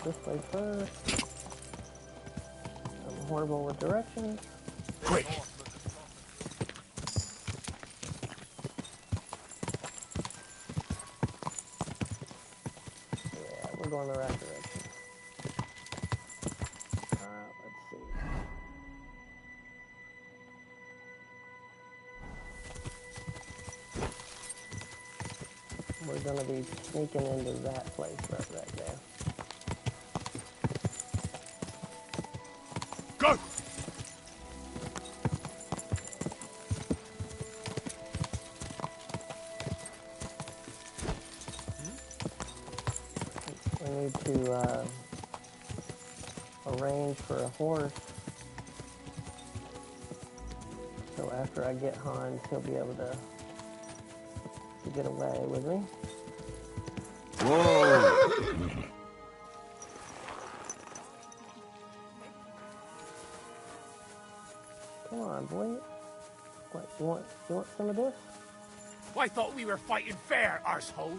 this way first. I'm horrible with directions. Quick! Yeah, we're going the right direction. Let's see. We're gonna be sneaking into that place right there. Go! We need to arrange for a horse. So after I get Hans, he'll be able to get away with me. Whoa! Come on, boy. What, you want some of this? I thought we were fighting fair, arsehole.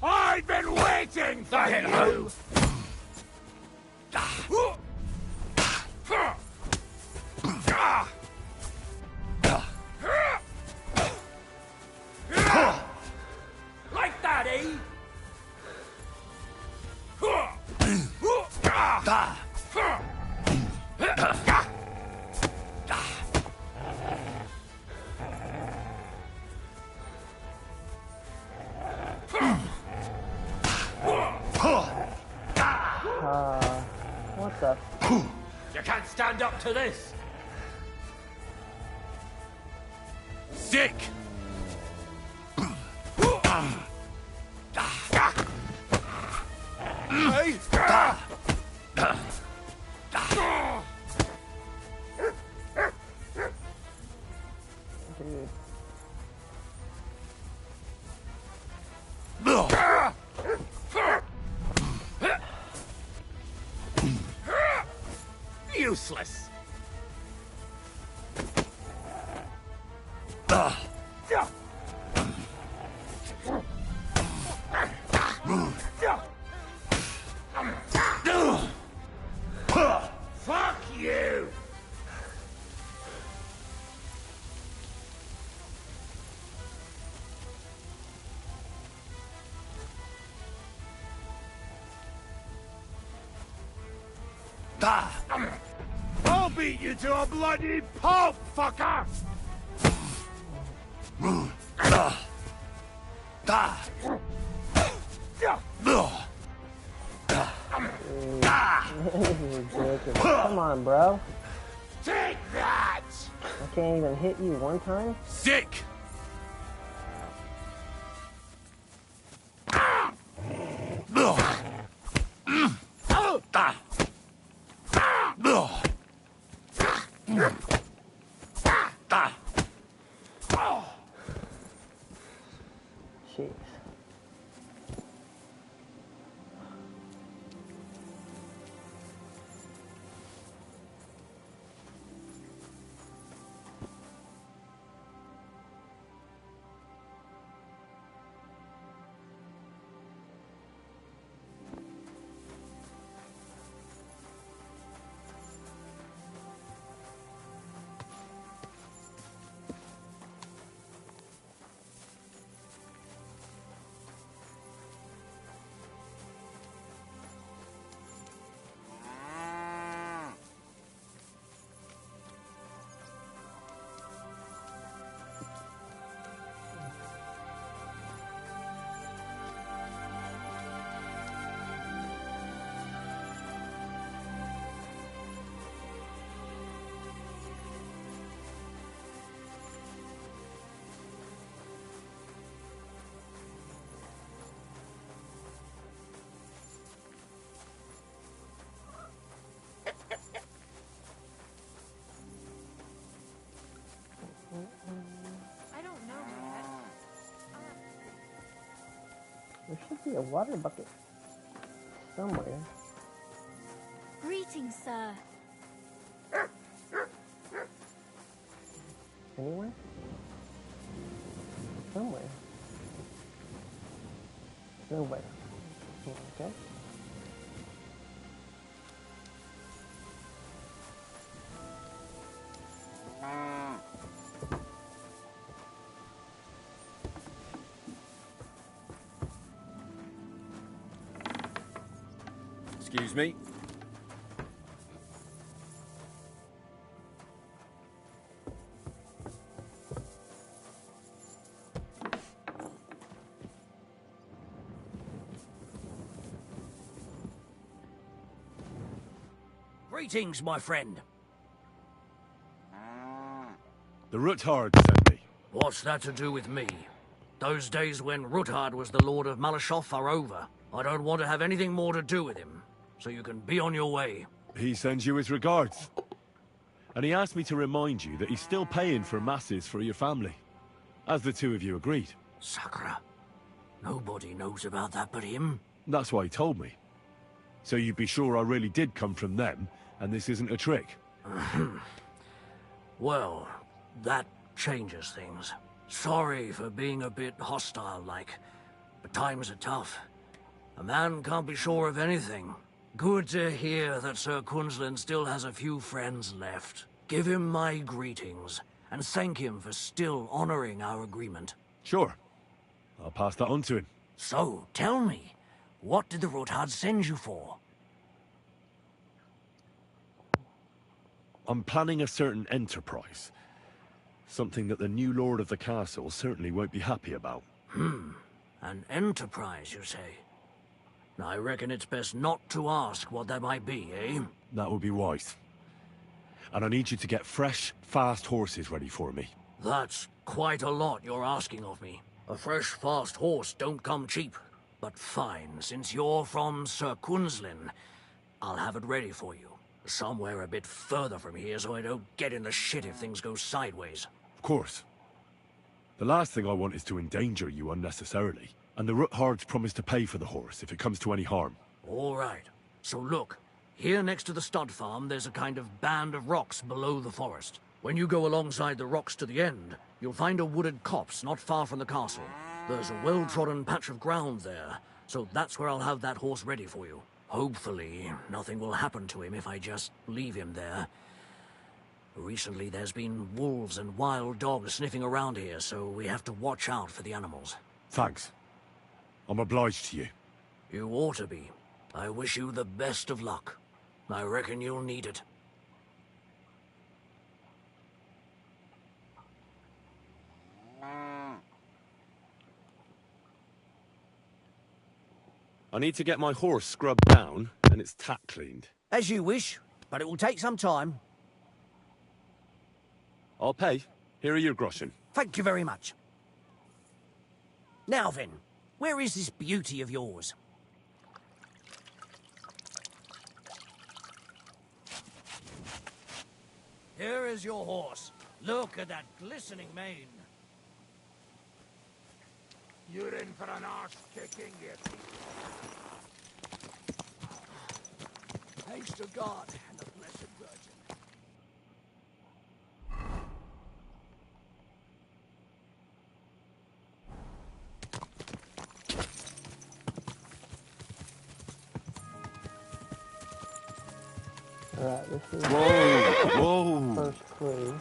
I've been waiting for you! Like that, eh? What the? You can't stand up to this. Sick. Hey. Dude. Useless. Fuck you. I'll beat you to a bloody pulp, fucker! This is ridiculous. Come on, bro. Take that! I can't even hit you one time? Sick! Jeez. I don't know yet. There should be a water bucket somewhere. Greetings, sir. Anywhere? Somewhere. Nowhere. Okay. Excuse me. Greetings, my friend. The Ruthard sent me. What's that to do with me? Those days when Ruthard was the Lord of Malashoff are over. I don't want to have anything more to do with him, so you can be on your way. He sends you his regards. And he asked me to remind you that he's still paying for masses for your family. As the two of you agreed. Sakura. Nobody knows about that but him. That's why he told me. So you'd be sure I really did come from them, and this isn't a trick. Well, that changes things. Sorry for being a bit hostile-like, but times are tough. A man can't be sure of anything. Good to hear that Sir Quinlan still has a few friends left. Give him my greetings, and thank him for still honoring our agreement. Sure. I'll pass that on to him. So, tell me, what did the Ruthard send you for? I'm planning a certain enterprise. Something that the new lord of the castle certainly won't be happy about. An enterprise, you say? I reckon it's best not to ask what that might be, eh? That would be wise. And I need you to get fresh, fast horses ready for me. That's quite a lot you're asking of me. A fresh, fast horse don't come cheap. But fine, since you're from Sir Quinlan, I'll have it ready for you. Somewhere a bit further from here so I don't get in the shit if things go sideways. Of course. The last thing I want is to endanger you unnecessarily. And the Ruthards promise to pay for the horse if it comes to any harm. All right. So look, here next to the stud farm there's a kind of band of rocks below the forest. When you go alongside the rocks to the end, you'll find a wooded copse not far from the castle. There's a well-trodden patch of ground there, so that's where I'll have that horse ready for you. Hopefully, nothing will happen to him if I just leave him there. Recently, there's been wolves and wild dogs sniffing around here, so we have to watch out for the animals. Thanks. I'm obliged to you. You ought to be. I wish you the best of luck. I reckon you'll need it. I need to get my horse scrubbed down and its tack cleaned. As you wish, but it will take some time. I'll pay. Here are your groschen. Thank you very much. Now then, where is this beauty of yours? Here is your horse. Look at that glistening mane. You're in for an arse-kicking, you think. Thanks to God and the Blessed Virgin. Alright, this is Whoa! the first clue.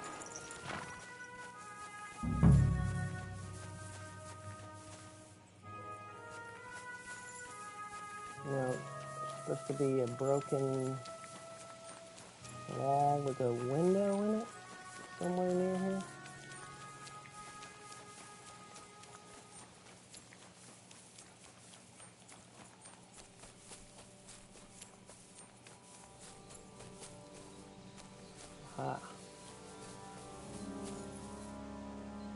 Now, it's supposed to be a broken wall with a window in it, somewhere near here. Ah.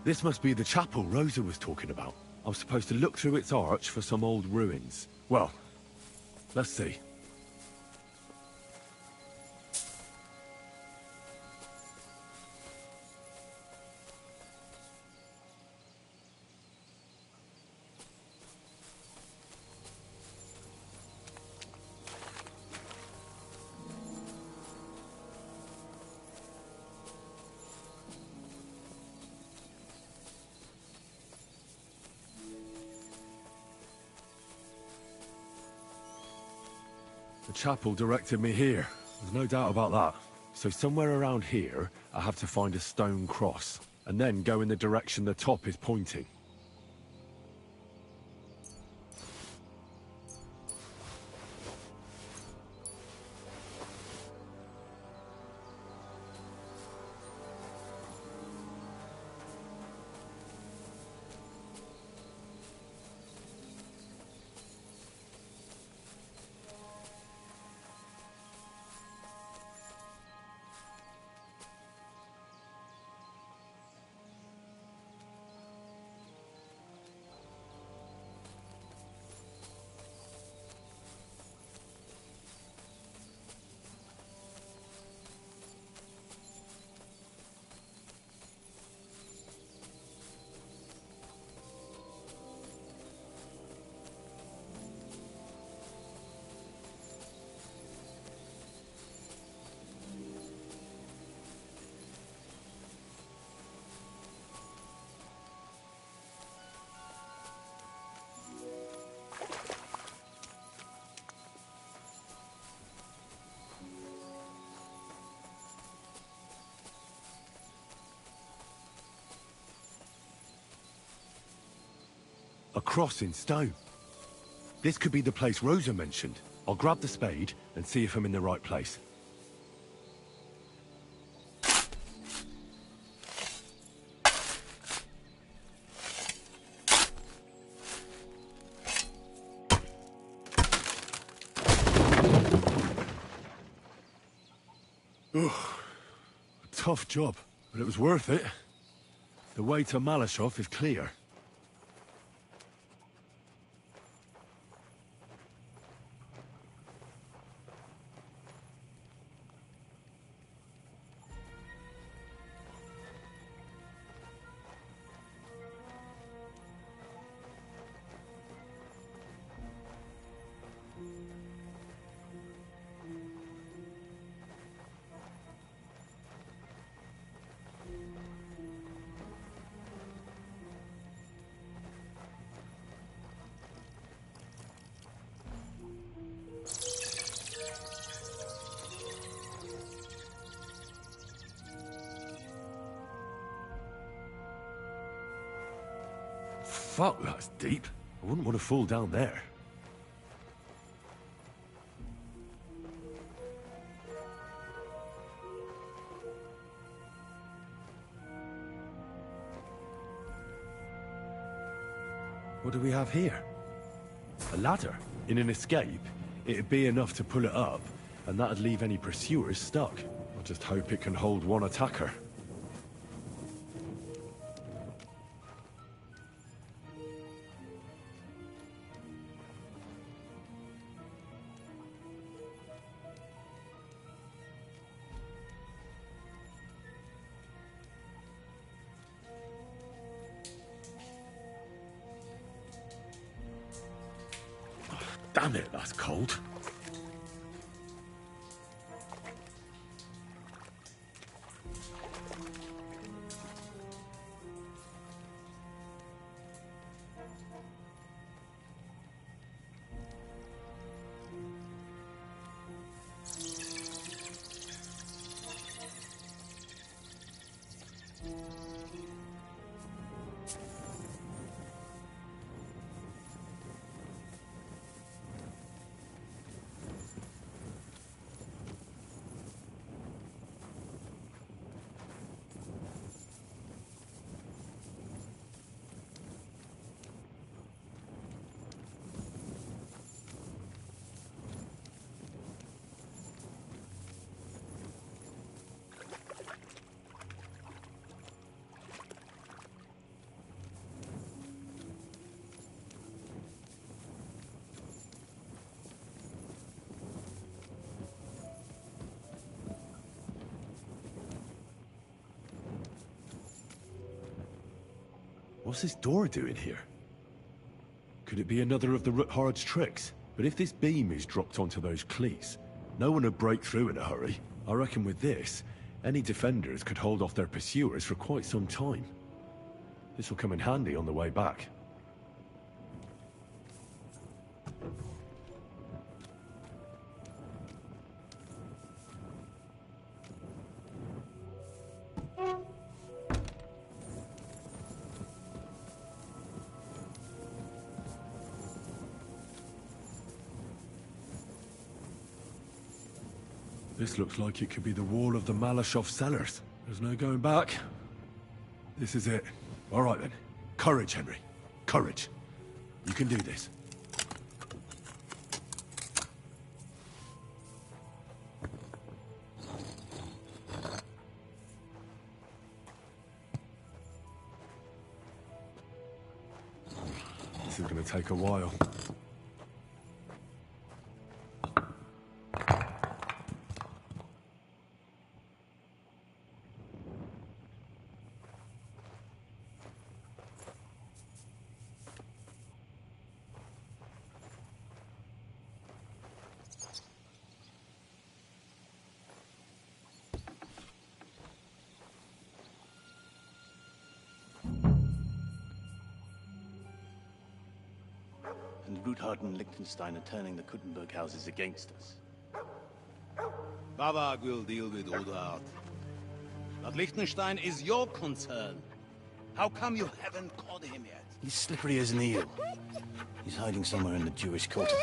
This must be the chapel Rosa was talking about. I was supposed to look through its arch for some old ruins. Well, let's see. The chapel directed me here. There's no doubt about that. So somewhere around here, I have to find a stone cross, and then go in the direction the top is pointing. A cross in stone. This could be the place Rosa mentioned. I'll grab the spade and see if I'm in the right place. Ugh. A tough job, but it was worth it. The way to Malashov is clear. Fuck, that's deep. I wouldn't want to fall down there. What do we have here? A ladder. In an escape, it'd be enough to pull it up, and that'd leave any pursuers stuck. I just hope it can hold one attacker. Damn it, that's cold. What's this door doing here? Could it be another of the Rutharad's tricks? But if this beam is dropped onto those cleats, no one would break through in a hurry. I reckon with this, any defenders could hold off their pursuers for quite some time. This will come in handy on the way back. This looks like it could be the wall of the Malashov cellars. There's no going back. This is it. All right then. Courage, Henry. Courage. You can do this. This is going to take a while. And Ruthard and Liechtenstein are turning the Kuttenberg houses against us. Bavag will deal with Ruthard. But Liechtenstein is your concern. How come you haven't caught him yet? He's slippery as an eel. He's hiding somewhere in the Jewish quarter.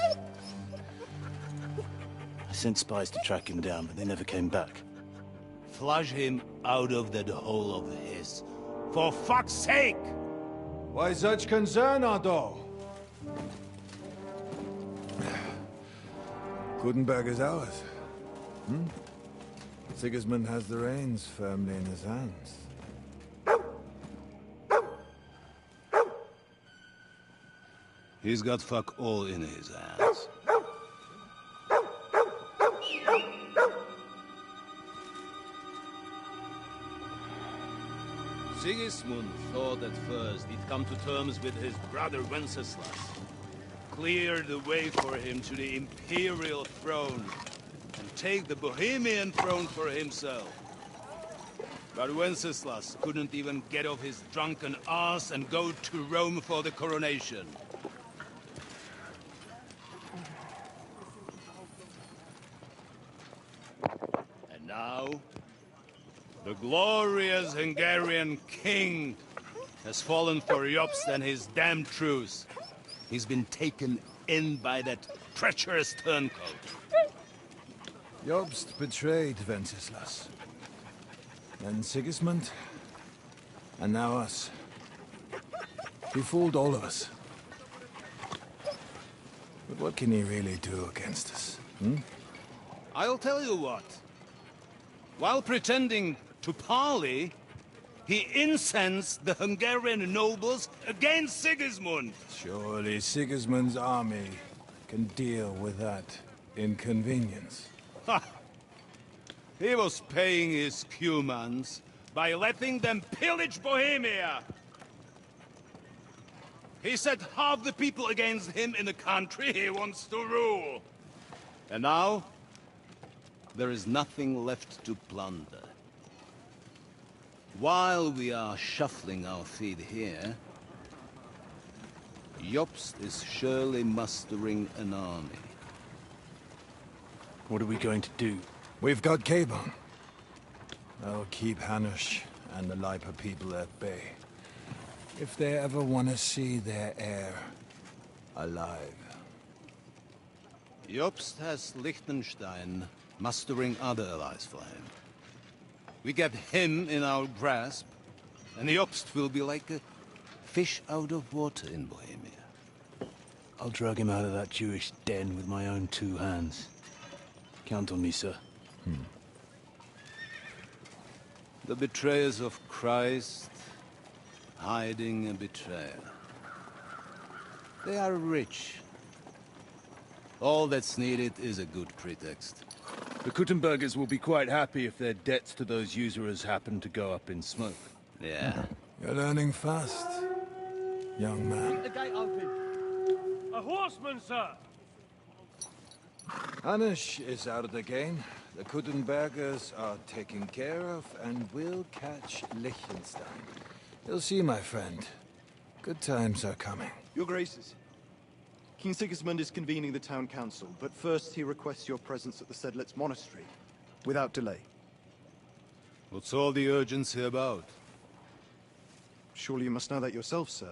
I sent spies to track him down, but they never came back. Flush him out of that hole of his. For fuck's sake! Why such concern, Otto? Gutenberg is ours. Sigismund has the reins firmly in his hands. He's got fuck all in his hands. Sigismund thought at first he'd come to terms with his brother Wenceslas. Clear the way for him to the imperial throne and take the Bohemian throne for himself. But Wenceslas couldn't even get off his drunken ass and go to Rome for the coronation. And now, the glorious Hungarian king has fallen for Jobst and his damned truce. He's been taken in by that treacherous turncoat. Jobst betrayed Wenceslas. Then Sigismund. And now us. He fooled all of us. But what can he really do against us? I'll tell you what. While pretending to parley, he incensed the Hungarian nobles against Sigismund. Surely Sigismund's army can deal with that inconvenience. Ha! He was paying his Cumans by letting them pillage Bohemia. He set half the people against him in the country he wants to rule. And now, there is nothing left to plunder. While we are shuffling our feet here, Jobst is surely mustering an army. What are we going to do? We've got Cabon. I'll keep Hanush and the Lipa people at bay. If they ever want to see their heir alive. Jobst has Liechtenstein mustering other allies for him. We get him in our grasp, and Jobst will be like a fish out of water in Bohemia. I'll drag him out of that Jewish den with my own two hands. Count on me, sir. The betrayers of Christ, hiding a betrayer. They are rich. All that's needed is a good pretext. The Kuttenbergers will be quite happy if their debts to those usurers happen to go up in smoke. Yeah. You're learning fast, young man. The gate open. A horseman, sir! Hanush is out of the game. The Kuttenbergers are taken care of, and we'll catch Liechtenstein. You'll see, my friend. Good times are coming. Your Graces, King Sigismund is convening the town council, but first he requests your presence at the Sckalitz monastery, without delay. What's all the urgency about? Surely you must know that yourself, sir.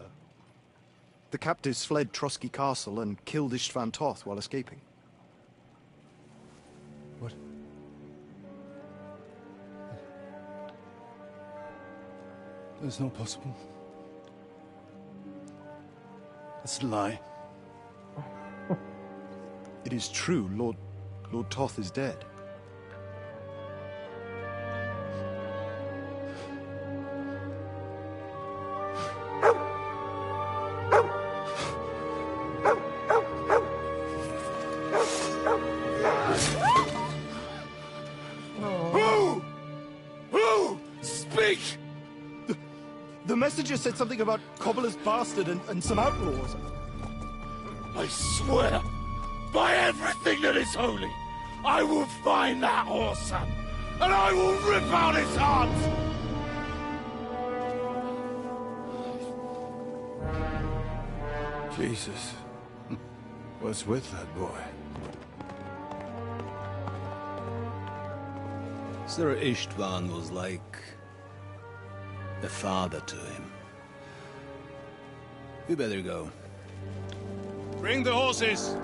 The captives fled Trotsky Castle and killed Istvan Toth while escaping. That's not possible. That's a lie. It is true, Lord Toth is dead. Who? Speak! The messenger said something about Cobbler's bastard and some outlaws. I swear, by everything that is holy, I will find that whoreson, and I will rip out his heart! Jesus. What's with that boy? Sir Istvan was like a father to him. We better go. Bring the horses!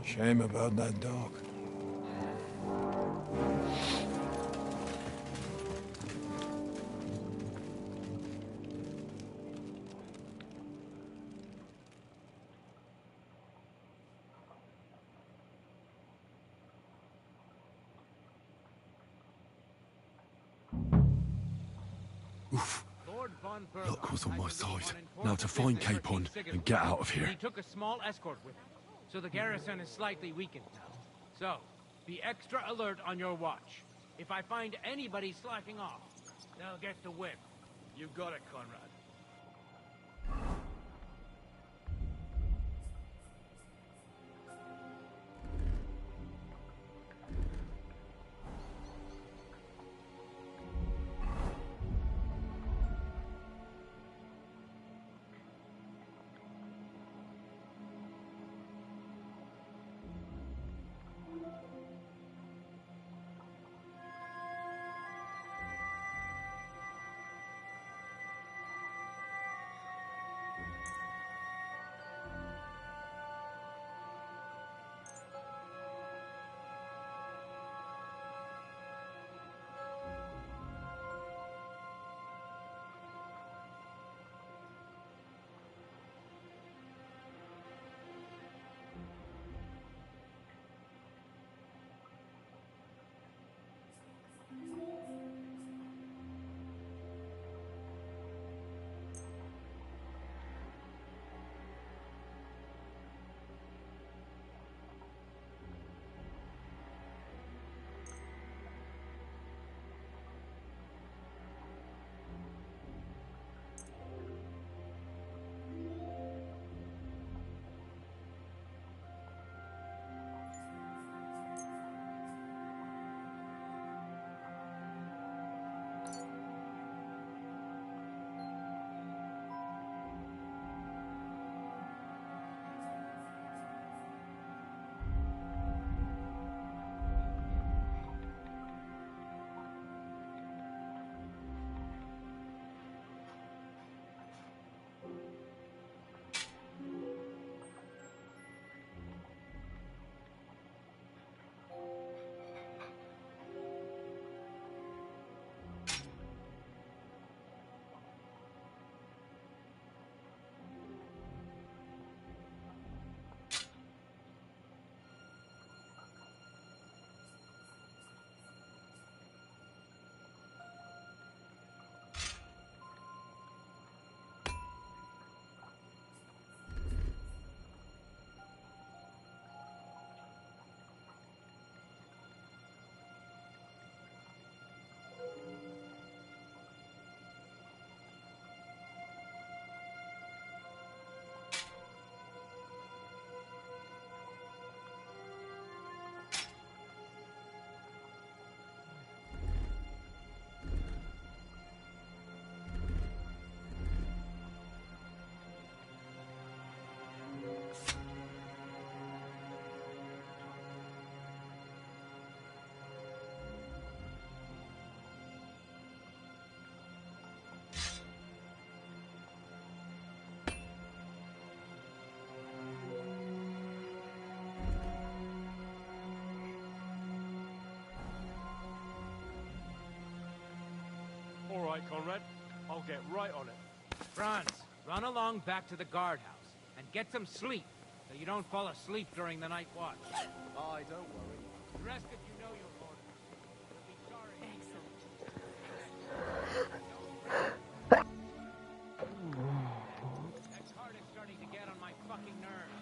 Shame about that dog. Luck was on my side. Now to find Capon and get out of here. He took a small escort with him, so the garrison is slightly weakened now. So, be extra alert on your watch. If I find anybody slacking off, they'll get the whip. You got it, Conrad. right, Conrad. I'll get right on it. Franz, run along back to the guardhouse and get some sleep so you don't fall asleep during the night watch. Aye, don't worry. The rest of you know your orders. You'll be sorry. That card is starting to get on my fucking nerves.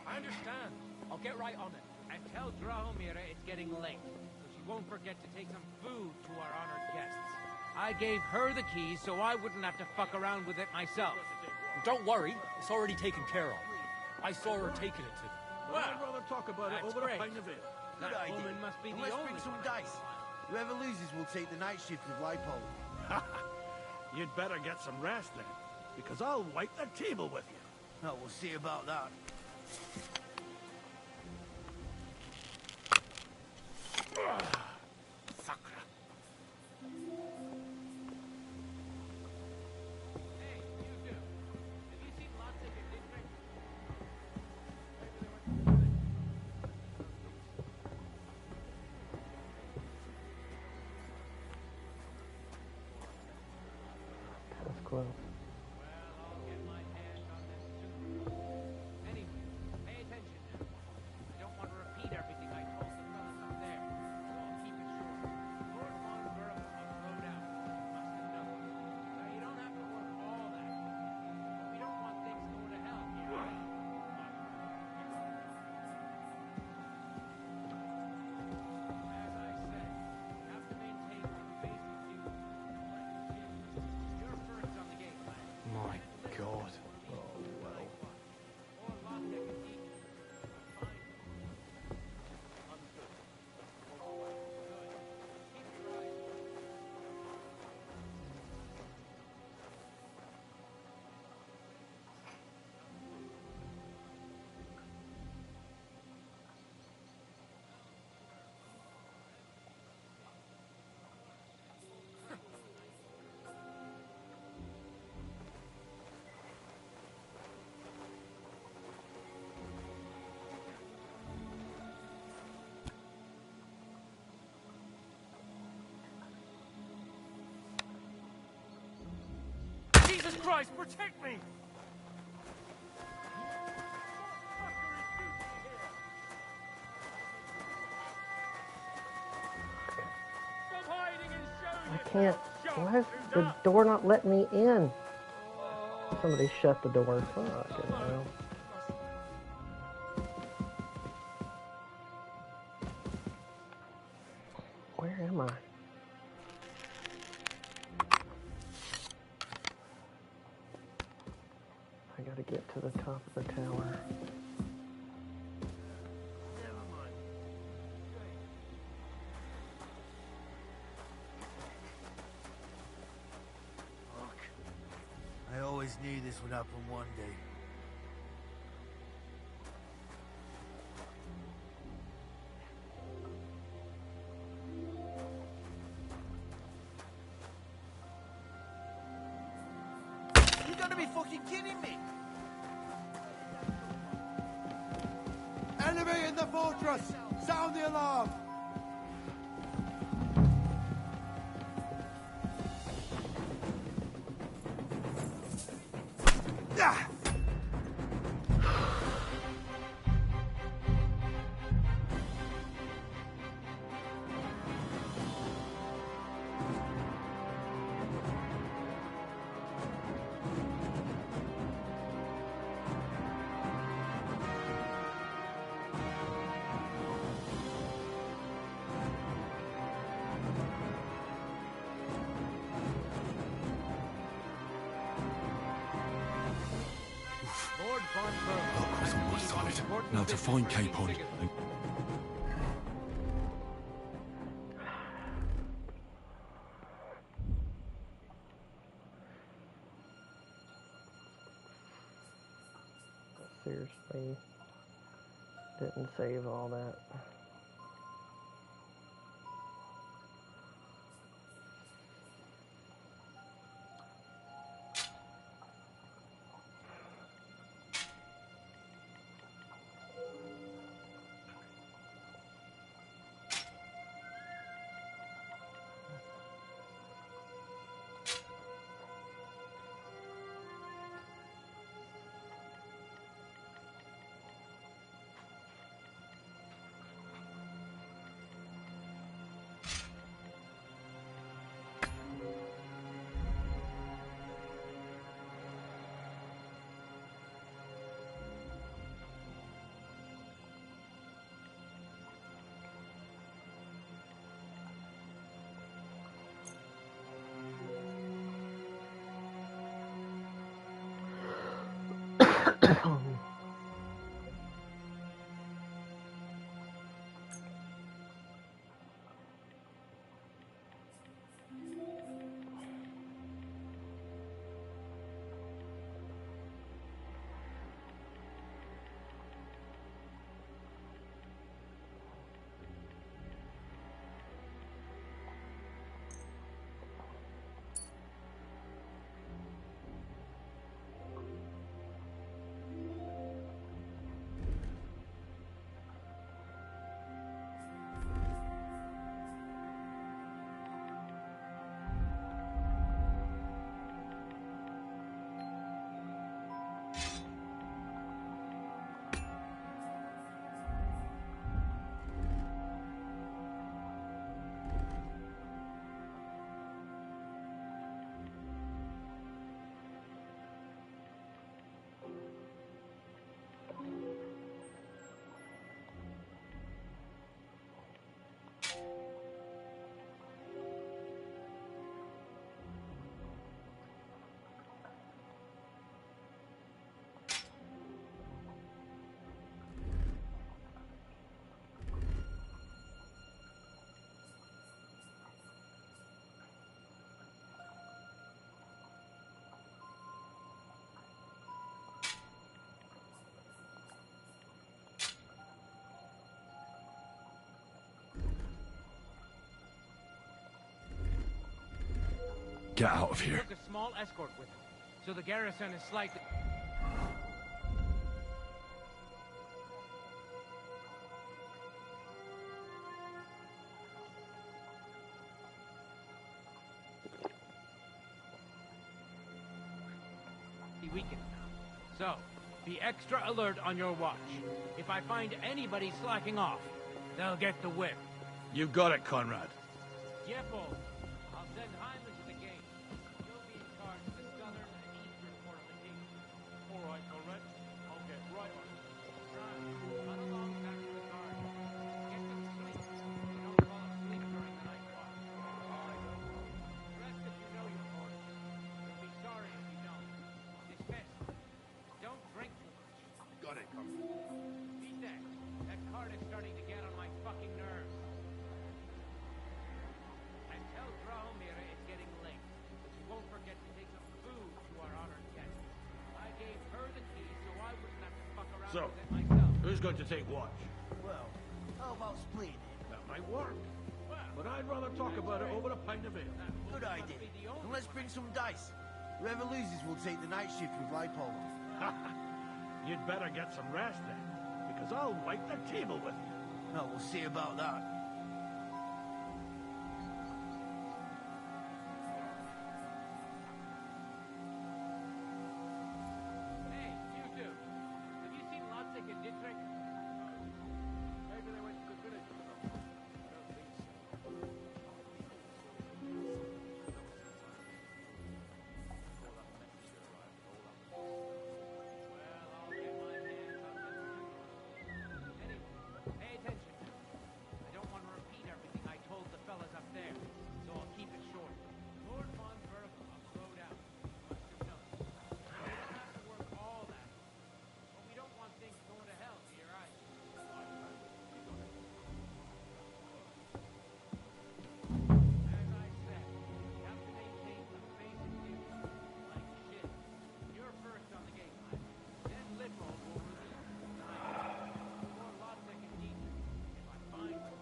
I understand. I'll get right on it. And tell Drahomira it's getting late, so she won't forget to take some food to our honored guests. I gave her the keys so I wouldn't have to fuck around with it myself. Don't worry, it's already taken care of. I saw her taking it to them. Well, I'd rather talk about it that's over great. a pint of ale. That woman must be the Let's only bring some one. dice. Whoever loses will take the night shift with Lipo. You'd better get some rest then, because I'll wipe the table with you. No, we'll see about that. Sakra. Hey, you two. Have you seen lots of your district? That's close. Well, I'll get my hands on this soon. Anyway, pay attention now. I don't want to repeat everything I told the fellas up there, so I'll keep it short. Lord Von Berg on road out. Must have known. Now, you don't have to work all that. But we don't want things going to hell here. As I said, you have to maintain some basic duties. You're first on the gate, lad. My God. Jesus Christ, protect me! Stop hiding and show I can't. Why is the door not letting me in? Somebody shut the door. Fucking hell. Where am I? I gotta get to the top of the tower. Fuck. I always knew this would happen one day. You gotta be fucking kidding me! Enemy in the fortress! Sound the alarm! Ah! Lord Von Berg. Locals on my side. Now to find Capon and... Seriously, didn't save all that. get out of He here. took a small escort with him, so the garrison is slightly... weakened now. So, be extra alert on your watch. If I find anybody slacking off, they'll get the whip. You got it, Conrad. Yepo, I'll send Hyman to the gate. You'll be in charge of the southern and eastern part of the kingdom. All right, Conrad. I'll get right on it. Run along back to the guard. Get some sleep. Don't fall asleep during the night watch. Rest if you know your orders. You'll be sorry if you don't. Dismissed. Don't drink too much. Got it, Conrad. Beat that. That card is starting to get on my fucking nerves. And tell Drahomira it's getting late. But she won't forget to take some food to our honored guest. I gave her the key so I wouldn't have to fuck around So, with it myself. who's going to take watch? Well, how about splitting it? That might work. But I'd rather talk about it over a pint of ale. Good idea. And let's bring some dice. Whoever loses will take the night shift with Lipole. You'd better get some rest then, because I'll wipe the table with you. No, we'll see about that. Hey, you two. Have you seen Lotzig and Dietrich? Maybe they went to the village or something. I don't think so. Well, I'll get my hands on them too. Anyway, pay attention now. I don't want to repeat everything I told the fellas up there, so I'll keep it short. Lord von Bergen rode out. Must have known. We don't have to work all that. But we don't want things going to hell, do you right? As I said, you have to maintain some basic duties, like shit. You're first on the gate line. Then Literal will release you. Before Lotzig and Dietrich, if I find them.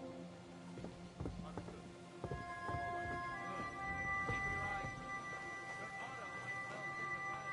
Understood. Good. Keep your eyes open. Your auto might well send a rider.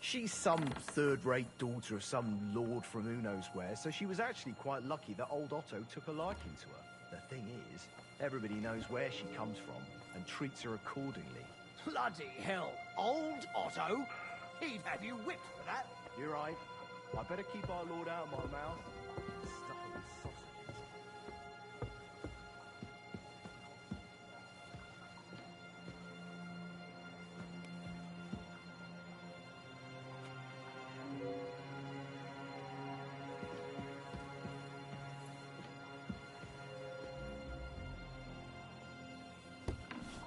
She's some third-rate daughter of some lord from who knows where, so she was actually quite lucky that old Otto took a liking to her. The thing is, everybody knows where she comes from and treats her accordingly. Bloody hell, old Otto? He'd have you whipped for that. You're right. I better keep our lord out of my mouth. Stuff with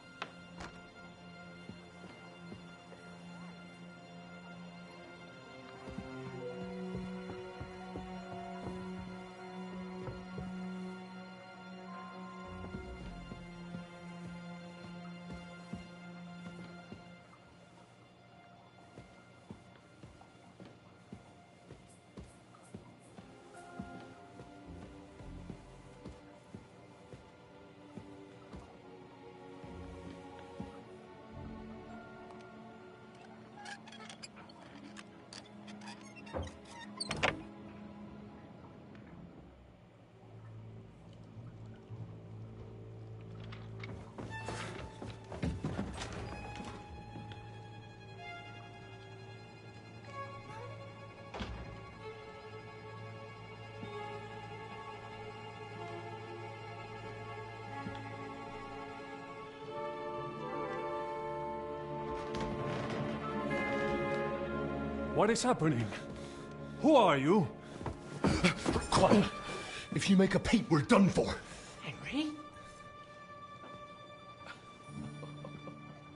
sausages. What is happening? Who are you? Quiet. If you make a peep, we're done for. Henry?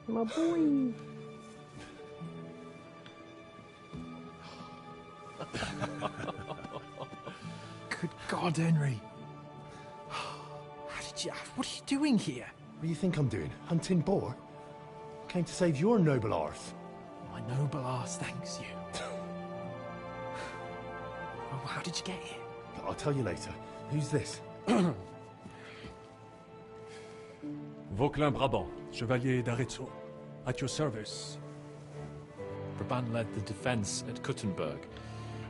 My boy. Good God, Henry. What are you doing here? What do you think I'm doing? Hunting boar? Came to save your noble arse. My noble arse thanks you. Oh, how did you get here? I'll tell you later. Who's this? Vauquelin Brabant, Chevalier d'Arezzo. At your service. Brabant led the defense at Kuttenberg.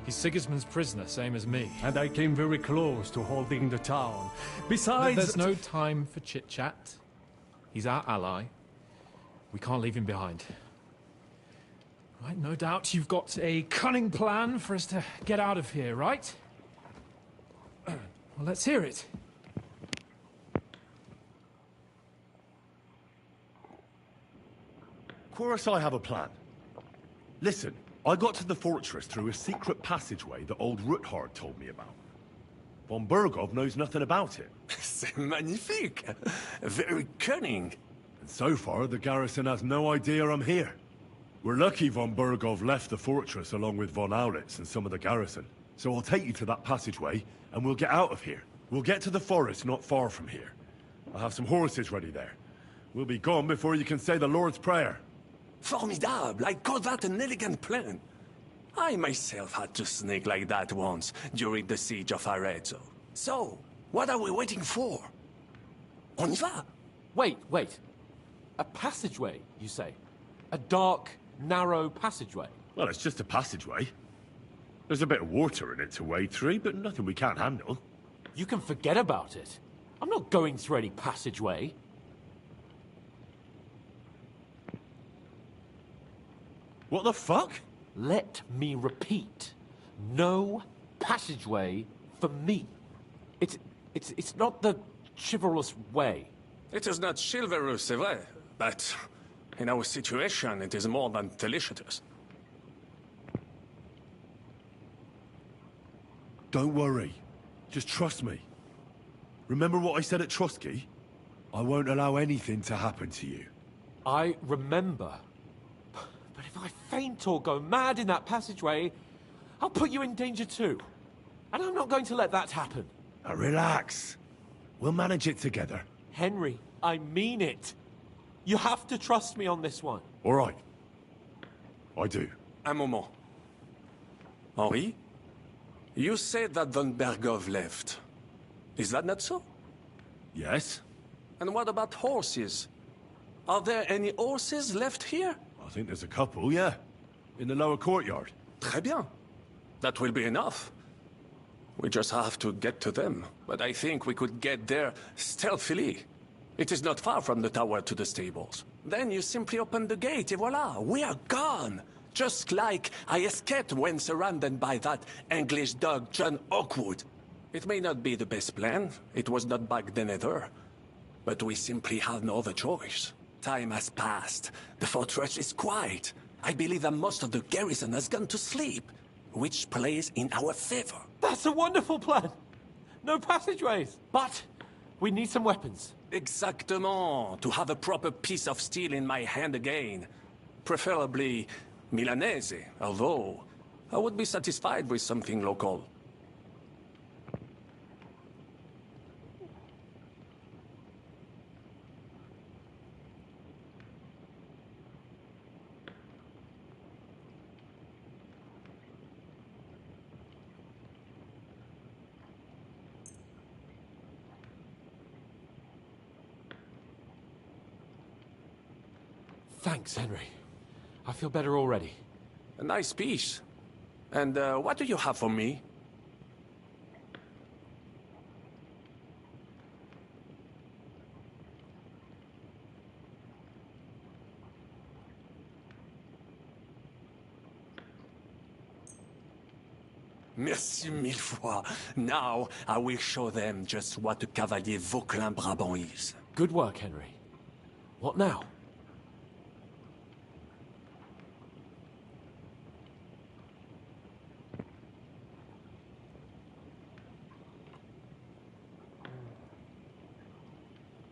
He's Sigismund's prisoner, same as me. And I came very close to holding the town. Besides... There's no time for chit-chat. He's our ally. We can't leave him behind. Right, no doubt you've got a cunning plan for us to get out of here, right? Well, let's hear it. Of course I have a plan. Listen, I got to the fortress through a secret passageway that old Ruthard told me about. Von Bergov knows nothing about it. C'est magnifique! Very cunning. And so far, the garrison has no idea I'm here. We're lucky von Bergov left the fortress along with von Aulitz and some of the garrison. So I'll take you to that passageway, and we'll get out of here. We'll get to the forest not far from here. I'll have some horses ready there. We'll be gone before you can say the Lord's Prayer. Formidable! I call that an elegant plan. I myself had to sneak like that once during the siege of Arezzo. So, what are we waiting for? On y va! Wait. A passageway, you say? A dark, narrow passageway? Well, it's just a passageway. There's a bit of water in it to wade through, but nothing we can't handle. You can forget about it. I'm not going through any passageway. What the fuck? Let me repeat. No passageway for me. It's not the chivalrous way. It is not chivalrous, c'est vrai, but in our situation, it is more than delicious. Don't worry. Just trust me. Remember what I said at Trotsky? I won't allow anything to happen to you. I remember. But if I faint or go mad in that passageway, I'll put you in danger too. And I'm not going to let that happen. Now relax. We'll manage it together. Henry, I mean it. You have to trust me on this one. All right. I do. Un moment. Henri? You said that von Bergov left. Is that not so? Yes. And what about horses? Are there any horses left here? I think there's a couple, yeah. In the lower courtyard. Très bien. That will be enough. We just have to get to them. But I think we could get there stealthily. It is not far from the tower to the stables. Then you simply open the gate, et voila, we are gone. Just like I escaped when surrounded by that English dog John Oakwood. It may not be the best plan. It was not back then either. But we simply have no other choice. Time has passed. The fortress is quiet. I believe that most of the garrison has gone to sleep, which plays in our favor. That's a wonderful plan. No passageways. But we need some weapons. Exactement. To have a proper piece of steel in my hand again. Preferably Milanese, although I would be satisfied with something local. Thanks, Henry. I feel better already. A nice piece. And what do you have for me? Merci mille fois. Now I will show them just what a Cavalier Vauquelin Brabant is. Good work, Henry. What now?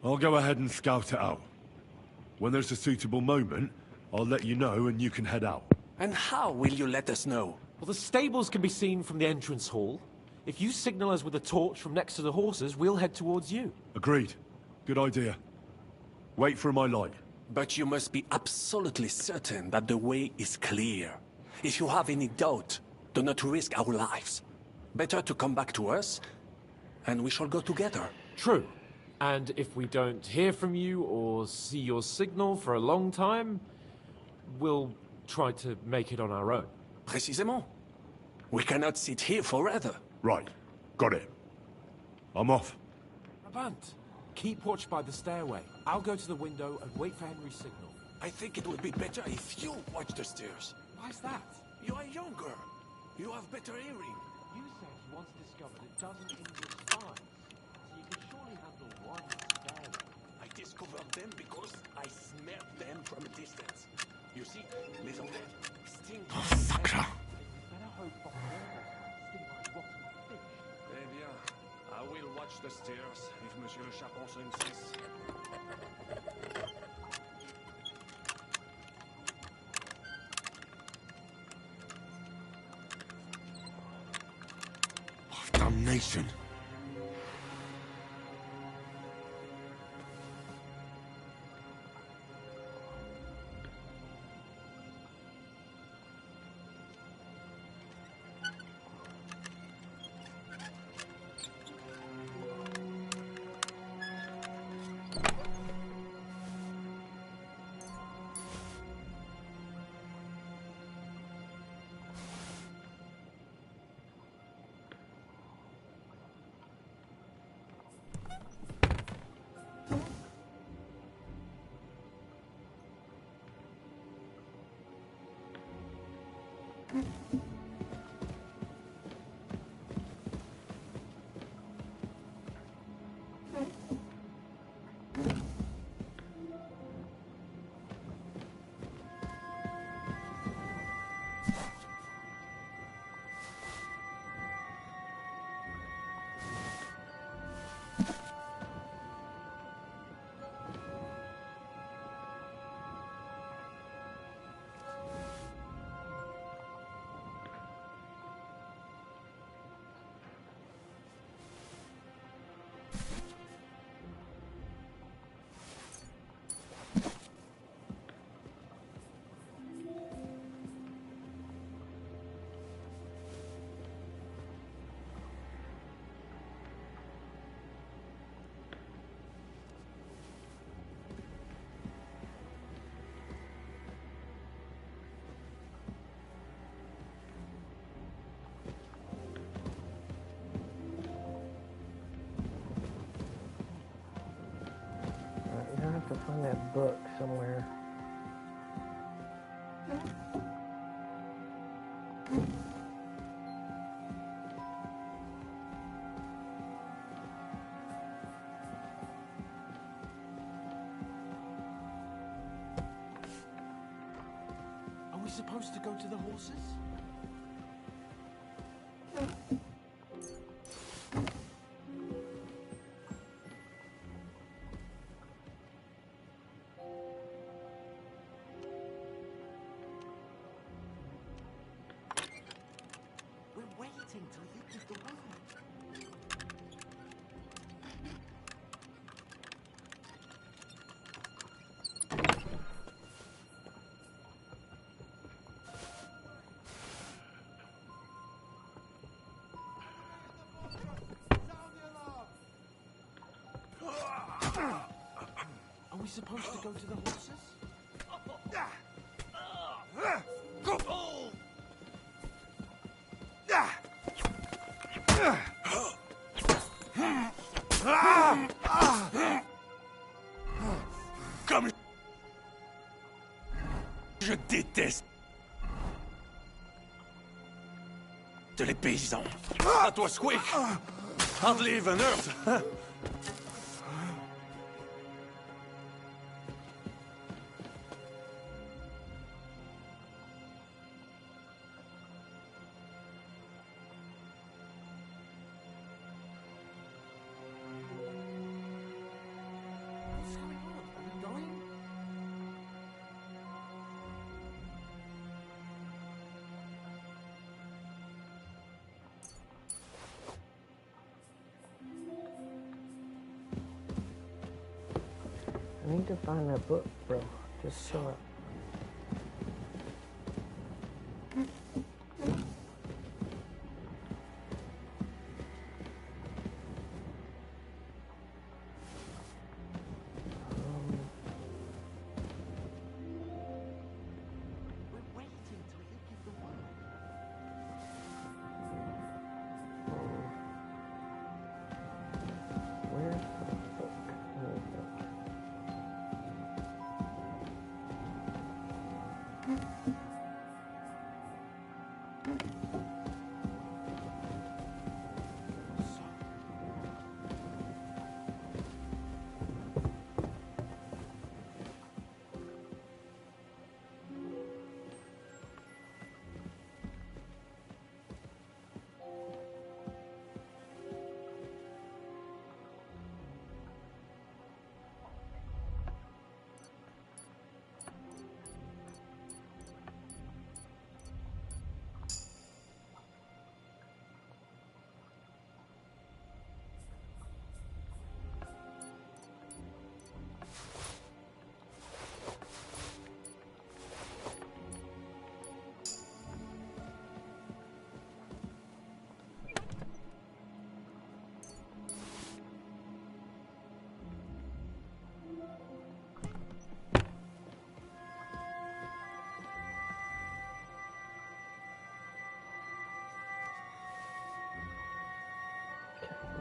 I'll go ahead and scout it out. When there's a suitable moment, I'll let you know and you can head out. And how will you let us know? Well, the stables can be seen from the entrance hall. If you signal us with a torch from next to the horses, we'll head towards you. Agreed. Good idea. Wait for my light. But you must be absolutely certain that the way is clear. If you have any doubt, do not risk our lives. Better to come back to us, and we shall go together. True. And if we don't hear from you or see your signal for a long time, we'll try to make it on our own. Précisément. We cannot sit here forever. Right. Got it. I'm off. Brabant, keep watch by the stairway. I'll go to the window and wait for Henry's signal. I think it would be better if you watch the stairs. Why's that? You are younger. You have better hearing. You said you once discovered a dozen English spies, so you could surely handle one stairway. I discovered them because I smelled them from a distance. You see, les Anglais stink. Sacre. Better hope for sting like rotten fish. Eh bien, I will watch the stairs if Monsieur le Chapon so insists. Damnation. I have to find that book somewhere. Are we supposed to go to the horses? We're waiting till you give the word. Are we supposed to go to the horses? Comme je déteste les paysans. That was quick. Hardly even hurt. I need to find that book, bro. Just show up.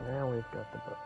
Now we've got the book.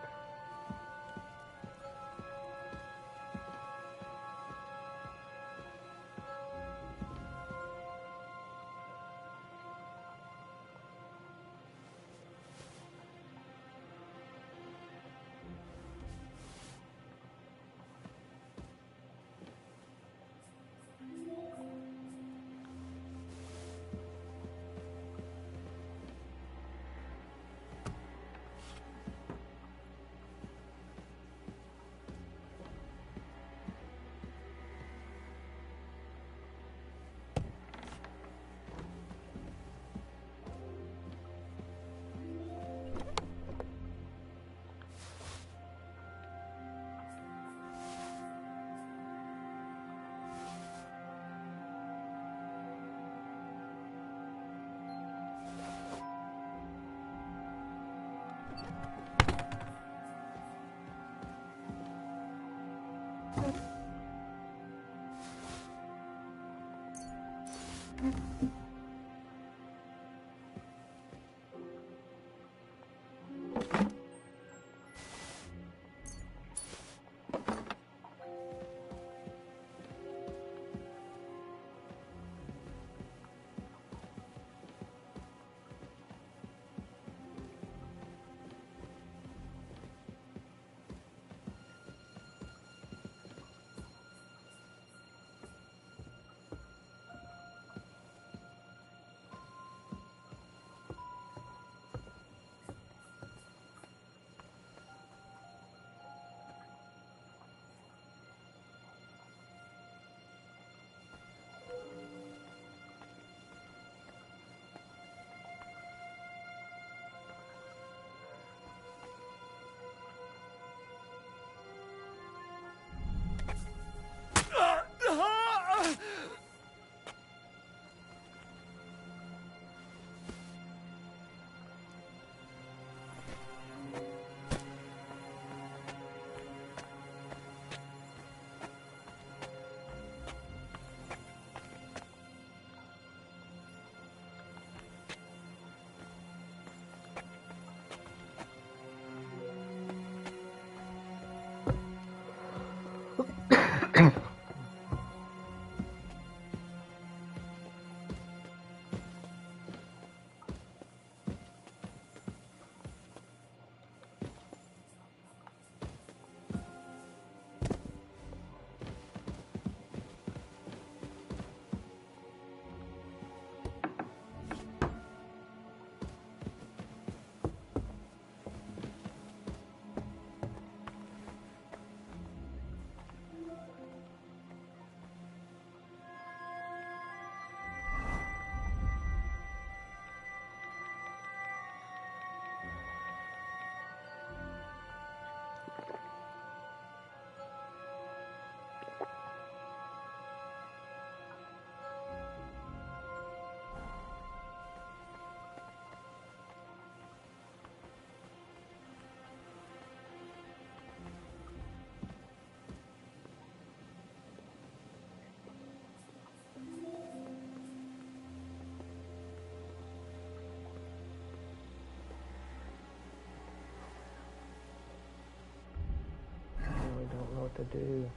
to do.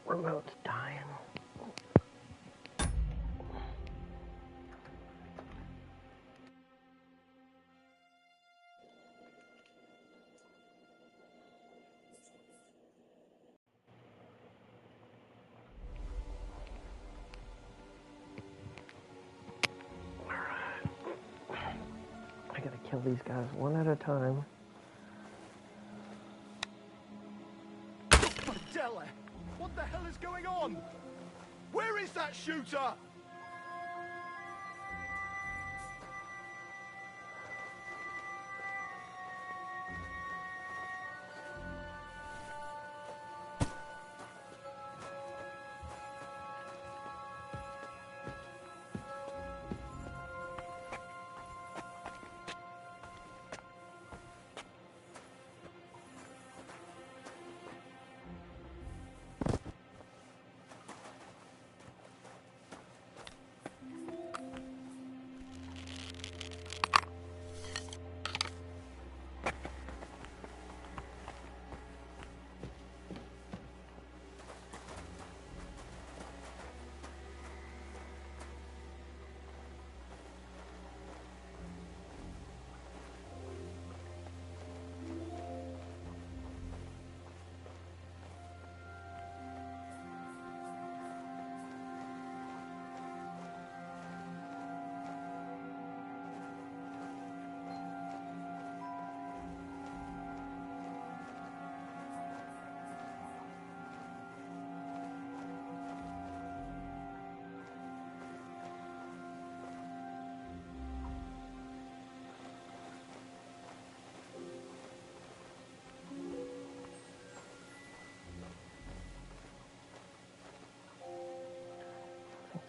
Remote's dying. I gotta kill these guys one at a time. Della, what the hell is going on? Where is that shooter?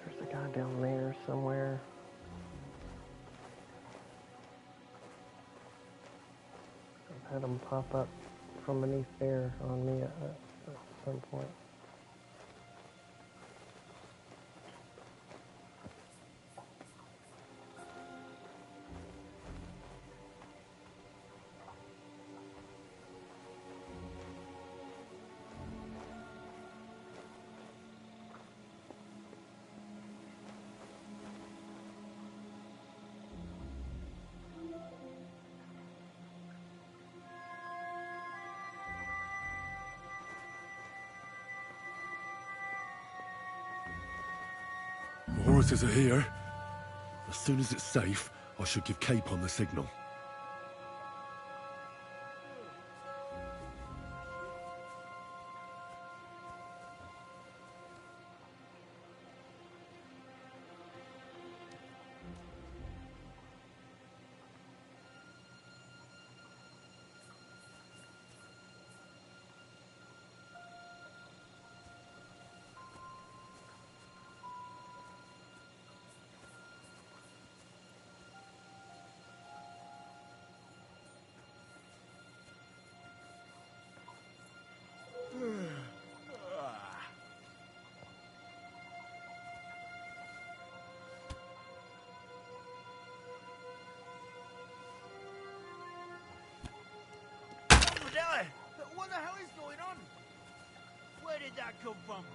There's a guy down there somewhere. I've had him pop up from beneath there on me at some point. Horses are here. As soon as it's safe, I should give Capon the signal. What the hell is going on? Where did that come from?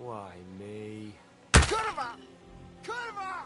Why me? Kurva! Kurva!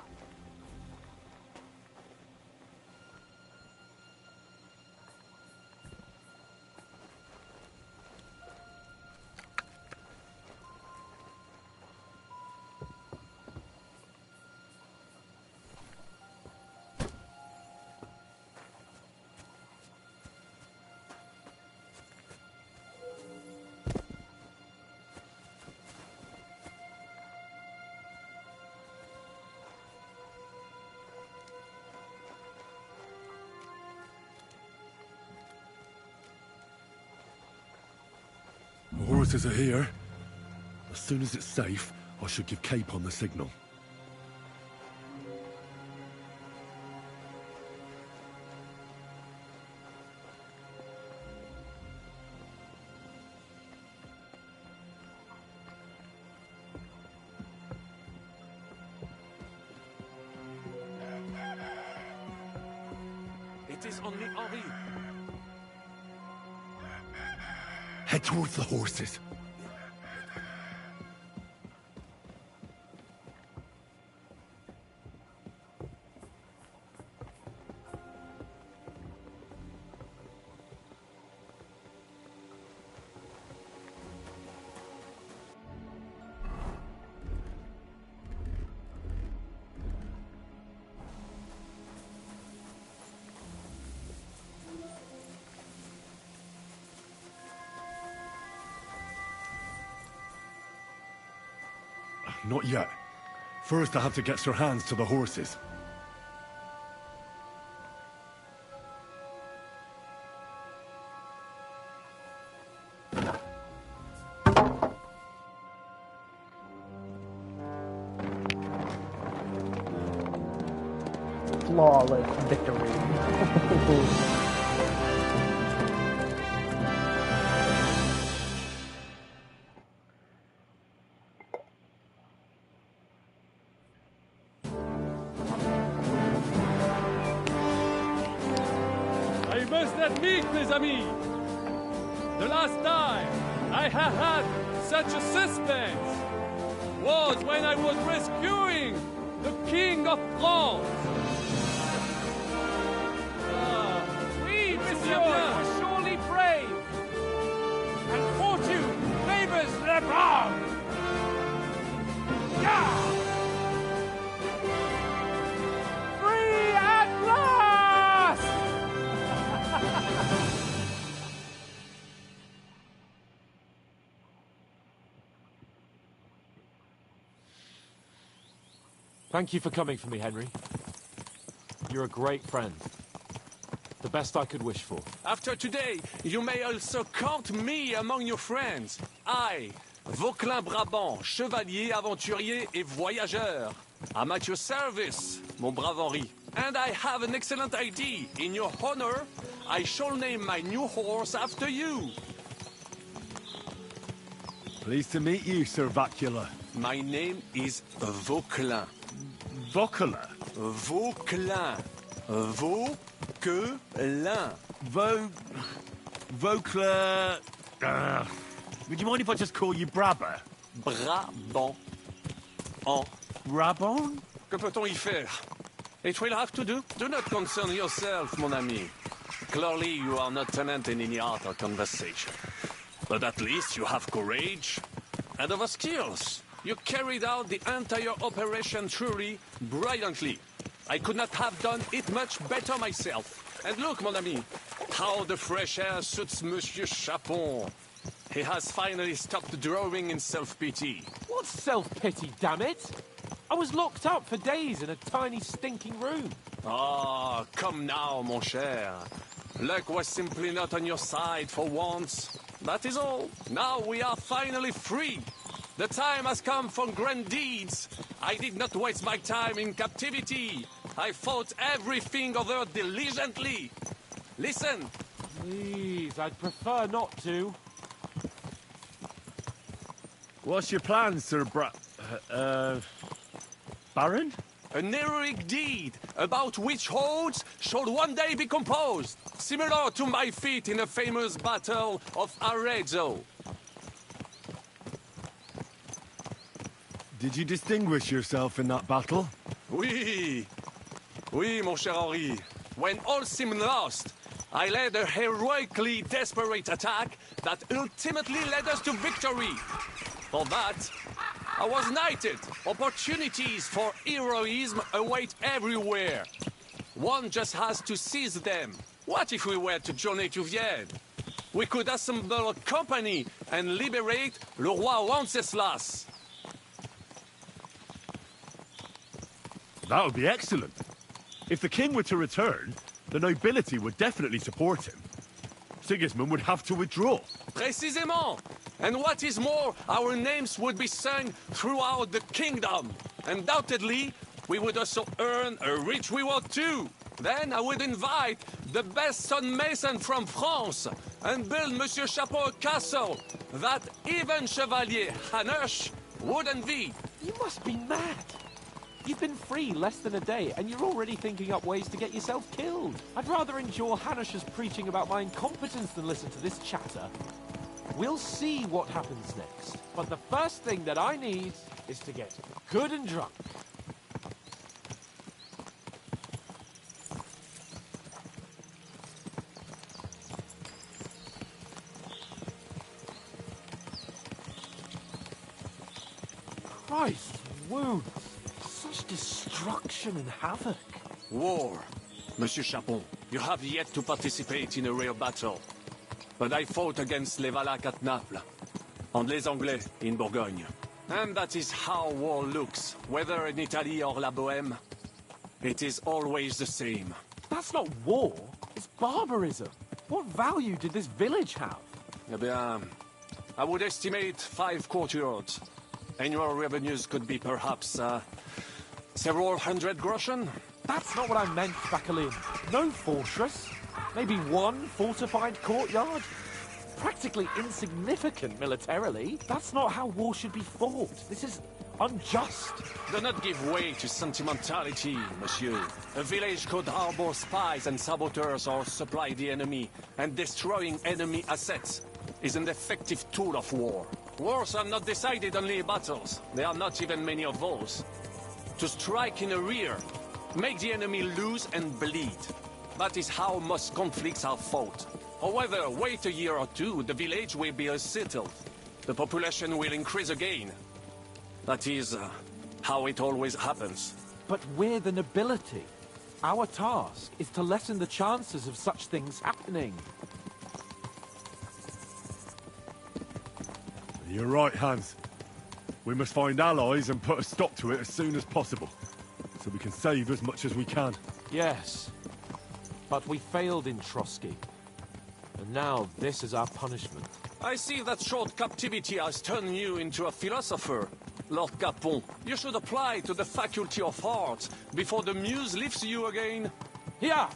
The horses are here. As soon as it's safe, I should give Cape on the signal. It is only Henri. Head towards the horses. Not yet. First, I have to get Sir Hans to the horses. Flawless victory. I must admit, mes amis, the last time I have had such a suspense was when I was rescuing the King of France. Oui, monsieur, you're surely brave. And fortune favors the brave. Yeah! Free at last! Thank you for coming for me, Henry. You're a great friend. The best I could wish for. After today, you may also count me among your friends. I, Vauquelin-Brabant, chevalier, aventurier et voyageur. I'm at your service, mon brave Henri. And I have an excellent idea. In your honor, I shall name my new horse after you. Pleased to meet you, Sir Vacula. My name is Vauquelin. Vauquelin? Vauquelin. Vauquelin. Vauquelin... would you mind if I just call you Brabber? Brabant. Oh, Rabon? Que peut-on y faire? It will have to do. Do not concern yourself, mon ami. Clearly, you are not tenant in any art or conversation. But at least you have courage and other skills. You carried out the entire operation truly brilliantly. I could not have done it much better myself. And look, mon ami, how the fresh air suits Monsieur Chapon. He has finally stopped drawing in self-pity. What self-pity, damn it? I was locked up for days in a tiny stinking room. Ah, come now, mon cher. Luck was simply not on your side for once. That is all. Now we are finally free. The time has come for grand deeds. I did not waste my time in captivity. I fought everything over diligently. Listen. Please, I'd prefer not to. What's your plan, Sir Baron? An heroic deed about which odes shall one day be composed, similar to my feat in the famous Battle of Arezzo. Did you distinguish yourself in that battle? Oui. Oui, mon cher Henri. When all seemed lost, I led a heroically desperate attack that ultimately led us to victory. For that, I was knighted. Opportunities for heroism await everywhere. One just has to seize them. What if we were to journey to Vienne? We could assemble a company and liberate le roi Wenceslas. That would be excellent. If the king were to return, the nobility would definitely support him. Sigismund would have to withdraw. Précisément. And what is more, our names would be sung throughout the kingdom. Undoubtedly, we would also earn a rich reward too. Then I would invite the best stonemason from France and build Monsieur Chapeau a castle that even Chevalier Hanush would envy. You must be mad. You've been free less than a day, and you're already thinking up ways to get yourself killed. I'd rather endure Hanush's preaching about my incompetence than listen to this chatter. We'll see what happens next. But the first thing that I need is to get good and drunk. Christ, wounds. Such destruction and havoc. War. Monsieur Chapon, you have yet to participate in a real battle. But I fought against les Valaques at Naples, and les Anglais in Bourgogne. And that is how war looks, whether in Italy or La Bohème. It is always the same. That's not war, it's barbarism. What value did this village have? Eh bien, I would estimate 5 courtyards. Annual revenues could be perhaps, several hundred groschen. That's not what I meant, Bacalin. No fortress. Maybe one fortified courtyard? Practically insignificant militarily. That's not how war should be fought. This is unjust. Do not give way to sentimentality, monsieur. A village could harbor spies and saboteurs or supply the enemy, and destroying enemy assets is an effective tool of war. Wars are not decided only in battles. There are not even many of those. To strike in the rear, make the enemy lose and bleed. That is how most conflicts are fought. However, wait a year or two, the village will be settled. The population will increase again. That is how it always happens. But we're the nobility. Our task is to lessen the chances of such things happening. You're right, Hans. We must find allies and put a stop to it as soon as possible, so we can save as much as we can. Yes. But we failed in Trotsky. And now this is our punishment. I see that short captivity has turned you into a philosopher, Lord Capon. You should apply to the Faculty of Arts before the muse lifts you again. Here!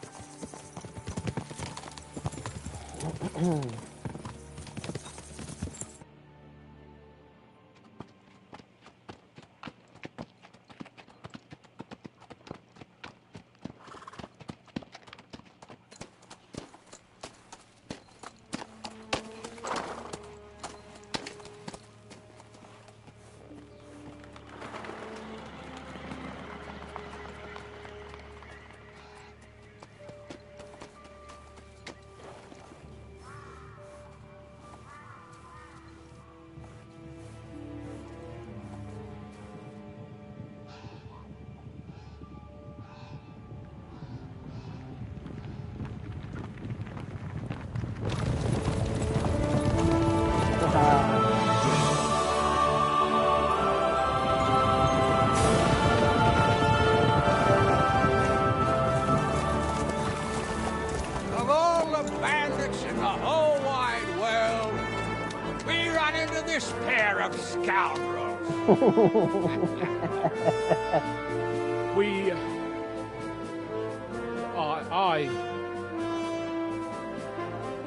We...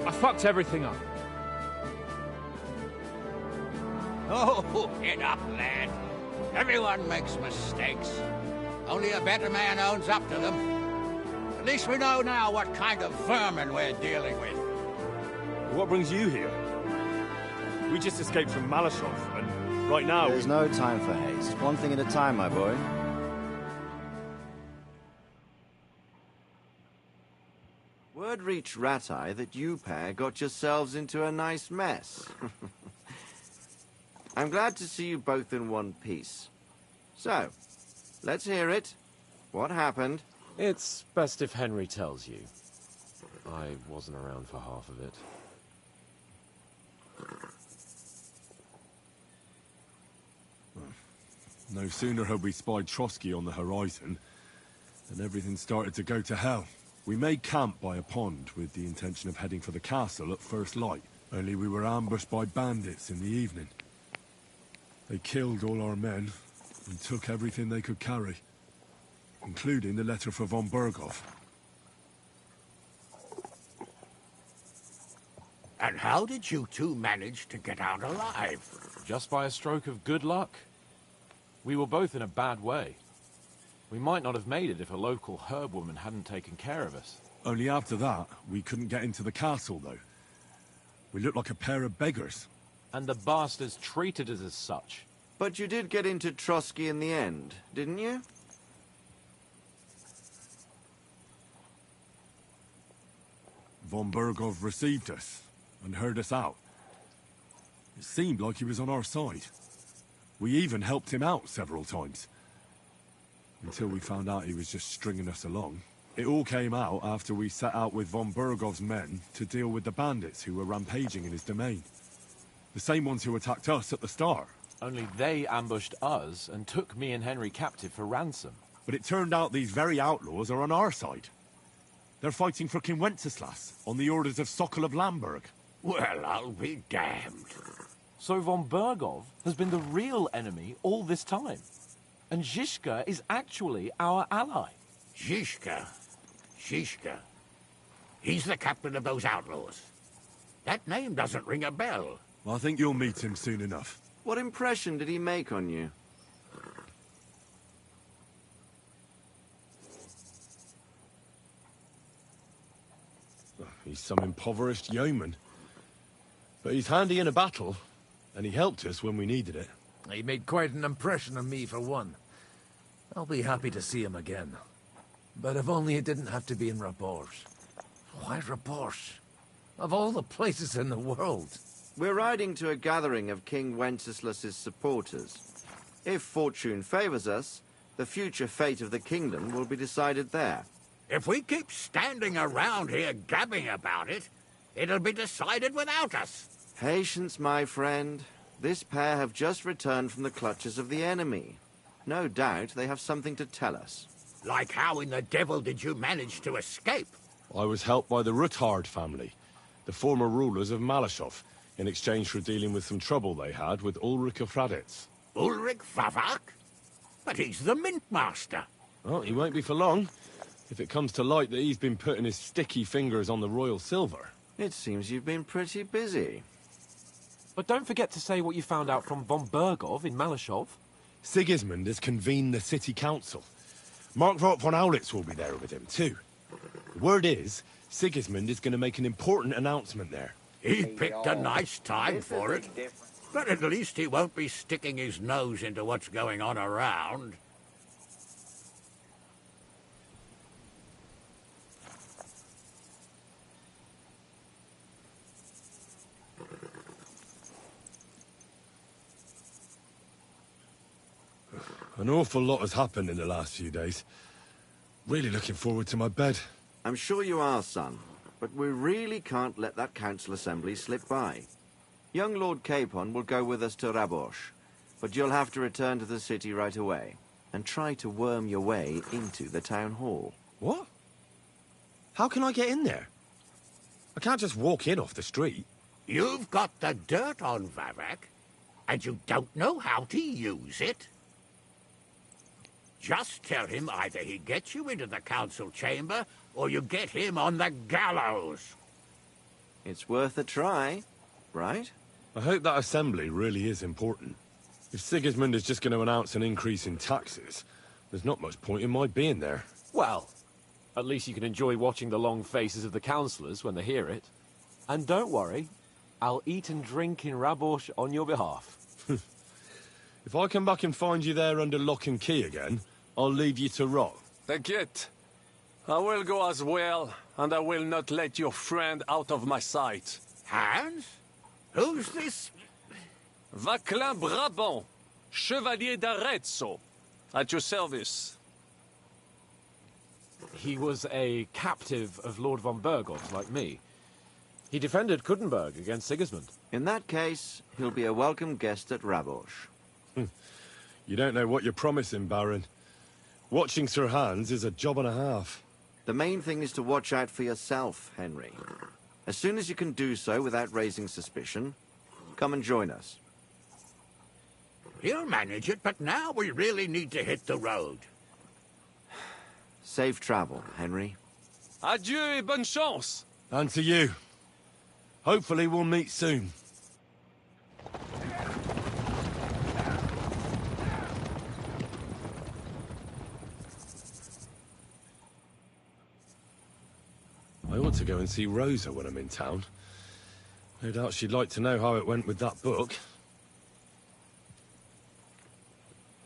I fucked everything up. Oh, get up, lad. Everyone makes mistakes. Only a better man owns up to them. At least we know now what kind of vermin we're dealing with. What brings you here? We just escaped from Malashov, and right now There's no time for haste. One thing at a time, my boy. Word reached Rat-Eye that you pair got yourselves into a nice mess. I'm glad to see you both in one piece. So, let's hear it. What happened? It's best if Henry tells you. I wasn't around for half of it. no sooner had we spied Trotsky on the horizon than everything started to go to hell. We made camp by a pond with the intention of heading for the castle at first light, only we were ambushed by bandits in the evening. They killed all our men and took everything they could carry, including the letter for von Berghoff. And how did you two manage to get out alive? Just by a stroke of good luck. We were both in a bad way. We might not have made it if a local herb woman hadn't taken care of us. Only after that, we couldn't get into the castle, though. We looked like a pair of beggars. And the bastards treated us as such. But you did get into Trotsky in the end, didn't you? Von Berghoff received us and heard us out. It seemed like he was on our side. We even helped him out several times. Until we found out he was just stringing us along. It all came out after we set out with von Berghoff's men to deal with the bandits who were rampaging in his domain. The same ones who attacked us at the start. Only they ambushed us and took me and Henry captive for ransom. But it turned out these very outlaws are on our side. They're fighting for King Wenceslas on the orders of Sokol of Lamberg. Well, I'll be damned. So von Berghoff has been the real enemy all this time. And Zizka is actually our ally. Zizka? Zizka? He's the captain of those outlaws. That name doesn't ring a bell. Well, I think you'll meet him soon enough. What impression did he make on you? He's some impoverished yeoman. But he's handy in a battle, and he helped us when we needed it. He made quite an impression on me, for one. I'll be happy to see him again. But if only it didn't have to be in Rabors. Why Rabors? Of all the places in the world. We're riding to a gathering of King Wenceslas's supporters. If fortune favors us, the future fate of the kingdom will be decided there. If we keep standing around here gabbing about it, it'll be decided without us. Patience, my friend. This pair have just returned from the clutches of the enemy. No doubt they have something to tell us. Like how in the devil did you manage to escape? I was helped by the Ruthard family, the former rulers of Malashov, in exchange for dealing with some trouble they had with Ulrich of Raditz. Ulrich Vavak? But he's the mint master. Well, he won't be for long, if it comes to light that he's been putting his sticky fingers on the royal silver. It seems you've been pretty busy. But don't forget to say what you found out from von Berghoff in Malashov. Sigismund has convened the city council. Markvart von Aulitz will be there with him, too. The word is, Sigismund is going to make an important announcement there. He picked a nice time for it. But at least he won't be sticking his nose into what's going on around. An awful lot has happened in the last few days. Really looking forward to my bed. I'm sure you are, son. But we really can't let that council assembly slip by. Young Lord Capon will go with us to Rabosh, but you'll have to return to the city right away and try to worm your way into the town hall. What? How can I get in there? I can't just walk in off the street. You've got the dirt on Vavak. And you don't know how to use it? Just tell him either he gets you into the council chamber, or you get him on the gallows. It's worth a try, right? I hope that assembly really is important. If Sigismund is just going to announce an increase in taxes, there's not much point in my being there. Well, at least you can enjoy watching the long faces of the councillors when they hear it. And don't worry, I'll eat and drink in Rabosh on your behalf. If I come back and find you there under lock and key again, I'll leave you to rot. T'inquiète. I will go as well, and I will not let your friend out of my sight. Hans? Who's this? Vaclin Brabant, Chevalier d'Arezzo, at your service. He was a captive of Lord von Burgos, like me. He defended Kuttenberg against Sigismund. In that case, he'll be a welcome guest at Rabosh. You don't know what you're promising, Baron. Watching Sir Hans is a job and a half. The main thing is to watch out for yourself, Henry. As soon as you can do so without raising suspicion, come and join us. He'll manage it, but now we really need to hit the road. Safe travel, Henry. Adieu et bonne chance. And to you. Hopefully we'll meet soon. I ought to go and see Rosa when I'm in town. No doubt she'd like to know how it went with that book.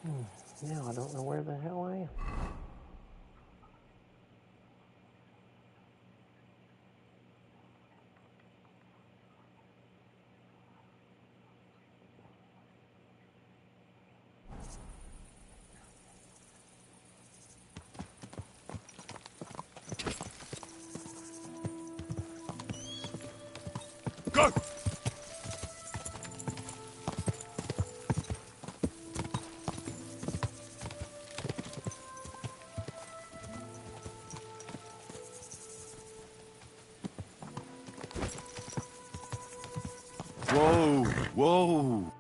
Now I don't know where the hell I am. Go! Whoa! Whoa!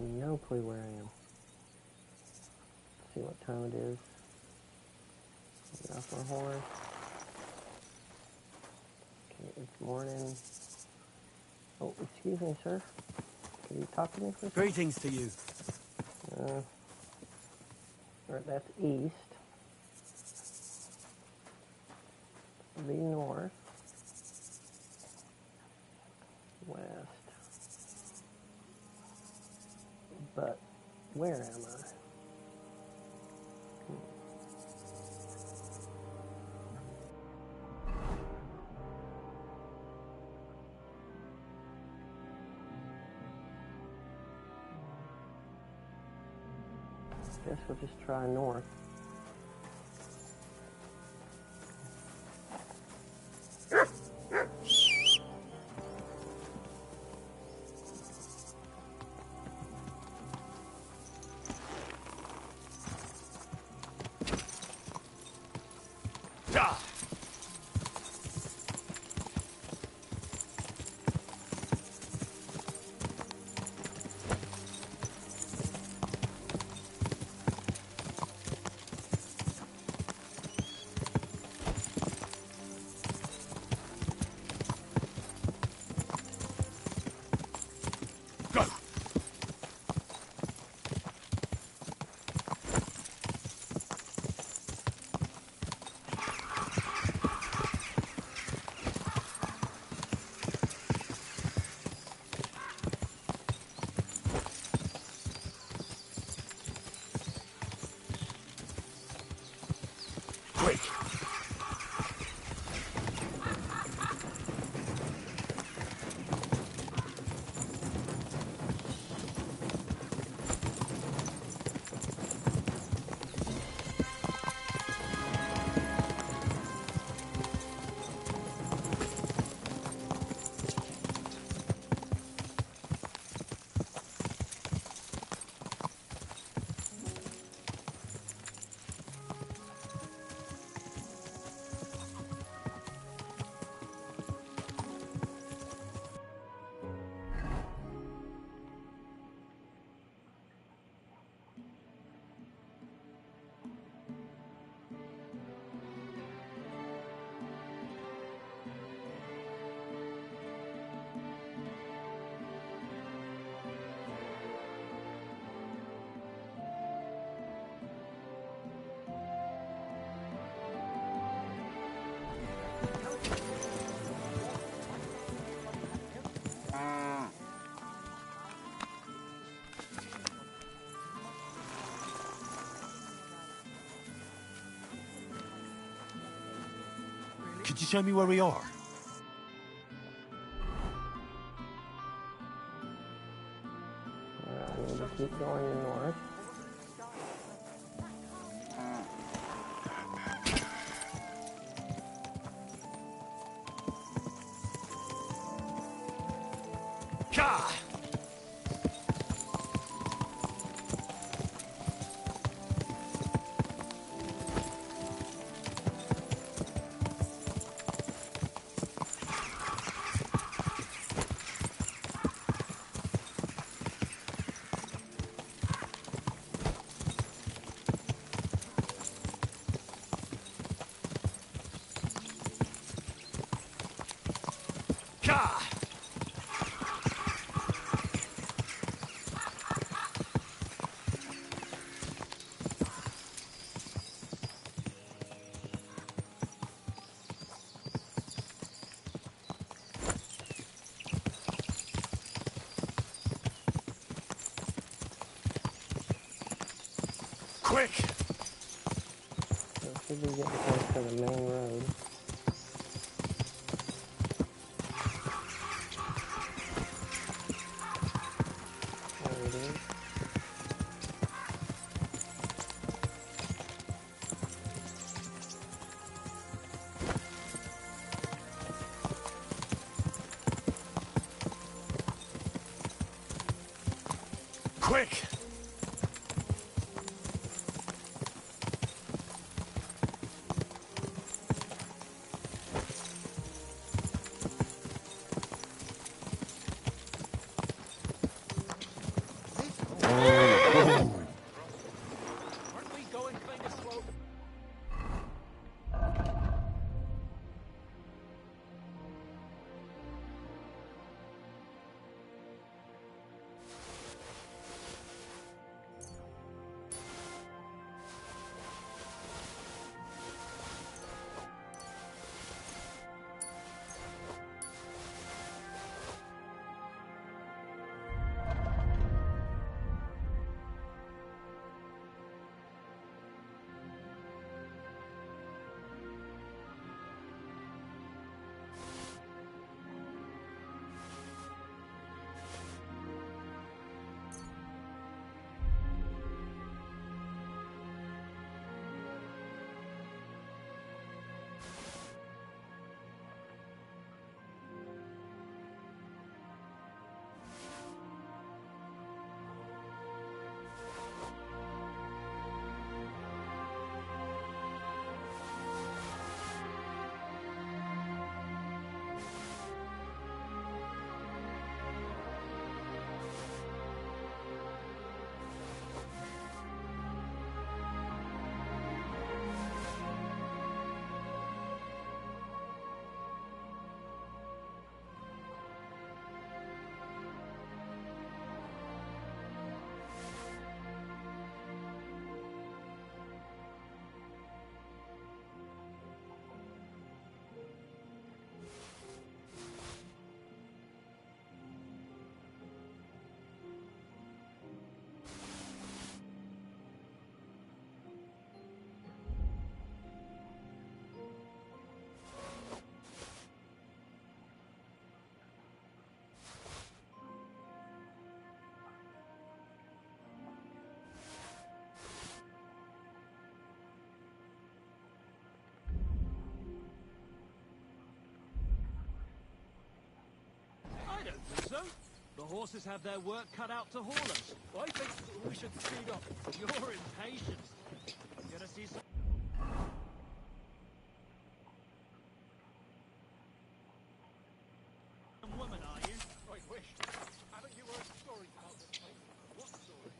No clue where I am. Let's see what time it is. Get off my horse. Okay, it's morning. Oh, excuse me, sir. Can you talk to me for a second? Greetings to you. Right, that's east. Be north. West. But where am I? Guess we'll just try north. quick! Could you show me where we are? I need to keep going north. Ka! Ka! Quick! So should be getting close to the main road. There it is. Quick! Aren't we going kind of slow? The horses have their work cut out to haul us. I think we should speed up. You're impatient. Gonna see some... woman, are you? I wish. Haven't you heard stories about this place? What stories?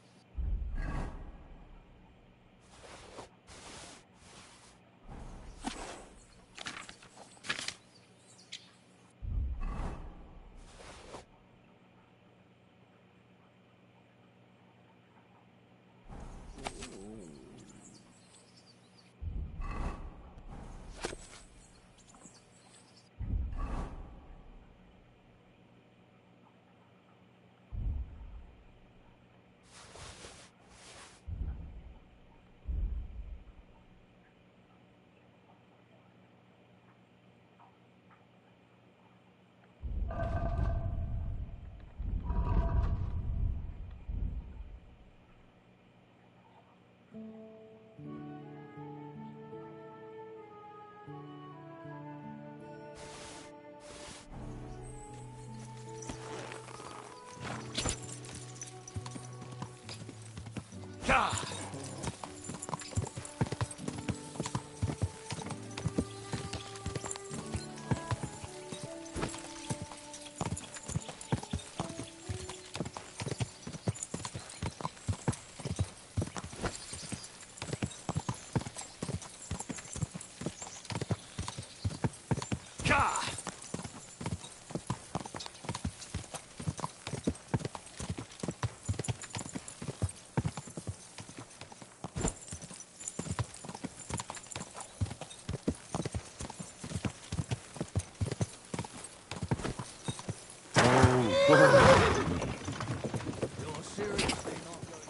You're seriously not going.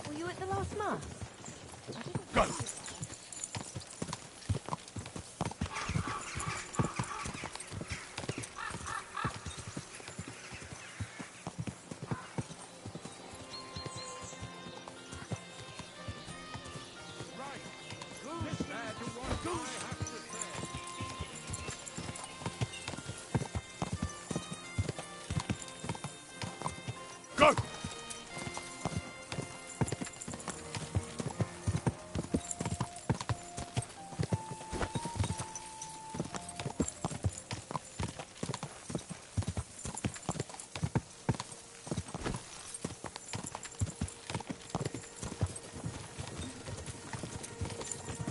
Were you at the last mass? Go! Go!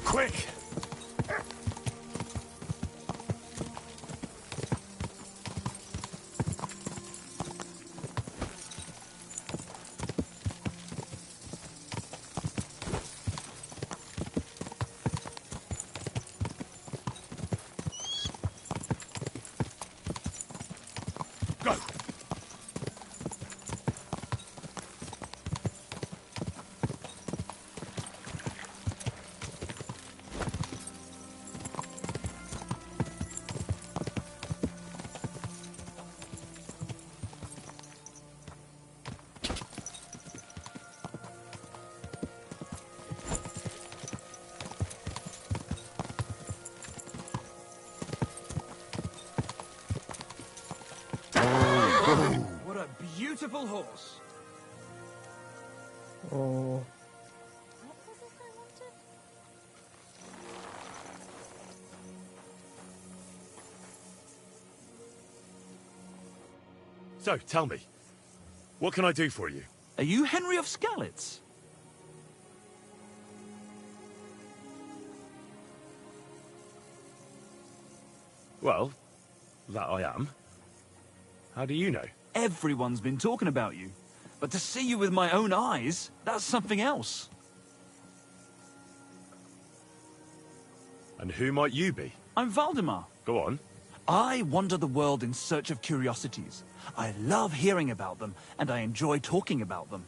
Quick! Go! What a beautiful horse. Oh. So, tell me, what can I do for you? Are you Henry of Sckalitz? Well, that I am. How do you know? Everyone's been talking about you. But to see you with my own eyes, that's something else. And who might you be? I'm Valdemar. Go on. I wander the world in search of curiosities. I love hearing about them, and I enjoy talking about them.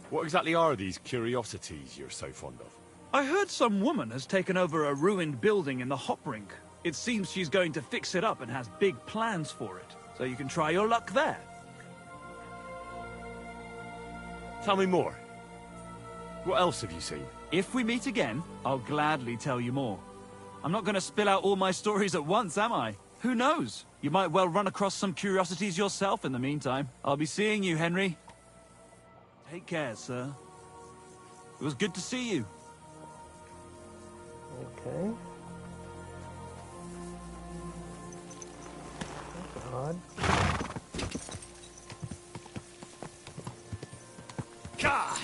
What exactly are these curiosities you're so fond of? I heard some woman has taken over a ruined building in the hop rink. It seems she's going to fix it up and has big plans for it. So you can try your luck there. Tell me more. What else have you seen? If we meet again, I'll gladly tell you more. I'm not going to spill out all my stories at once, am I? Who knows? You might well run across some curiosities yourself in the meantime. I'll be seeing you, Henry. Take care, sir. It was good to see you. Okay. That's odd. Ka!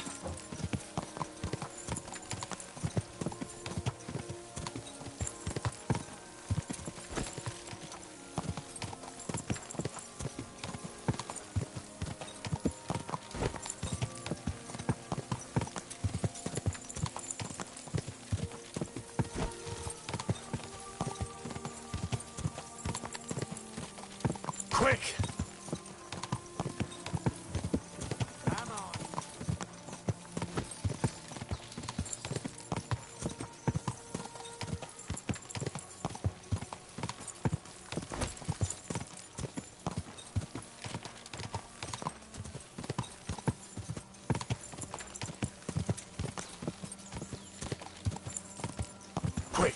Quick! Quick!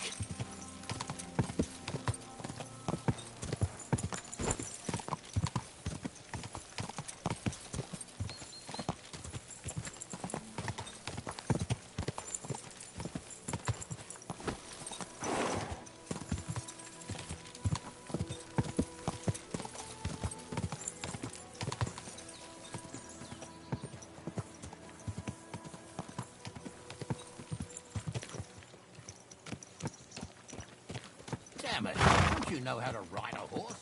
Damn it, don't you know how to ride a horse?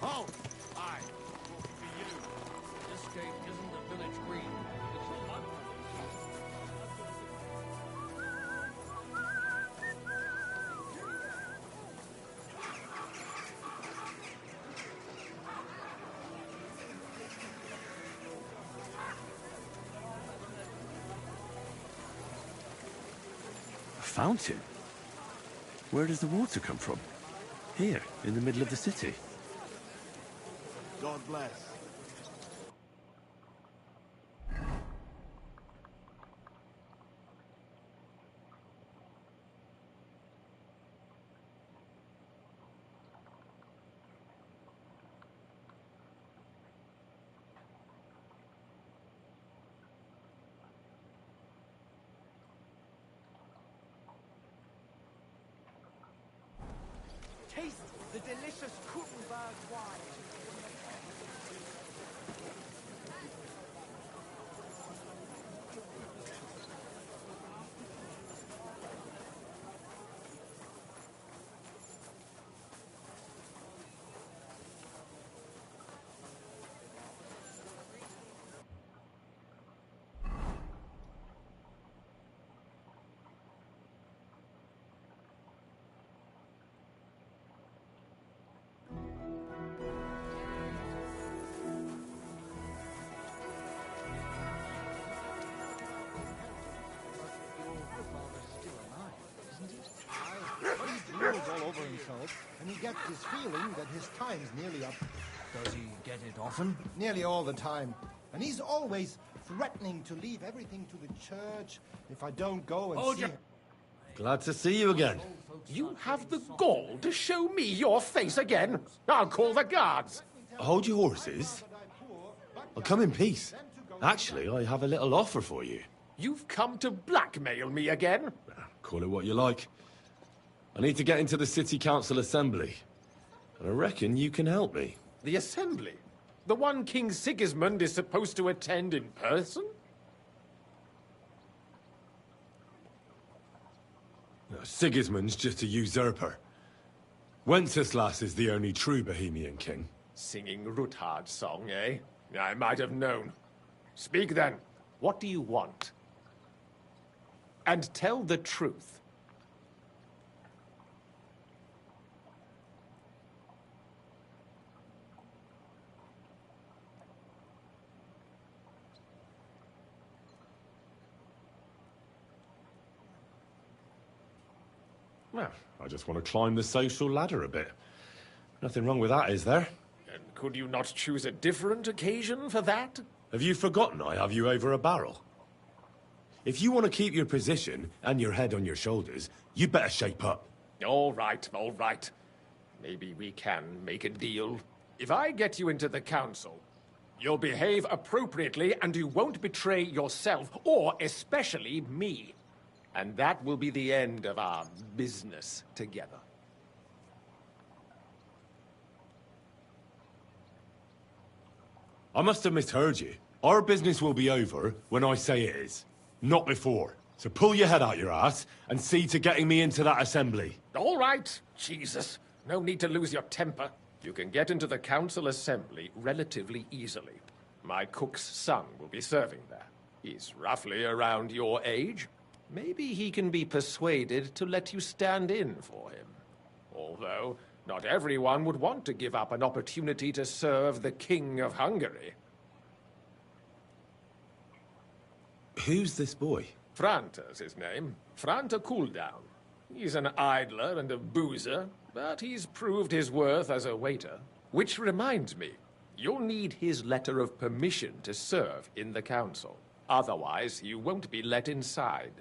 Halt! Aye, talking to you. This gate isn't the village green. It's the mud. A fountain? Where does the water come from? Here, in the middle of the city. God bless. Taste the delicious Kuttenberg wine. All over himself, and he gets this feeling that his time's nearly up. Does he get it often? Nearly all the time. And he's always threatening to leave everything to the church if I don't go and see him. Glad to see you again. You have the gall to show me your face again? I'll call the guards. Hold your horses. I'll come in peace. Actually, I have a little offer for you. You've come to blackmail me again? Call it what you like. I need to get into the City Council Assembly. And I reckon you can help me. The Assembly? The one King Sigismund is supposed to attend in person? No, Sigismund's just a usurper. Wenceslas is the only true Bohemian king. Singing Ruthard's song, eh? I might have known. Speak then. What do you want? And tell the truth. Well, I just want to climb the social ladder a bit. Nothing wrong with that, is there? And could you not choose a different occasion for that? Have you forgotten I have you over a barrel? If you want to keep your position and your head on your shoulders, you better shape up. All right, all right. Maybe we can make a deal. If I get you into the council, you'll behave appropriately and you won't betray yourself, or especially me. And that will be the end of our business together. I must have misheard you. Our business will be over when I say it is, not before. So pull your head out your ass and see to getting me into that assembly. All right, Jesus. No need to lose your temper. You can get into the council assembly relatively easily. My cook's son will be serving there. He's roughly around your age. Maybe he can be persuaded to let you stand in for him. Although, not everyone would want to give up an opportunity to serve the King of Hungary. Who's this boy? Franta's his name. Franta Cooldown. He's an idler and a boozer, but he's proved his worth as a waiter. Which reminds me, you'll need his letter of permission to serve in the council. Otherwise, you won't be let inside.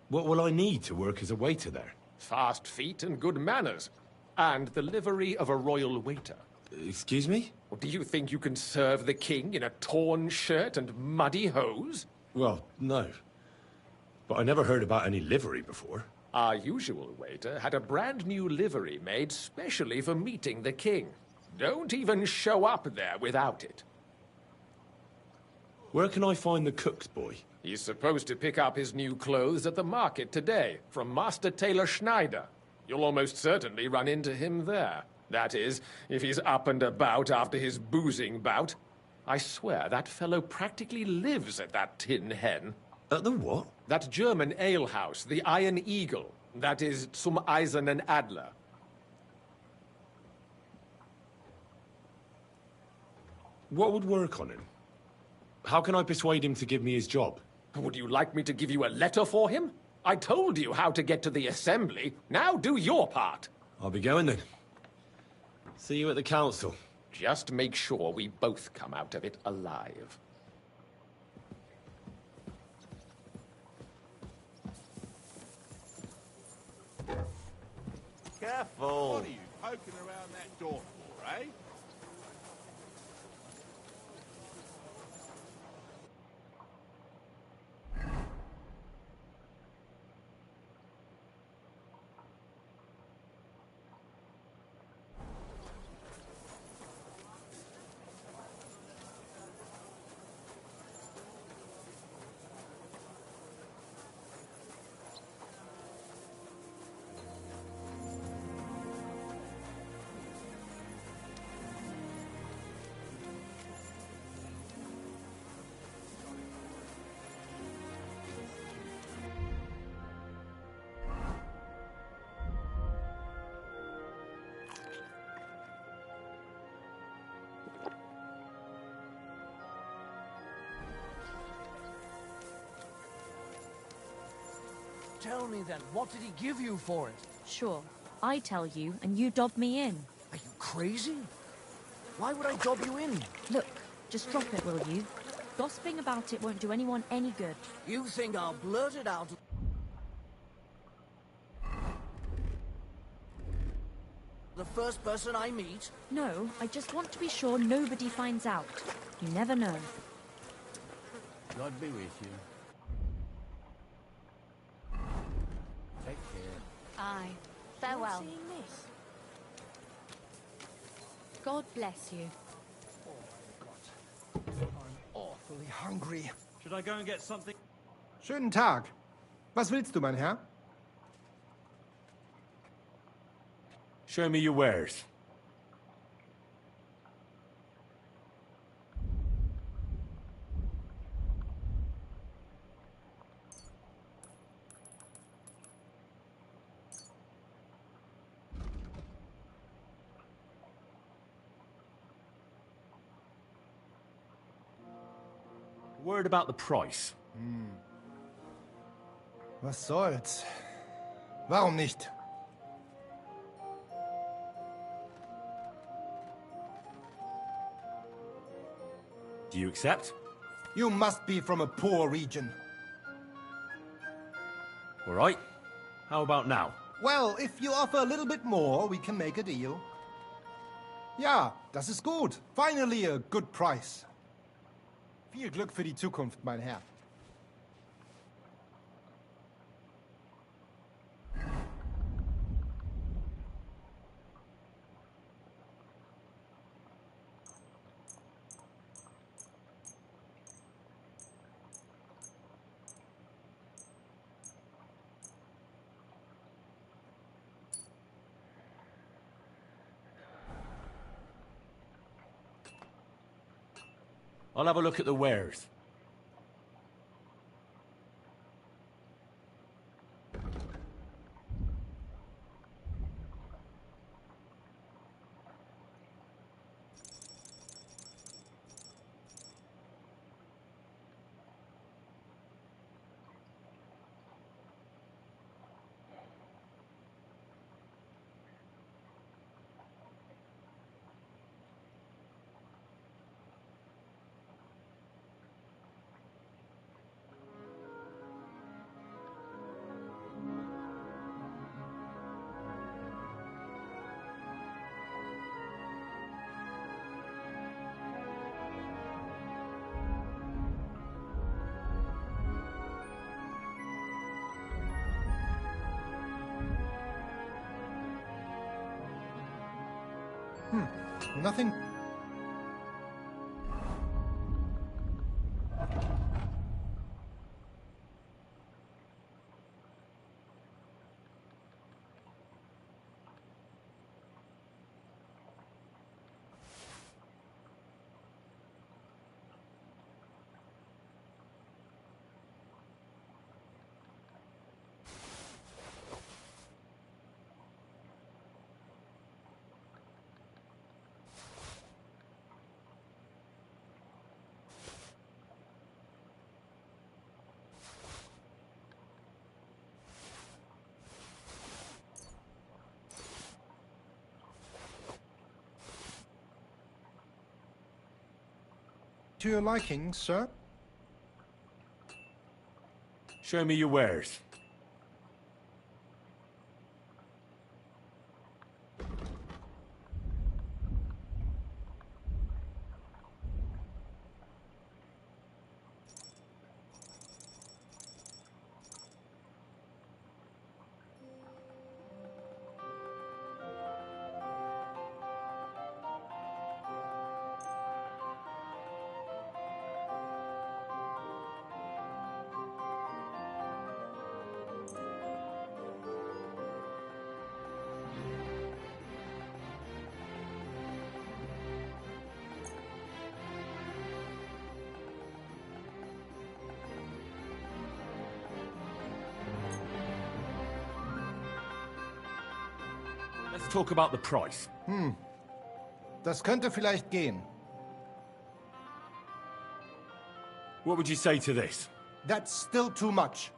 What will I need to work as a waiter there? Fast feet and good manners. And the livery of a royal waiter. Excuse me? Or do you think you can serve the king in a torn shirt and muddy hose? Well, no. But I never heard about any livery before. Our usual waiter had a brand new livery made specially for meeting the king. Don't even show up there without it. Where can I find the cook's boy? He's supposed to pick up his new clothes at the market today, from Master Tailor Schneider. You'll almost certainly run into him there. That is, if he's up and about after his boozing bout. I swear that fellow practically lives at that Tin Hen. At the what? That German alehouse, the Iron Eagle. That is Zum Eisernen Adler. What would work on him? How can I persuade him to give me his job? Would you like me to give you a letter for him? I told you how to get to the assembly. Now do your part. I'll be going then. See you at the council. Just make sure we both come out of it alive. Careful! What are you poking around that door for, eh? Tell me then, what did he give you for it? Sure. I tell you, and you dob me in. Are you crazy? Why would I dob you in? Look, just drop it, will you? Gossiping about it won't do anyone any good. You think I'll blurt it out? The first person I meet? No, I just want to be sure nobody finds out. You never know. God be with you. Take care. Aye. Farewell. God bless you. I'm awfully hungry. Should I go and get something? Schönen Tag. Was willst du, mein Herr? Show me your wares. Word about the price. Was soll's? Warum nicht? Do you accept? You must be from a poor region. All right. How about now? Well, if you offer a little bit more, we can make a deal. Ja, das ist gut. Finally a good price. Viel Glück für die Zukunft, mein Herr. I'll have a look at the wares. Nothing. To your liking, sir? Show me your wares. Let's talk about the price. Das könnte vielleicht gehen. What would you say to this? That's still too much.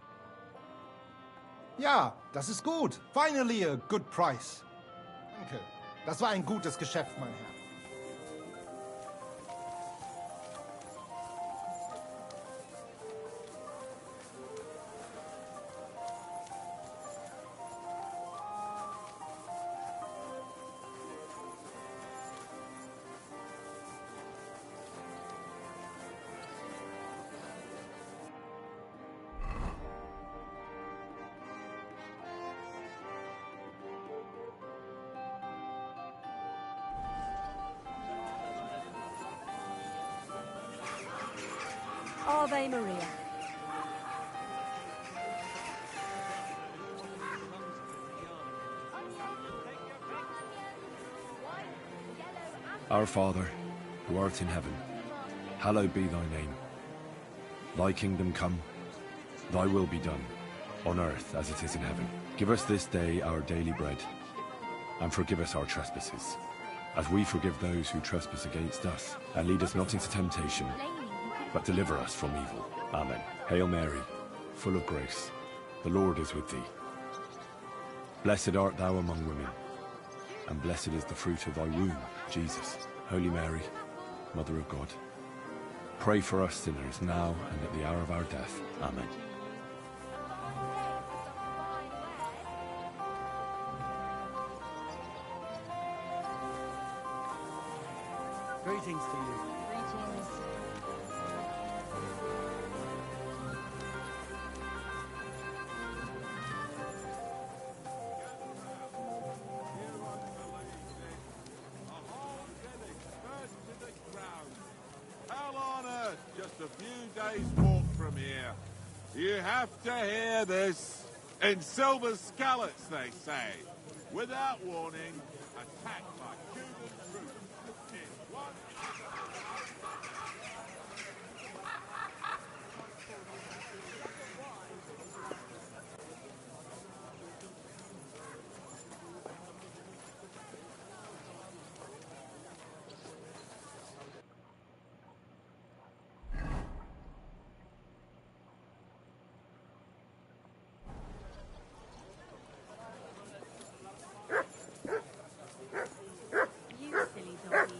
Ja, das ist gut. Finally a good price. Danke. Das war ein gutes Geschäft, mein Herr. Ave Maria. Our Father, who art in heaven, hallowed be thy name. Thy kingdom come, thy will be done, on earth as it is in heaven. Give us this day our daily bread, and forgive us our trespasses, as we forgive those who trespass against us. And lead us not into temptation, but deliver us from evil. Amen. Hail Mary, full of grace, the Lord is with thee. Blessed art thou among women, and blessed is the fruit of thy womb, Jesus. Holy Mary, Mother of God, pray for us sinners now and at the hour of our death. Amen. Greetings to you. Greetings. Hell on earth, just a few days' walk from here. You have to hear this. In Silver Sckalitz, they say. Without warning, attacked by Cuban troops. In one... You silly doggy.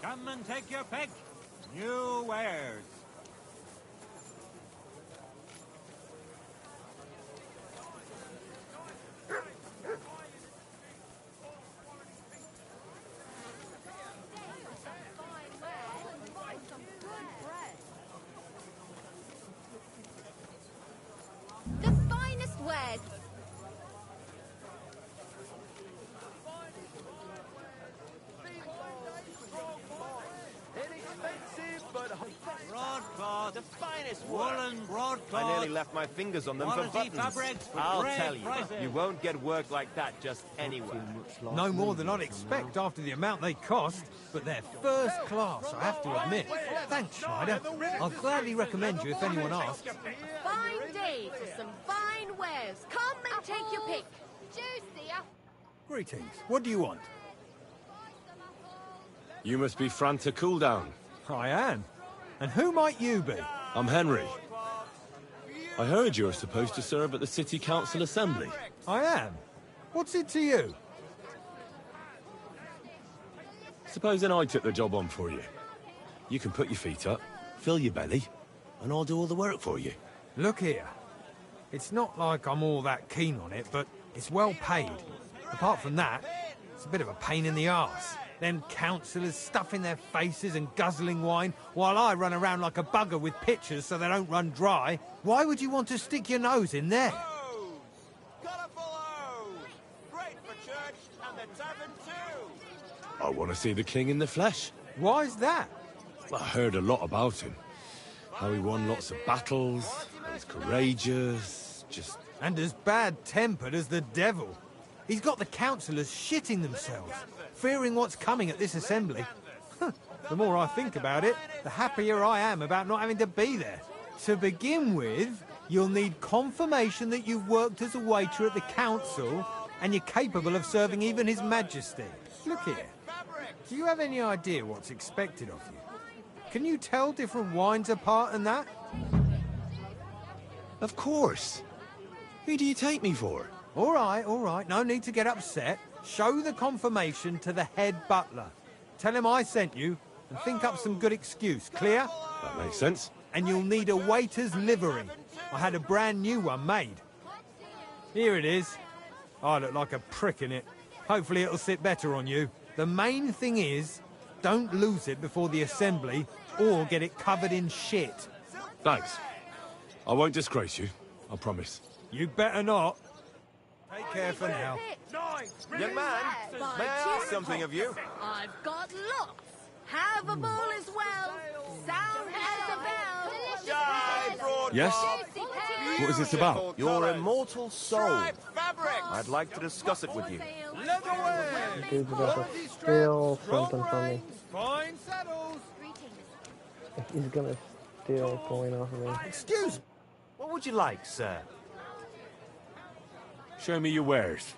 Come and take your pick. New wares. The finest wares. Inexpensive, but Broadcloth, the finest woolen broadcloth. I nearly left my fingers on them for Quality buttons. fabrics for I'll great tell you, prices. you won't get work like that just anywhere. No more than I'd expect after the amount they cost, but they're first class, I have to admit. Thanks, Schneider. I'll gladly recommend you if anyone asks. Fine day for some fine wares. Come and take your pick. Juicy. Greetings. What do you want? You must be Franta Cooldown. I am. And who might you be? I'm Henry. I heard you're supposed to serve at the City Council Assembly. I am. What's it to you? Supposing I took the job on for you. You can put your feet up, fill your belly, and I'll do all the work for you. Look here. It's not like I'm all that keen on it, but it's well paid. Apart from that, it's a bit of a pain in the arse. Them councillors stuffing their faces and guzzling wine, while I run around like a bugger with pitchers so they don't run dry. Why would you want to stick your nose in there? Great for church and the tavern too. I want to see the king in the flesh. Why's that? I heard a lot about him. How he won lots of battles, how he's courageous, just... And as bad-tempered as the devil. He's got the councillors shitting themselves, fearing what's coming at this assembly. The more I think about it, the happier I am about not having to be there. To begin with, you'll need confirmation that you've worked as a waiter at the council and you're capable of serving even His Majesty. Look here. Do you have any idea what's expected of you? Can you tell different wines apart and that? Of course. Who do you take me for? All right. No need to get upset. Show the confirmation to the head butler. Tell him I sent you and think up some good excuse. Clear? That makes sense. And you'll need a waiter's livery. I had a brand new one made. Here it is. I look like a prick in it. Hopefully it'll sit better on you. The main thing is, don't lose it before the assembly or get it covered in shit. Thanks. I won't disgrace you, I promise. You better not. Take care for now. Young man, may I ask something of you? I've got lots. Have a bowl as well. Sound as a bell. Yes? What is this about? Your immortal soul. I'd like to discuss it with you. Dude's about to steal something from me. Fine saddles. He's gonna steal a coin off of me. Excuse me. What would you like, sir? Show me your wares.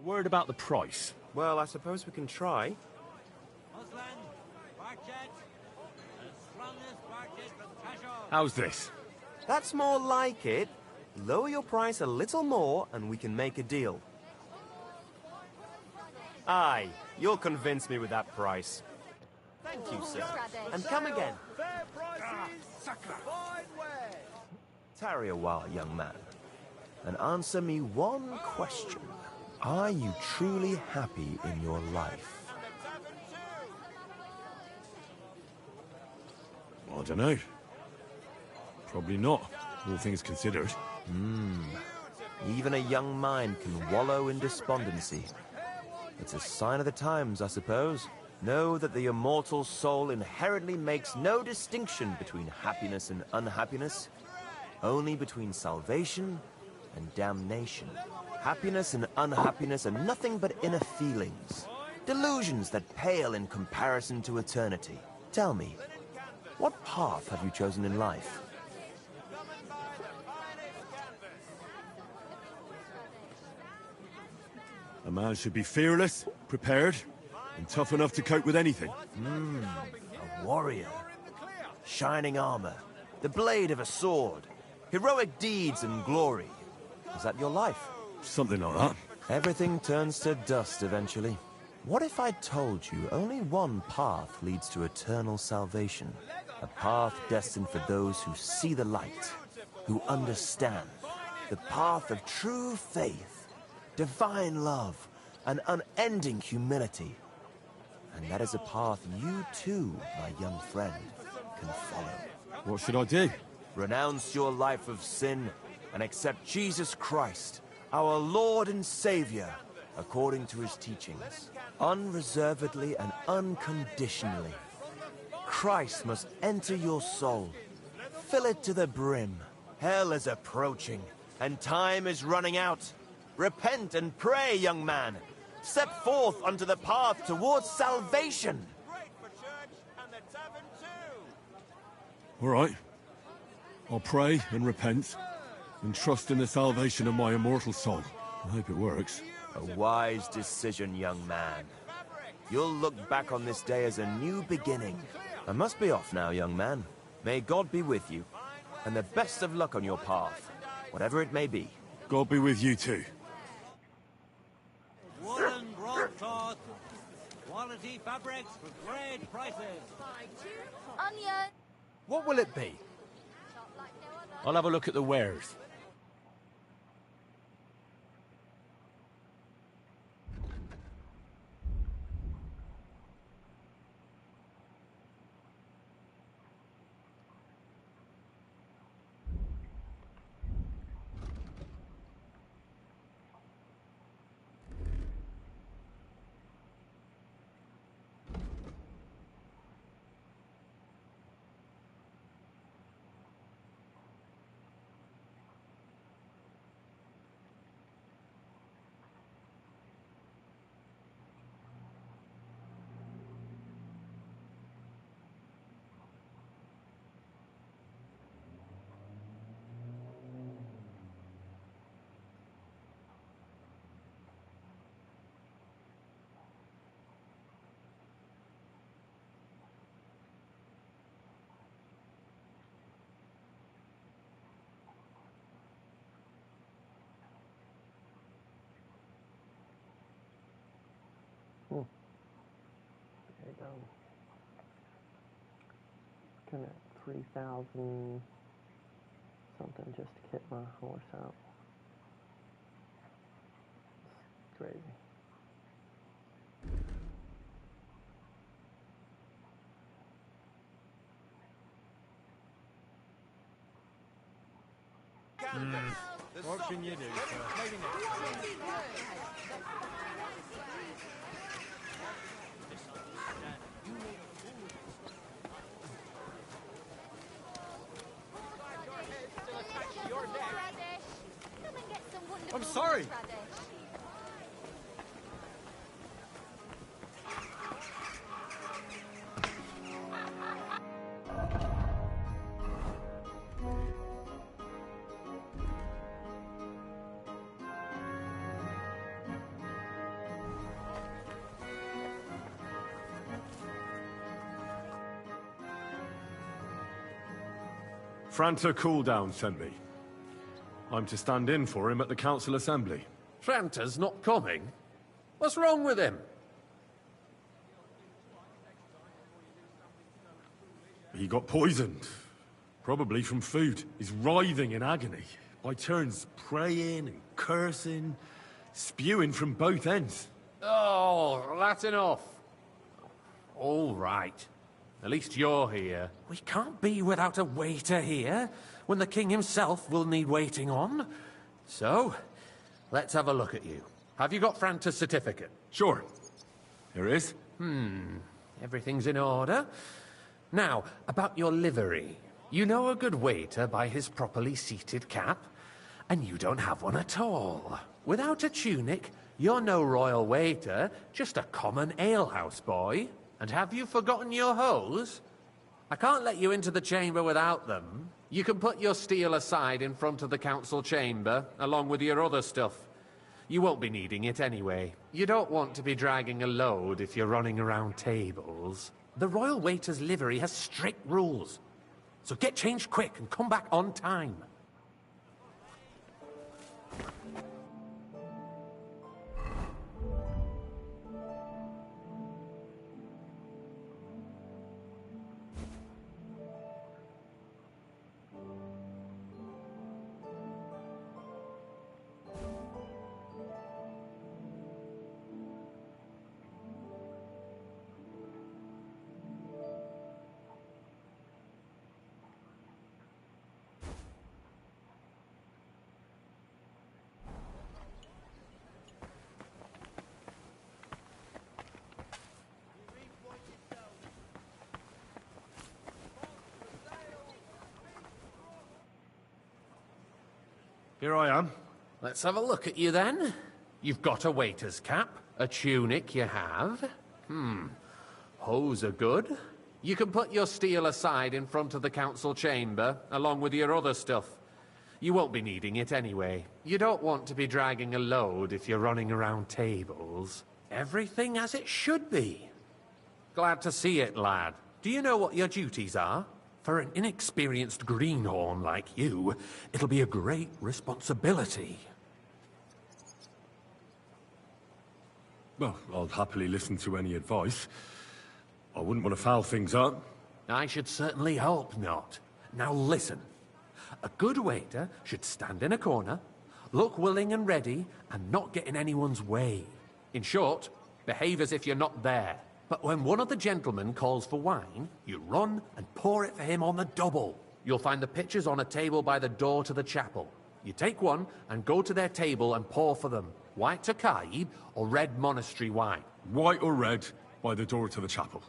Word about the price. Well, I suppose we can try. How's this? That's more like it. Lower your price a little more and we can make a deal. Aye, you'll convince me with that price. Thank you, sir. And come again. Tarry a while, young man, and answer me one question. Are you truly happy in your life? I don't know. Probably not, all things considered. Even a young mind can wallow in despondency. It's a sign of the times, I suppose. Know that the immortal soul inherently makes no distinction between happiness and unhappiness, only between salvation and damnation. Happiness and unhappiness are nothing but inner feelings, delusions that pale in comparison to eternity. Tell me, what path have you chosen in life? A man should be fearless, prepared, and tough enough to cope with anything. A warrior. Shining armor, the blade of a sword, heroic deeds and glory. Is that your life? Something like that. Everything turns to dust eventually. What if I told you only one path leads to eternal salvation? A path destined for those who see the light, who understand. The path of true faith, divine love, and unending humility. And that is a path you too, my young friend, can follow. What should I do? Renounce your life of sin and accept Jesus Christ, our Lord and Savior, according to his teachings, unreservedly and unconditionally. Christ must enter your soul. Fill it to the brim. Hell is approaching, and time is running out. Repent and pray, young man. Step forth onto the path towards salvation. All right. I'll pray and repent, and trust in the salvation of my immortal soul. I hope it works. A wise decision, young man. You'll look back on this day as a new beginning. I must be off now, young man. May God be with you, and the best of luck on your path, whatever it may be. God be with you too. Woolen broadcloth, quality fabrics for great prices. Onion. What will it be? I'll have a look at the wares. There you go. Looking at 3,000 something just to kit my horse out. It's crazy. What can you do, sir? I'm sorry. Franta Cooldown sent me. I'm to stand in for him at the council assembly. Franta's not coming? What's wrong with him? He got poisoned. Probably from food. He's writhing in agony. By turns praying and cursing, spewing from both ends. Oh, that's enough. All right. At least you're here. We can't be without a waiter here, when the king himself will need waiting on. So, let's have a look at you. Have you got Franta's certificate? Sure. Here it is. Everything's in order. Now, about your livery. You know a good waiter by his properly seated cap, and you don't have one at all. Without a tunic, you're no royal waiter, just a common alehouse boy. And have you forgotten your hose? I can't let you into the chamber without them. You can put your steel aside in front of the council chamber, along with your other stuff. You won't be needing it anyway. You don't want to be dragging a load if you're running around tables. The royal waiter's livery has strict rules. So get changed quick and come back on time. Here I am. Let's have a look at you then. You've got a waiter's cap, a tunic you have. Hose are good. You can put your steel aside in front of the council chamber, along with your other stuff. You won't be needing it anyway. You don't want to be dragging a load if you're running around tables. Everything as it should be. Glad to see it, lad. Do you know what your duties are? For an inexperienced greenhorn like you, it'll be a great responsibility. Well, I'll happily listen to any advice. I wouldn't want to foul things up. I should certainly hope not. Now listen. A good waiter should stand in a corner, look willing and ready, and not get in anyone's way. In short, behave as if you're not there. But when one of the gentlemen calls for wine, you run and pour it for him on the double. You'll find the pitchers on a table by the door to the chapel. You take one and go to their table and pour for them. White Takaib or red monastery wine. White or red by the door to the chapel.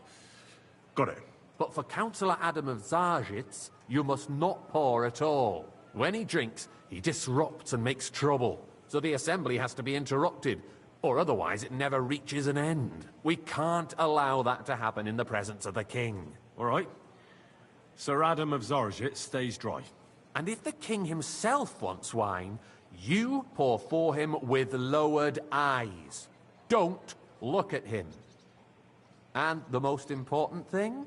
Got it. But for Councillor Adam of Sckalitz, you must not pour at all. When he drinks, he disrupts and makes trouble. So the assembly has to be interrupted, or otherwise it never reaches an end. We can't allow that to happen in the presence of the king. All right. Sir Adam of Sckalitz stays dry. And if the king himself wants wine, you pour for him with lowered eyes. Don't look at him. And the most important thing?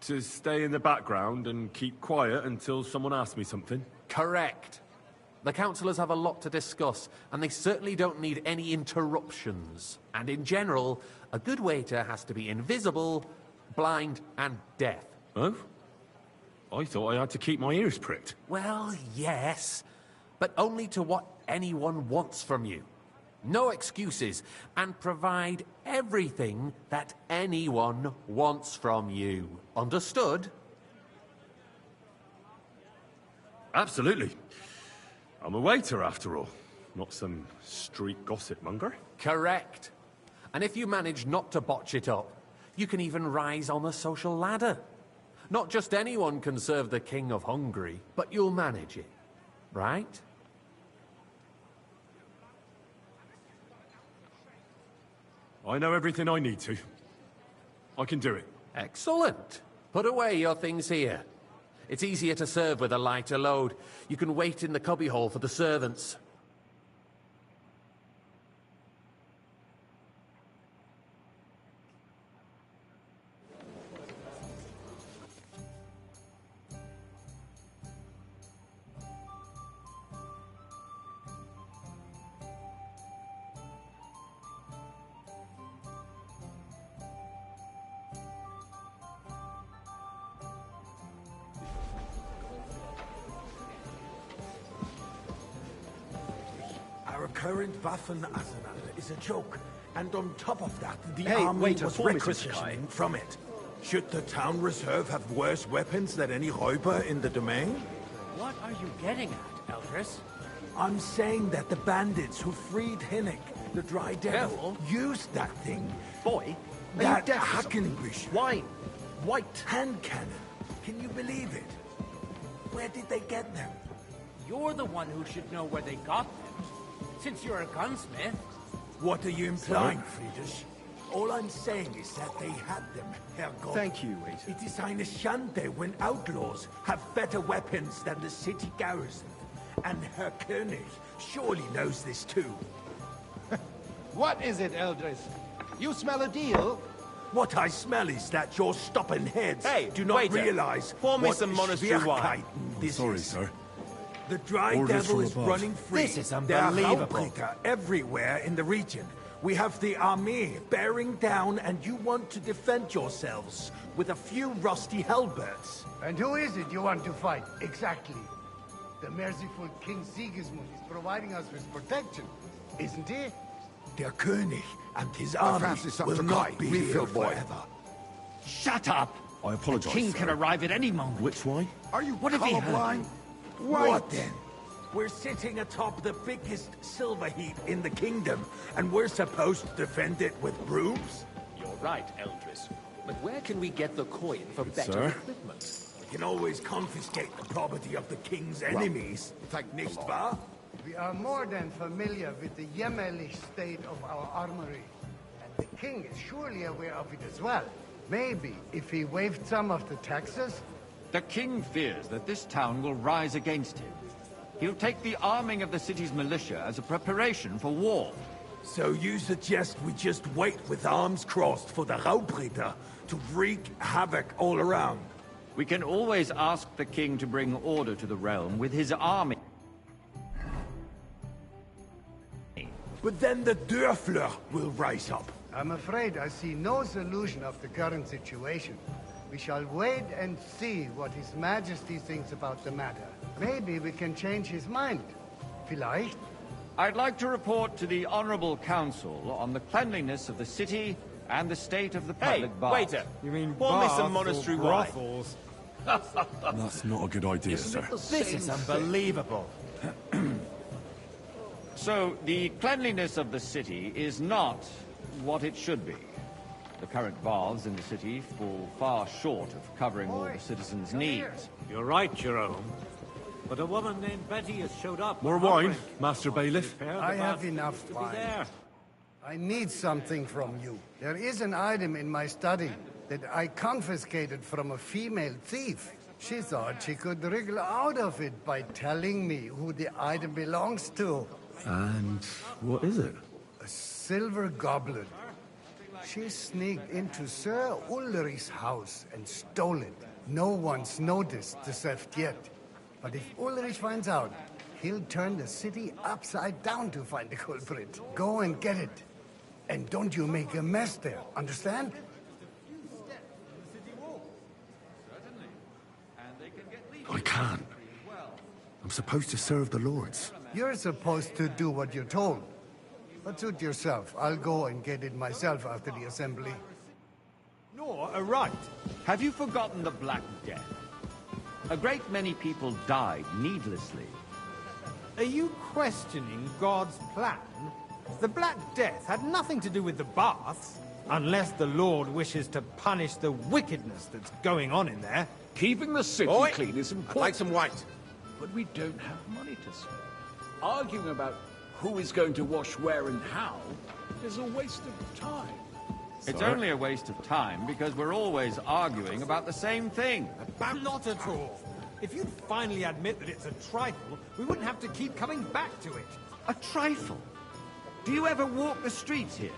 To stay in the background and keep quiet until someone asks me something? Correct. The councillors have a lot to discuss, and they certainly don't need any interruptions. And in general, a good waiter has to be invisible, blind, and deaf. Oh? I thought I had to keep my ears pricked. Well, yes, but only to what anyone wants from you. No excuses, and provide everything that anyone wants from you. Understood? Absolutely. I'm a waiter, after all. Not some street gossip monger. Correct. And if you manage not to botch it up, you can even rise on the social ladder. Not just anyone can serve the King of Hungary, but you'll manage it, right? I know everything I need to. I can do it. Excellent. Put away your things here. It's easier to serve with a lighter load. You can wait in the cubbyhole for the servants. current Waffen arsenal is a joke, and on top of that, the Hey, army wait, was before Mr. requisitioning from it. Should the town reserve have worse weapons than any Räuber in the domain? What are you getting at, Eldris? I'm saying that the bandits who freed Hinnick, the Dry Devil, used that thing. Boy, are That you deaf or Hackenbush. Wine. White. Hand cannon. Can you believe it? Where did they get them? You're the one who should know where they got them, since you're a gunsmith. What are you implying, Friedrich? All I'm saying is that they had them, Herrgott. Thank you, waiter. It is eine Schande when outlaws have better weapons than the city garrison. And Herr König surely knows this too. What is it, Eldris? You smell a deal? What I smell is that your stubborn heads do not waiter. realize Pour me what some monastery wine. Schwierigkeiten this Sorry, is. sir. The Dry Orders Devil from is above. running free. This is There are unbelievable. Raubritter everywhere in the region. We have the army bearing down, and you want to defend yourselves with a few rusty halberds. And who is it you want to fight, exactly? The merciful King Sigismund is providing us with protection, isn't he? Der König and his Our army France is up will to not guy. be Refill, here boy. forever. Shut up! I apologize, King sir. can arrive at any moment. Which wine? Are you What have he heard? colorblind? What then? We're sitting atop the biggest silver heap in the kingdom, and we're supposed to defend it with brooms? You're right, Eldris. But where can we get the coin for better sir. equipment? We can always confiscate the property of the king's enemies. Nicht wahr? We are more than familiar with the jämmerlich state of our armory. And the king is surely aware of it as well. Maybe if he waived some of the taxes. The king fears that this town will rise against him. He'll take the arming of the city's militia as a preparation for war. So you suggest we just wait with arms crossed for the Raubritter to wreak havoc all around? We can always ask the king to bring order to the realm with his army. But then the Dörfler will rise up. I'm afraid I see no solution of the current situation. We shall wait and see what His Majesty thinks about the matter. Maybe we can change his mind. Vielleicht? I'd like to report to the Honorable Council on the cleanliness of the city and the state of the public baths. waiter. You mean Pour me some baths monastery or wine. brothels? That's not a good idea, sir. This is unbelievable. So, the cleanliness of the city is not what it should be. The current baths in the city fall far short of covering all the citizens' needs. You're right, Jerome. But a woman named Betty has showed up. More wine, Master Bailiff? I have enough wine. I need something from you. There is an item in my study that I confiscated from a female thief. She thought she could wriggle out of it by telling me who the item belongs to. And what is it? A silver goblet. She sneaked into Sir Ulrich's house and stole it. No one's noticed the theft yet. But if Ulrich finds out, he'll turn the city upside down to find the culprit. Go and get it. And don't you make a mess there, understand? I can't. I'm supposed to serve the lords. You're supposed to do what you're told. But suit yourself. I'll go and get it myself after the assembly. Nor a right. Have you forgotten the Black Death? A great many people died needlessly. Are you questioning God's plan? The Black Death had nothing to do with the baths, unless the Lord wishes to punish the wickedness that's going on in there. Keeping the city Boy, clean is important. I'd like some white. But we don't have money to spend. Arguing about who is going to wash where and how is a waste of time. It's only a waste of time because we're always arguing about the same thing. Not at all. If you'd finally admit that it's a trifle, we wouldn't have to keep coming back to it. A trifle? Do you ever walk the streets here?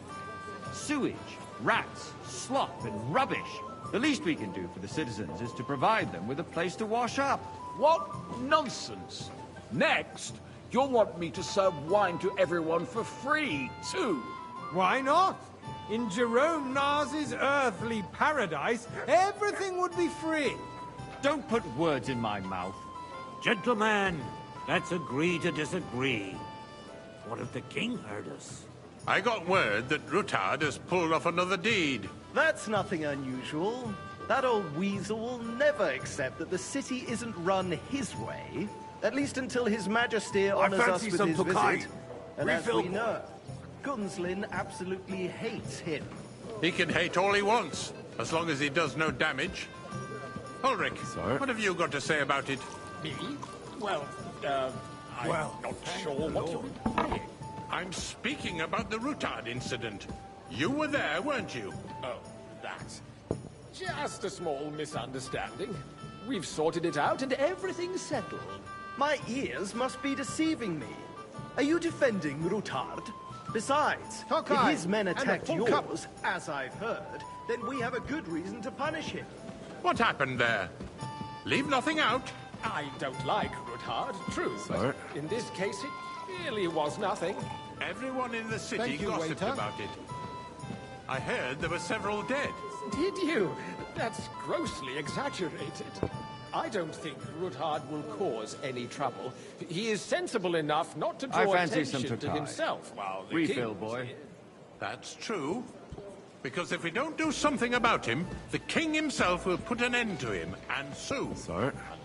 Sewage, rats, slop, and rubbish. The least we can do for the citizens is to provide them with a place to wash up. What nonsense! Next, you'll want me to serve wine to everyone for free, too. Why not? In Jerome Nars's earthly paradise, everything would be free. Don't put words in my mouth. Gentlemen, let's agree to disagree. What if the king heard us? I got word that Rutard has pulled off another deed. That's nothing unusual. That old weasel will never accept that the city isn't run his way, at least until His Majesty honors us with his visit. And as we know, Gunslin absolutely hates him. He can hate all he wants, as long as he does no damage. Ulrich, what have you got to say about it? Me? Well, I'm not sure what you're saying. I'm speaking about the Rutard incident. You were there, weren't you? Oh, that. Just a small misunderstanding. We've sorted it out and everything's settled. My ears must be deceiving me. Are you defending Rutard? Besides, if his men attacked yours, as I've heard, then we have a good reason to punish him. What happened there? Leave nothing out. I don't like Rutard, true, but in this case it really was nothing. Everyone in the city gossiped about it. I heard there were several dead. Did you? That's grossly exaggerated. I don't think Rutard will cause any trouble. He is sensible enough not to draw attention to himself while the Refill, king... boy. That's true. Because if we don't do something about him, the king himself will put an end to him, and soon.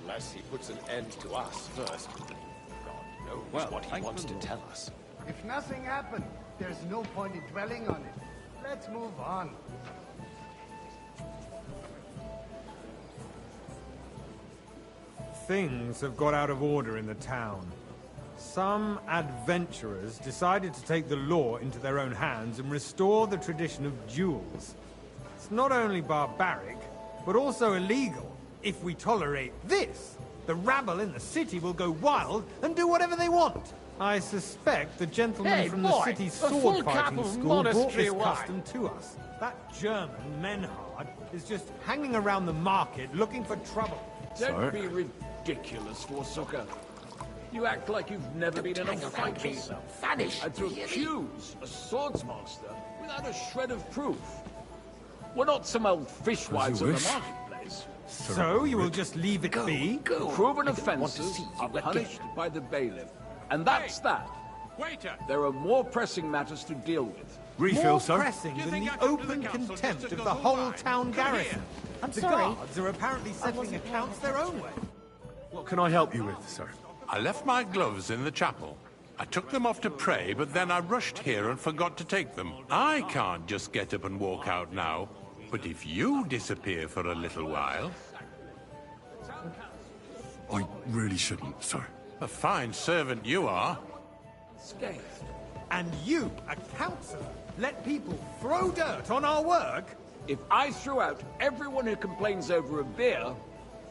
Unless he puts an end to us first. God knows what he wants to tell us. If nothing happened, there's no point in dwelling on it. Let's move on. Things have got out of order in the town. Some adventurers decided to take the law into their own hands and restore the tradition of duels. It's not only barbaric, but also illegal. If we tolerate this, the rabble in the city will go wild and do whatever they want. I suspect the gentleman from the city's sword fighting school brought this custom to us. That German, Menhard, is just hanging around the market looking for trouble. Don't be ridiculous, Forsooker. You act like you've never been in a fight yourself. Vanish! And to accuse a swordsmaster without a shred of proof. We're not some old fishwives in the marketplace. So you will just leave it be? Proven offences are punished by the bailiff. And that's that. Waiter! There are more pressing matters to deal with. More pressing than the open contempt of the whole town garrison. The guards are apparently settling accounts their own way. What can I help you with, sir? I left my gloves in the chapel. I took them off to pray, but then I rushed here and forgot to take them. I can't just get up and walk out now. But if you disappear for a little while... I really shouldn't, sir. A fine servant you are. Scathed. And you, a councillor, let people throw dirt on our work? If I threw out everyone who complains over a beer,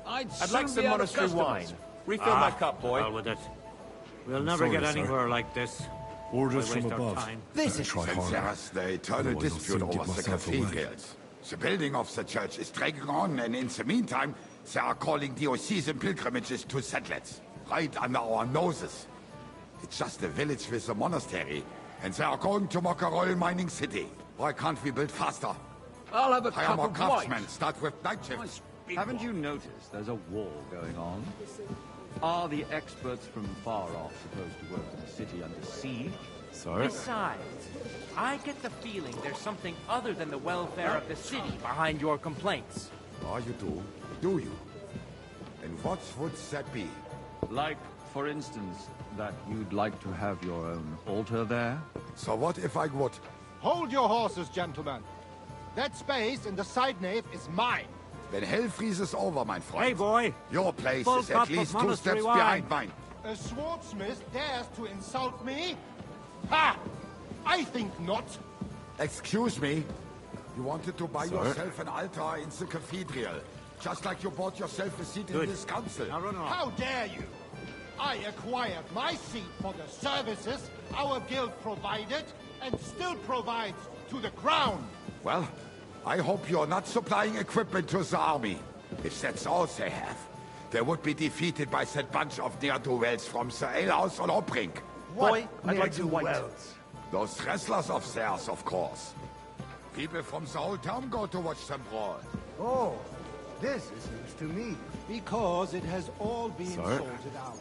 I'd like some monastery wine. Refill my cup, boy. Well with it. We'll never get anywhere like this. Orders from above. This is there's the eternal dispute over the cathedrals. The building of the church is dragging on, and in the meantime, they are calling diocesan pilgrimages to Sckalitz, right under our noses. It's just a village with a monastery, and they are going to mock a royal mining city. Why can't we build faster? I'll have a hire cup more of craftsmen, wine. start with night shifts. Haven't you noticed there's a war going on? Are the experts from far off supposed to work in the city under siege? Besides, I get the feeling there's something other than the welfare of the city behind your complaints. Oh, you do? Do you? And what would that be? Like, for instance, that you'd like to have your own altar there? So what if I would? Hold your horses, gentlemen. That space in the side nave is mine. Then hell freezes over, mein Freund. Hey, boy. Your place Full is cup at least of 2 monastery steps wine. behind mine. A swordsmith dares to insult me? Ha! I think not. Excuse me? You wanted to buy yourself an altar in the cathedral, just like you bought yourself a seat in this council. How dare you? I acquired my seat for the services our guild provided and still provides to the crown. Well, I hope you're not supplying equipment to the army. If that's all they have, they would be defeated by that bunch of ne'er-do-wells from the alehouse on Hopbrink. Boy, I'd like to white. Those wrestlers of theirs, of course. People from the whole town go to watch them brawl. Oh, this is news to me. Because it has all been sorted out.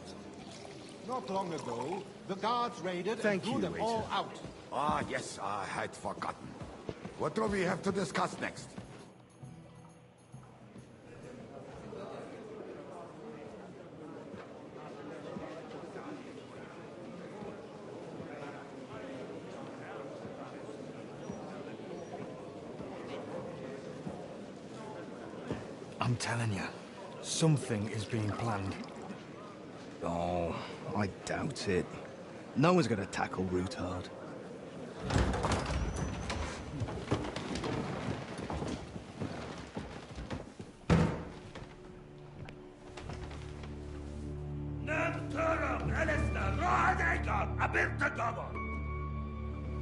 Not long ago, the guards raided and threw them all out. Ah, yes, I had forgotten. What do we have to discuss next? I'm telling you, something is being planned. Oh, I doubt it. No one's gonna tackle Rootard.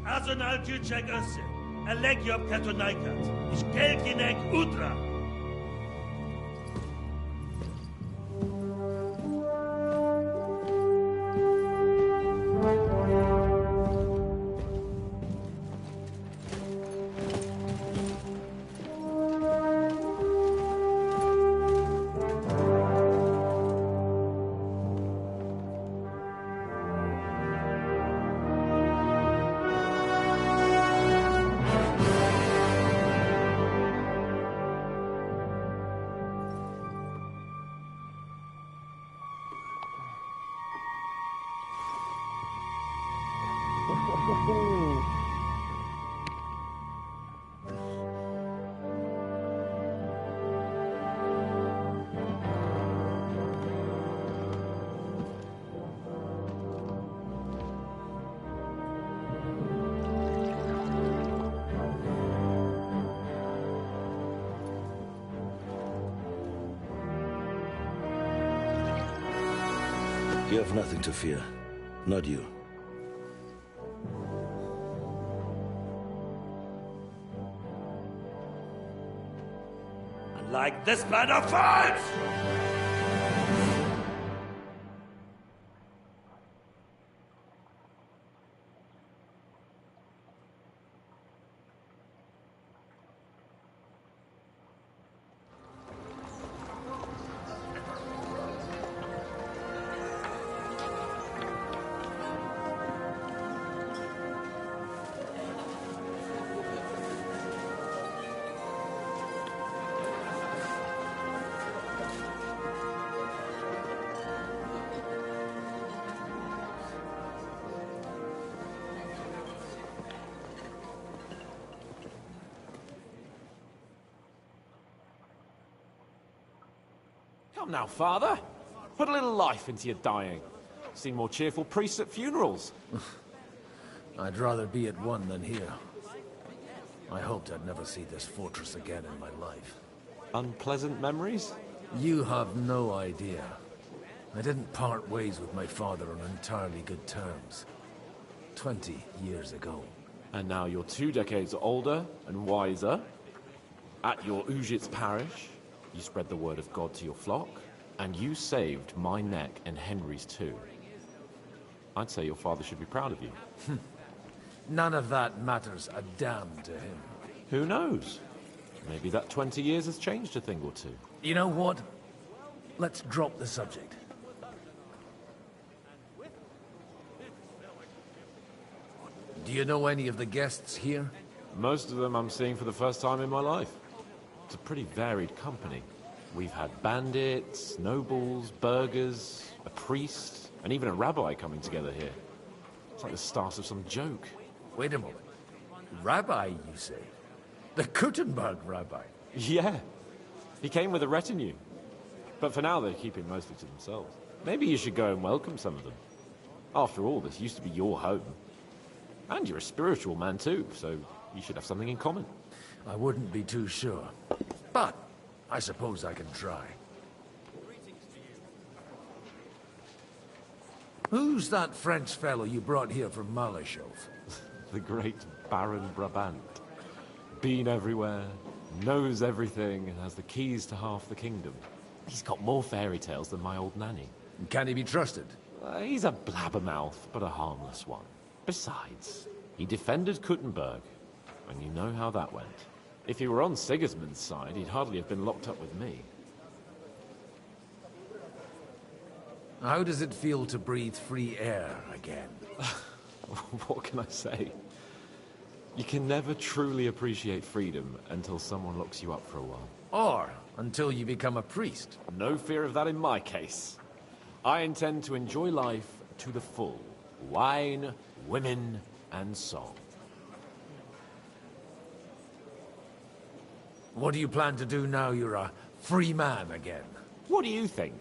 Azonal Juchek Össe, Elegiop Katonaikat, Ishkelkinek Udra. You have nothing to fear. Not you. Like this plan of fight! Come now, Father. Put a little life into your dying. See more cheerful priests at funerals. I'd rather be at one than here. I hoped I'd never see this fortress again in my life. Unpleasant memories? You have no idea. I didn't part ways with my father on entirely good terms. 20 years ago. And now you're 2 decades older and wiser. At your Ujit's parish, you spread the word of God to your flock, and you saved my neck and Henry's too. I'd say your father should be proud of you. None of that matters a damn to him. Who knows? Maybe that 20 years has changed a thing or two. You know what? Let's drop the subject. Do you know any of the guests here? Most of them I'm seeing for the first time in my life. It's a pretty varied company. We've had bandits, nobles, burghers, a priest, and even a rabbi coming together here. It's like the start of some joke. Wait a moment. Rabbi, you say? The Kuttenberg rabbi? Yeah. He came with a retinue. But for now, they're keeping mostly to themselves. Maybe you should go and welcome some of them. After all, this used to be your home. And you're a spiritual man too, so you should have something in common. I wouldn't be too sure. But I suppose I can try. Who's that French fellow you brought here from Malachov? The great Baron Brabant. Been everywhere, knows everything, and has the keys to half the kingdom. He's got more fairy tales than my old nanny. Can he be trusted? He's a blabbermouth, but a harmless one. Besides, he defended Kuttenberg, and you know how that went. If he were on Sigismund's side, he'd hardly have been locked up with me. How does it feel to breathe free air again? What can I say? You can never truly appreciate freedom until someone locks you up for a while. Or until you become a priest. No fear of that in my case. I intend to enjoy life to the full. Wine, women, and song. What do you plan to do now you're a free man again? What do you think?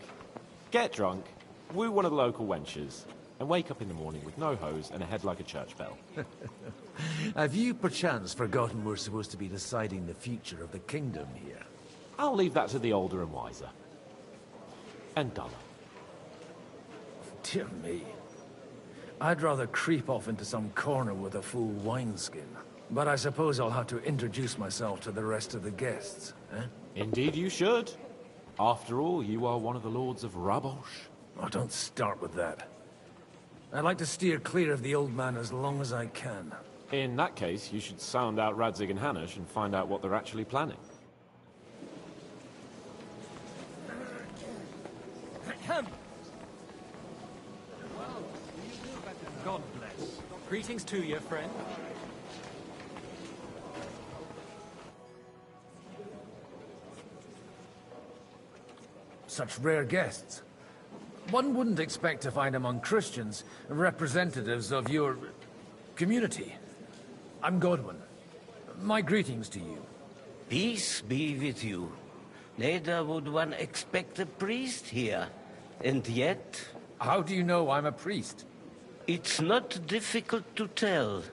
Get drunk, woo one of the local wenches, and wake up in the morning with no hose and a head like a church bell. Have you perchance forgotten we're supposed to be deciding the future of the kingdom here? I'll leave that to the older and wiser. And duller. Dear me. I'd rather creep off into some corner with a full wineskin. But I suppose I'll have to introduce myself to the rest of the guests, eh? Indeed you should. After all, you are one of the lords of Rabosh. Oh, don't start with that. I'd like to steer clear of the old man as long as I can. In that case, you should sound out Radzig and Hanush and find out what they're actually planning. God bless. Greetings to you, friend. Such rare guests. One wouldn't expect to find among Christians representatives of your community. I'm Godwin. My greetings to you. Peace be with you. Neither would one expect a priest here. And yet... How do you know I'm a priest? It's not difficult to tell.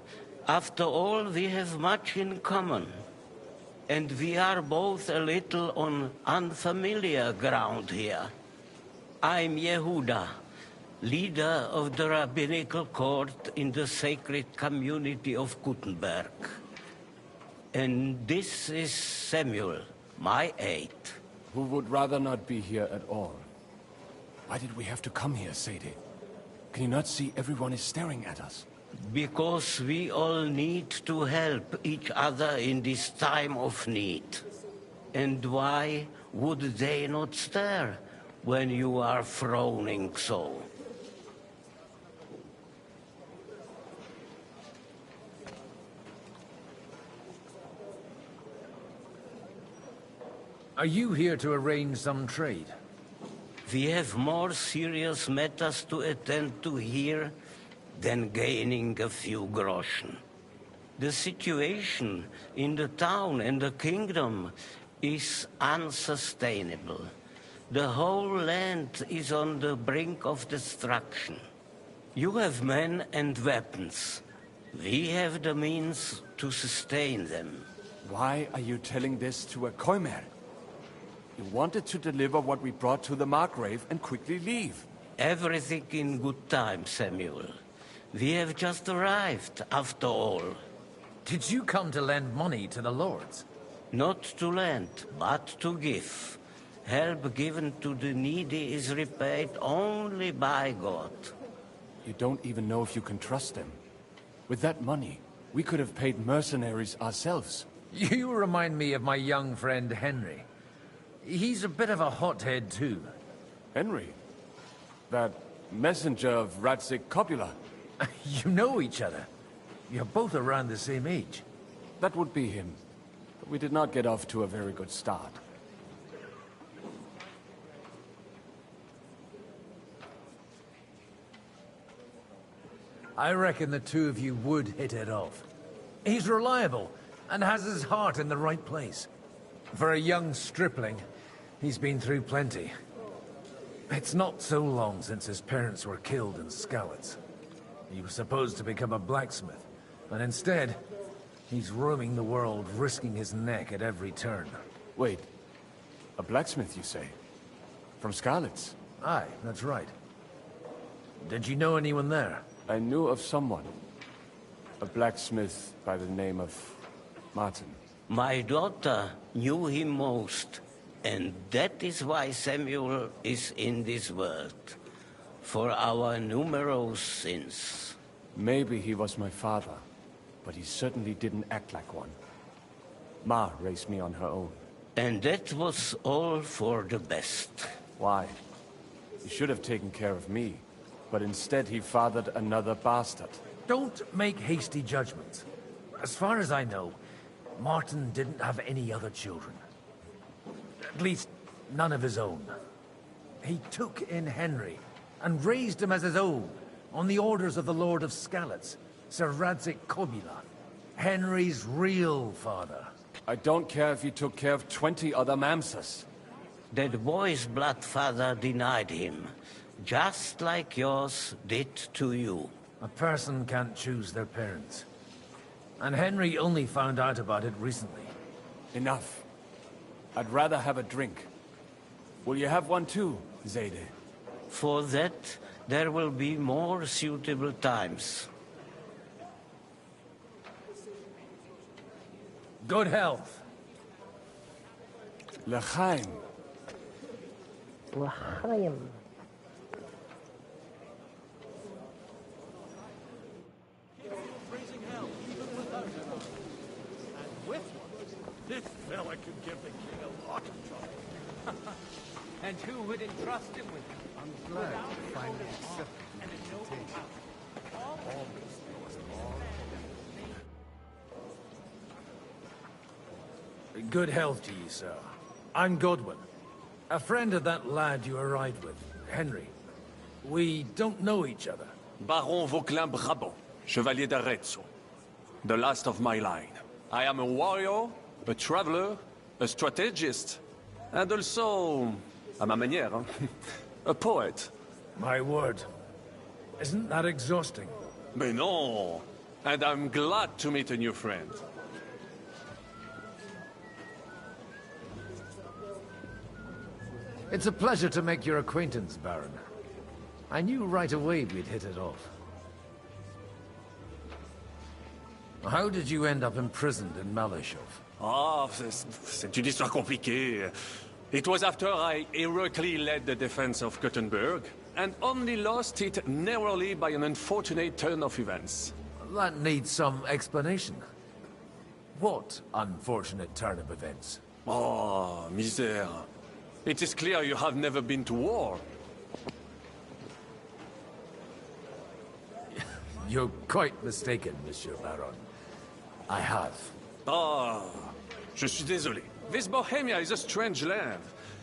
After all, we have much in common. And we are both a little on unfamiliar ground here. I'm Yehuda, leader of the rabbinical court in the sacred community of Gutenberg. And this is Samuel, my aide. Who would rather not be here at all. Why did we have to come here, Sadie? Can you not see everyone is staring at us? Because we all need to help each other in this time of need. And why would they not stare when you are frowning so? Are you here to arrange some trade? We have more serious matters to attend to here than gaining a few groschen. The situation in the town and the kingdom is unsustainable. The whole land is on the brink of destruction. You have men and weapons. We have the means to sustain them. Why are you telling this to a Koimer? You wanted to deliver what we brought to the Margrave and quickly leave. Everything in good time, Samuel. We have just arrived, after all. Did you come to lend money to the lords? Not to lend, but to give. Help given to the needy is repaid only by God. You don't even know if you can trust them. With that money, we could have paid mercenaries ourselves. You remind me of my young friend Henry. He's a bit of a hothead too. Henry? That messenger of Radzig Copula? You know each other. You're both around the same age. That would be him. But we did not get off to a very good start. I reckon the two of you would hit it off. He's reliable and has his heart in the right place. For a young stripling, he's been through plenty. It's not so long since his parents were killed in Sckalitz. He was supposed to become a blacksmith, and instead, he's roaming the world, risking his neck at every turn. Wait, a blacksmith, you say? From Sckalitz? Aye, that's right. Did you know anyone there? I knew of someone. A blacksmith by the name of Martin. My daughter knew him most, and that is why Samuel is in this world. For our numerous sins. Maybe he was my father, but he certainly didn't act like one. Ma raised me on her own. And that was all for the best. Why? He should have taken care of me, but instead he fathered another bastard. Don't make hasty judgments. As far as I know, Martin didn't have any other children. At least, none of his own. He took in Henry, and raised him as his own, on the orders of the Lord of Sckalitz, Sir Radzik Kobila, Henry's real father. I don't care if he took care of 20 other Mamsas. That boy's blood father denied him, just like yours did to you. A person can't choose their parents. And Henry only found out about it recently. Enough. I'd rather have a drink. Will you have one too, Zayde? For that, there will be more suitable times. Good health. L'chaim. L'chaim. This fella could give the king a lot of trouble. And who would entrust him with it? I'm glad to finally accept the invitation. Good health to you, sir. I'm Godwin. A friend of that lad you arrived with, Henry. We don't know each other. Baron Vauquelin Brabant, Chevalier d'Arezzo. The last of my line. I am a warrior, a traveler, a strategist, and also, à ma manière, a poet. My word. Isn't that exhausting? Mais non! And I'm glad to meet a new friend. It's a pleasure to make your acquaintance, Baron. I knew right away we'd hit it off. How did you end up imprisoned in Malashov? Ah, c'est une histoire compliquée. It was after I heroically led the defense of Gothenburg, and only lost it narrowly by an unfortunate turn of events. That needs some explanation. What unfortunate turn of events? Oh, misère. It is clear you have never been to war. You're quite mistaken, Monsieur Baron. I have. Ah, je suis désolé. This Bohemia is a strange land.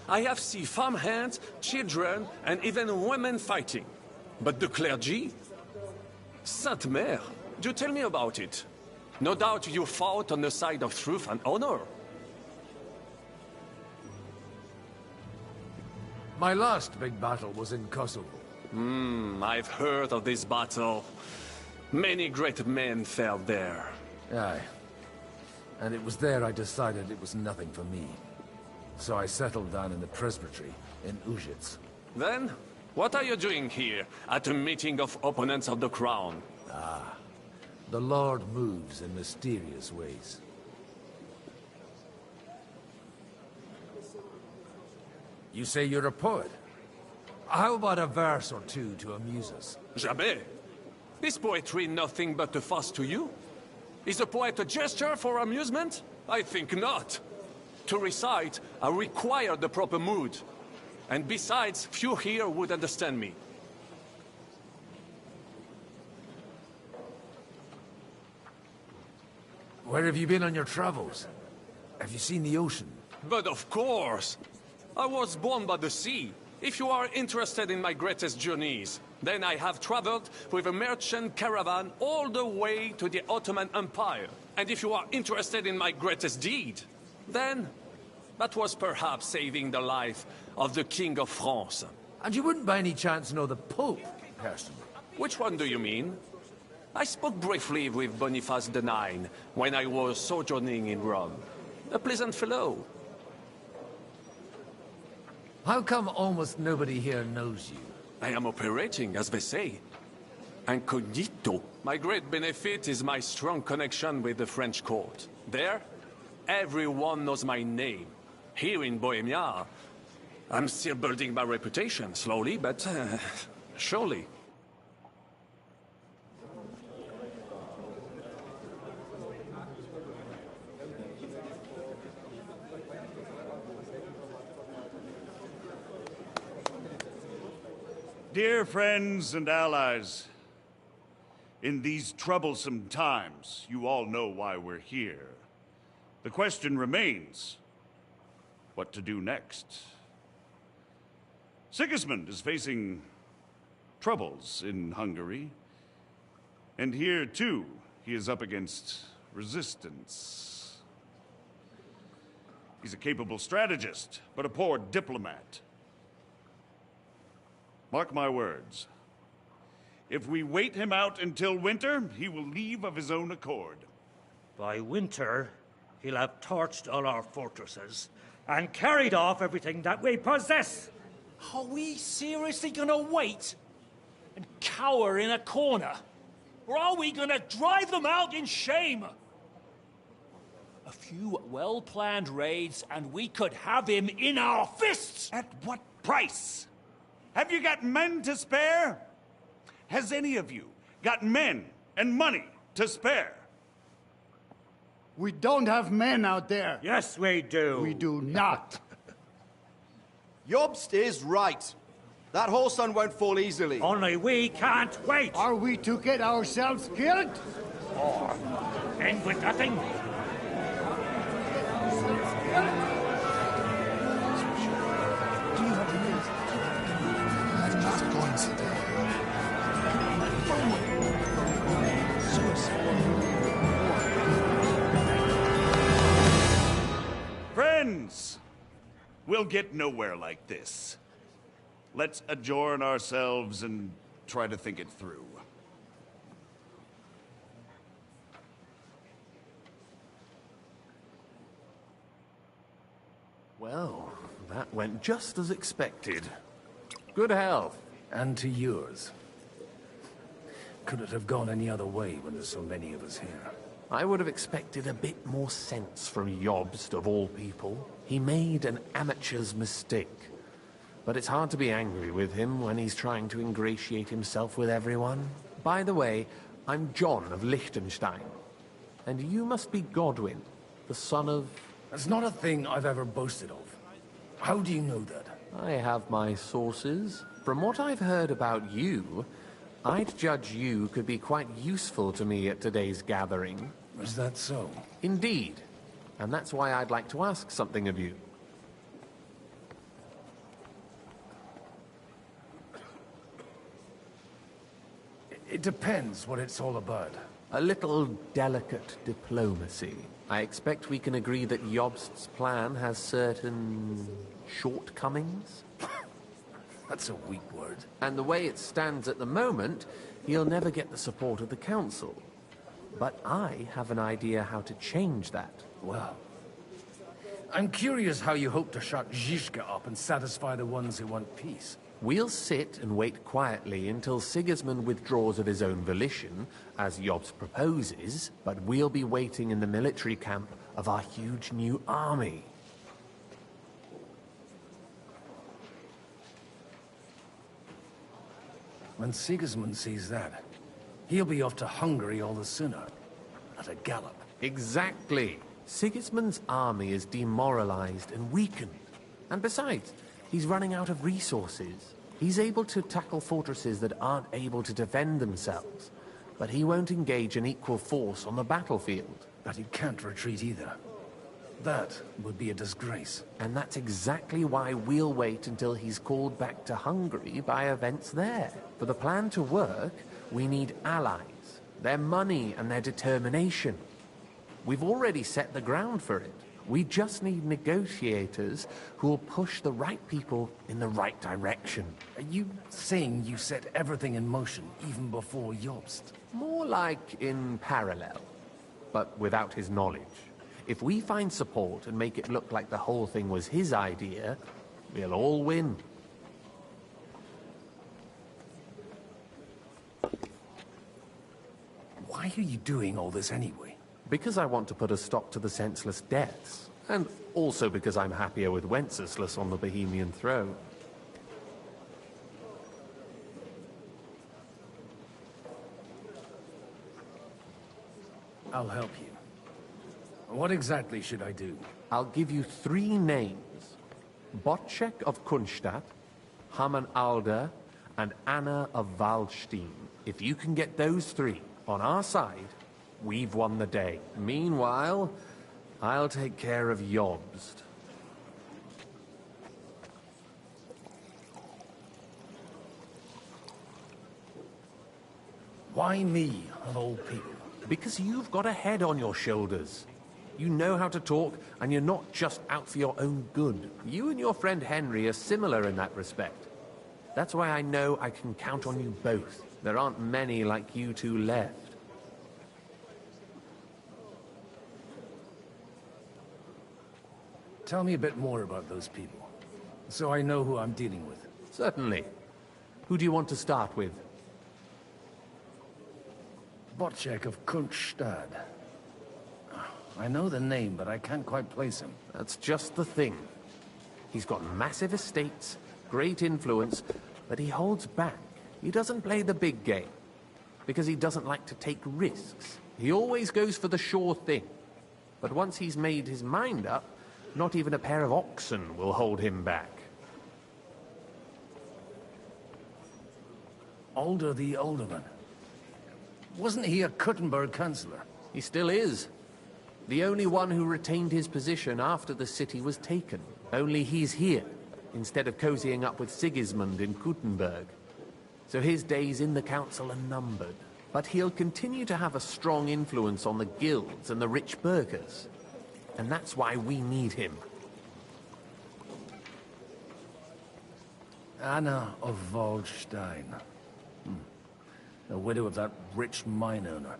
I have seen farmhands, children, and even women fighting. But the clergy? Sainte Mère, do tell me about it. No doubt you fought on the side of truth and honor. My last big battle was in Kosovo. I've heard of this battle. Many great men fell there. Aye. And it was there I decided it was nothing for me. So I settled down in the presbytery in Ujits. Then, what are you doing here, at a meeting of opponents of the crown? Ah, the Lord moves in mysterious ways. You say you're a poet? How about a verse or two to amuse us? Jamais. Is poetry nothing but a fuss to you? Is a poet a gesture for amusement? I think not. To recite, I require the proper mood. And besides, few here would understand me. Where have you been on your travels? Have you seen the ocean? But of course! I was born by the sea. If you are interested in my greatest journeys, then I have traveled with a merchant caravan all the way to the Ottoman Empire. And if you are interested in my greatest deed, then that was perhaps saving the life of the King of France. And you wouldn't by any chance know the Pope, personally? Which one do you mean? I spoke briefly with Boniface IX when I was sojourning in Rome. A pleasant fellow. How come almost nobody here knows you? I am operating, as they say. Incognito. My great benefit is my strong connection with the French court. There, everyone knows my name. Here in Bohemia, I'm still building my reputation, slowly, but surely. Dear friends and allies, in these troublesome times, you all know why we're here. The question remains, what to do next? Sigismund is facing troubles in Hungary, and here, too, he is up against resistance. He's a capable strategist, but a poor diplomat. Mark my words. If we wait him out until winter, he will leave of his own accord. By winter, he'll have torched all our fortresses and carried off everything that we possess. Are we seriously gonna wait and cower in a corner? Or are we gonna drive them out in shame? A few well-planned raids and we could have him in our fists! At what price? Have you got men to spare? Has any of you got men and money to spare? We don't have men out there. Yes, we do. We do not. Jobst is right. That whole sun won't fall easily. Only we can't wait. Are we to get ourselves killed? Or end with nothing? Friends, we'll get nowhere like this. Let's adjourn ourselves and try to think it through. Well, that went just as expected. Good health. And to yours. Could it have gone any other way when there's so many of us here? I would have expected a bit more sense from Jobst, of all people. He made an amateur's mistake. But it's hard to be angry with him when he's trying to ingratiate himself with everyone. By the way, I'm John of Liechtenstein. And you must be Godwin, the son of... That's not a thing I've ever boasted of. How do you know that? I have my sources. From what I've heard about you, I'd judge you could be quite useful to me at today's gathering. Is that so? Indeed. And that's why I'd like to ask something of you. It depends what it's all about. A little delicate diplomacy. I expect we can agree that Jobst's plan has certain shortcomings? That's a weak word. And the way it stands at the moment, he'll never get the support of the Council. But I have an idea how to change that. Well, I'm curious how you hope to shut Zizka up and satisfy the ones who want peace. We'll sit and wait quietly until Sigismund withdraws of his own volition, as Jobst proposes, but we'll be waiting in the military camp of our huge new army. When Sigismund sees that, he'll be off to Hungary all the sooner. At a gallop. Exactly. Sigismund's army is demoralized and weakened. And besides, he's running out of resources. He's able to tackle fortresses that aren't able to defend themselves. But he won't engage an equal force on the battlefield. But he can't retreat either. That would be a disgrace. And that's exactly why we'll wait until he's called back to Hungary by events there. For the plan to work, we need allies, their money and their determination. We've already set the ground for it. We just need negotiators who will push the right people in the right direction. Are you saying you set everything in motion even before Jobst? More like in parallel, but without his knowledge. If we find support and make it look like the whole thing was his idea, we'll all win. Why are you doing all this anyway? Because I want to put a stop to the senseless deaths. And also because I'm happier with Wenceslas on the Bohemian throne. I'll help you. What exactly should I do? I'll give you 3 names. Botchek of Kunstadt, Hamann Alder, and Anna of Waldstein. If you can get those three on our side, we've won the day. Meanwhile, I'll take care of Jobst. Why me, of all people? Because you've got a head on your shoulders. You know how to talk, and you're not just out for your own good. You and your friend Henry are similar in that respect. That's why I know I can count on you both. There aren't many like you two left. Tell me a bit more about those people, so I know who I'm dealing with. Certainly. Who do you want to start with? Bocek of Kunststadt. I know the name, but I can't quite place him. That's just the thing. He's got massive estates, great influence, but he holds back. He doesn't play the big game, because he doesn't like to take risks. He always goes for the sure thing. But once he's made his mind up, not even a pair of oxen will hold him back. Alder the Alderman. Wasn't he a Kuttenberg councillor? He still is. The only one who retained his position after the city was taken. Only he's here, instead of cozying up with Sigismund in Kuttenberg. So his days in the council are numbered. But he'll continue to have a strong influence on the guilds and the rich burghers. And that's why we need him. Anna of Waldstein. The widow of that rich mine owner.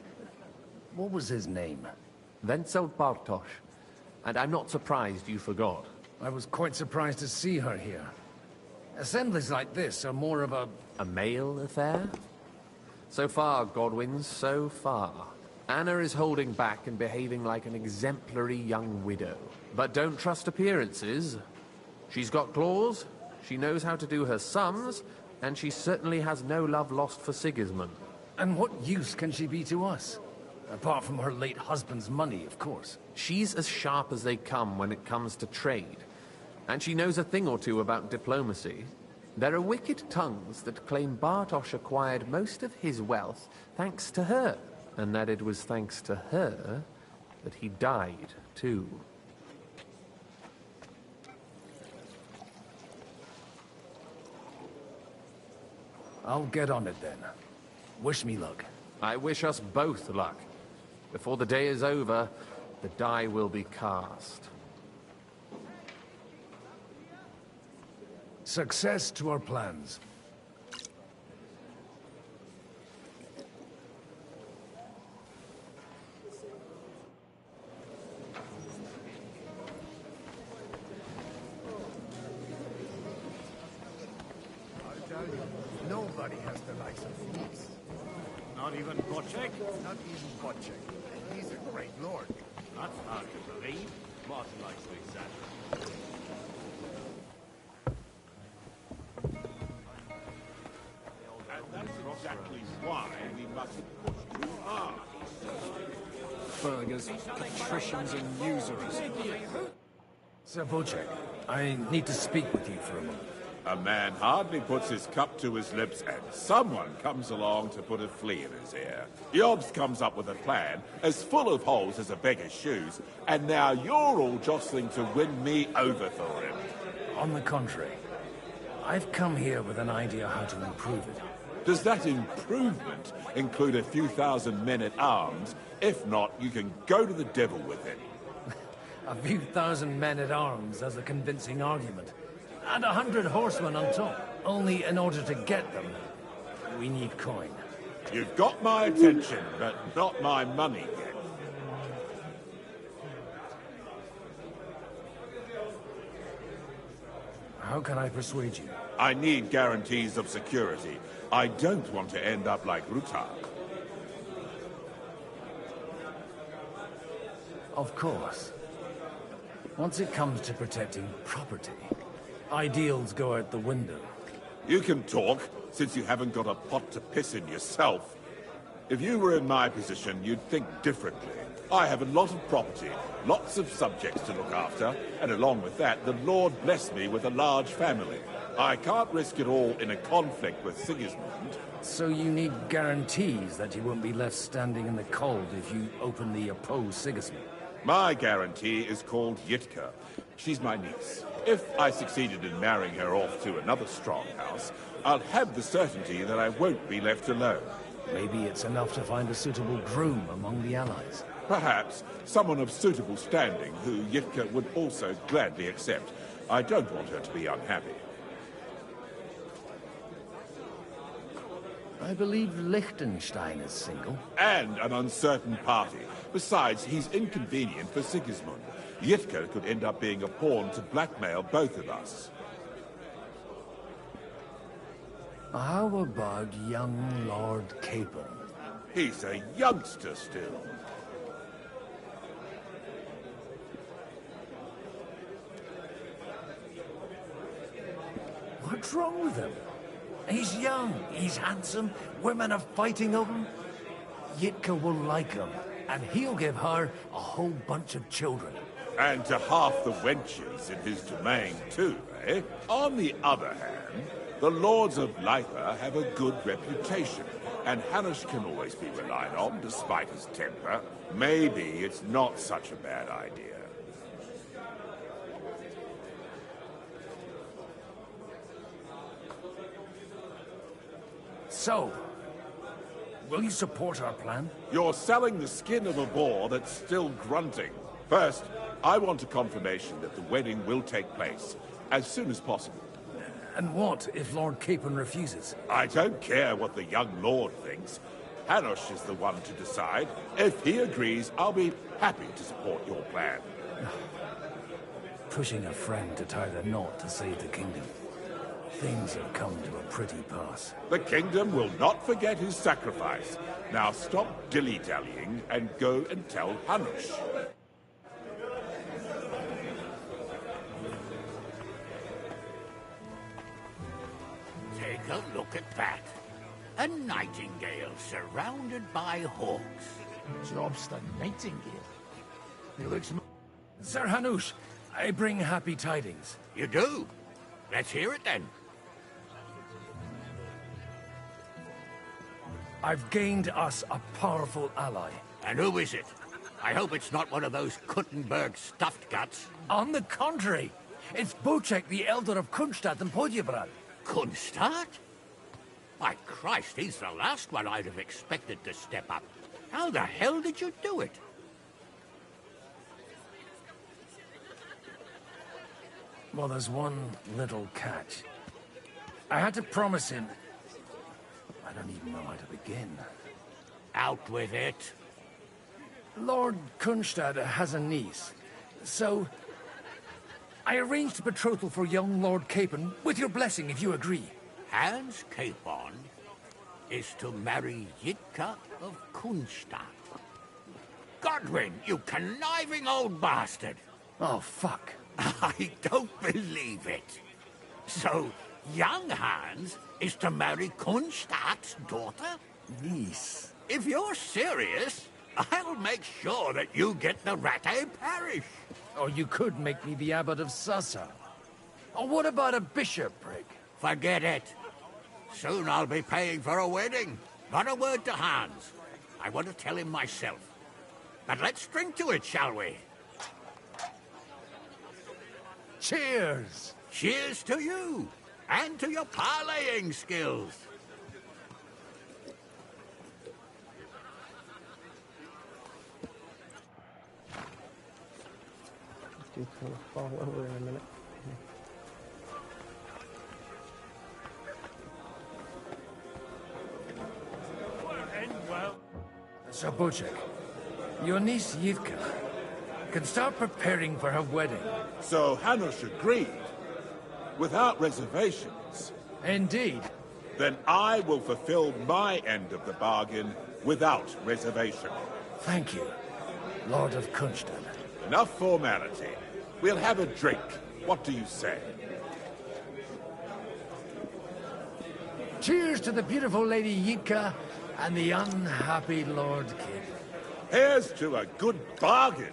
What was his name? Wenzel Bartosz. And I'm not surprised you forgot. I was quite surprised to see her here. Assemblies like this are more of a... A male affair? So far, Godwin, so far. Anna is holding back and behaving like an exemplary young widow. But don't trust appearances. She's got claws, she knows how to do her sums, and she certainly has no love lost for Sigismund. And what use can she be to us? Apart from her late husband's money, of course. She's as sharp as they come when it comes to trade. And she knows a thing or two about diplomacy. There are wicked tongues that claim Bartosz acquired most of his wealth thanks to her. And that it was thanks to her that he died, too. I'll get on it then. Wish me luck. I wish us both luck. Before the day is over, the die will be cast. Success to our plans. Nobody has the likes of these. Not even Bocek? Not even Bocek. And he's a great lord. That's hard to believe. Martin likes to exaggerate. And that's exactly why we mustn't push too hard. Burghers, patricians, and usurers. Sir Bocek, I need to speak with you for a moment. A man hardly puts his cup to his lips, and someone comes along to put a flea in his ear. Jobst comes up with a plan as full of holes as a beggar's shoes, and now you're all jostling to win me over for him. On the contrary, I've come here with an idea how to improve it. Does that improvement include a few thousand men at arms? If not, you can go to the devil with it. A few thousand men at arms as a convincing argument. And 100 horsemen on top. Only in order to get them, we need coin. You've got my attention, but not my money yet. How can I persuade you? I need guarantees of security. I don't want to end up like Rutar. Of course. Once it comes to protecting property, ideals go out the window. You can talk, since you haven't got a pot to piss in yourself. If you were in my position, you'd think differently. I have a lot of property, lots of subjects to look after, and along with that, the Lord blessed me with a large family. I can't risk it all in a conflict with Sigismund. So you need guarantees that you won't be left standing in the cold if you openly oppose Sigismund? My guarantee is called Yitka. She's my niece. If I succeeded in marrying her off to another strong house, I'll have the certainty that I won't be left alone. Maybe it's enough to find a suitable groom among the allies. Perhaps someone of suitable standing who Yitka would also gladly accept. I don't want her to be unhappy. I believe Liechtenstein is single. And an uncertain party. Besides, he's inconvenient for Sigismund. Yitka could end up being a pawn to blackmail both of us. How about young Lord Capon? He's a youngster still. What's wrong with him? He's young, he's handsome, women are fighting over him. Yitka will like him, and he'll give her a whole bunch of children. And to half the wenches in his domain too, eh? On the other hand, the Lords of Leitha have a good reputation, and Hanush can always be relied on, despite his temper. Maybe it's not such a bad idea. So, will you support our plan? You're selling the skin of a boar that's still grunting. First, I want a confirmation that the wedding will take place as soon as possible. And what if Lord Capon refuses? I don't care what the young lord thinks. Hanush is the one to decide. If he agrees, I'll be happy to support your plan. Pushing a friend to tie the knot to save the kingdom. Things have come to a pretty pass. The kingdom will not forget his sacrifice. Now stop dilly-dallying and go and tell Hanush. Take a look at that. A nightingale surrounded by hawks. Job's the nightingale. He looks... Sir Hanush, I bring happy tidings. You do? Let's hear it then. I've gained us a powerful ally. And who is it? I hope it's not one of those Kuttenberg stuffed guts. On the contrary, it's Bocek, the Elder of Kunstadt and Podjebrad. Kunstadt? By Christ, he's the last one I'd have expected to step up. How the hell did you do it? Well, there's one little catch. I had to promise him... I don't even know how to begin. Out with it. Lord Kunstadt has a niece, so... I arranged a betrothal for young Lord Capon, with your blessing if you agree. Hans Capon is to marry Yitka of Kunstadt. Godwin, you conniving old bastard! Oh, fuck. I don't believe it. So, young Hans is to marry Kunstadt's daughter? Niece. If you're serious, I'll make sure that you get the Rattay parish. Or you could make me the Abbot of Sassa. Or what about a bishopric? Forget it. Soon I'll be paying for a wedding. Not a word to Hans. I want to tell him myself. But let's drink to it, shall we? Cheers! Cheers to you, and to your parleying skills. Dude's gonna fall over in a minute. So, Bocek, your niece Yitka can start preparing for her wedding. So Hanush agreed, without reservations. Indeed. Then I will fulfill my end of the bargain without reservation. Thank you, Lord of Kunstadt. Enough formality. We'll have a drink. What do you say? Cheers to the beautiful Lady Yitka and the unhappy Lord King. Here's to a good bargain.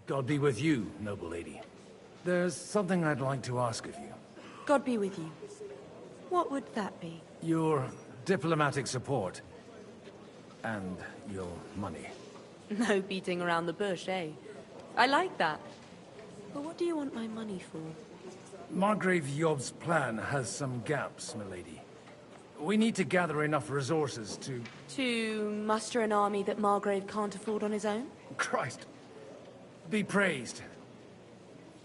God be with you, noble lady. There's something I'd like to ask of you. God be with you. What would that be? Your diplomatic support. And your money. No beating around the bush, eh? I like that. But what do you want my money for? Margrave Yob's plan has some gaps, milady. We need to gather enough resources to... To muster an army that Margrave can't afford on his own? Christ. Be praised.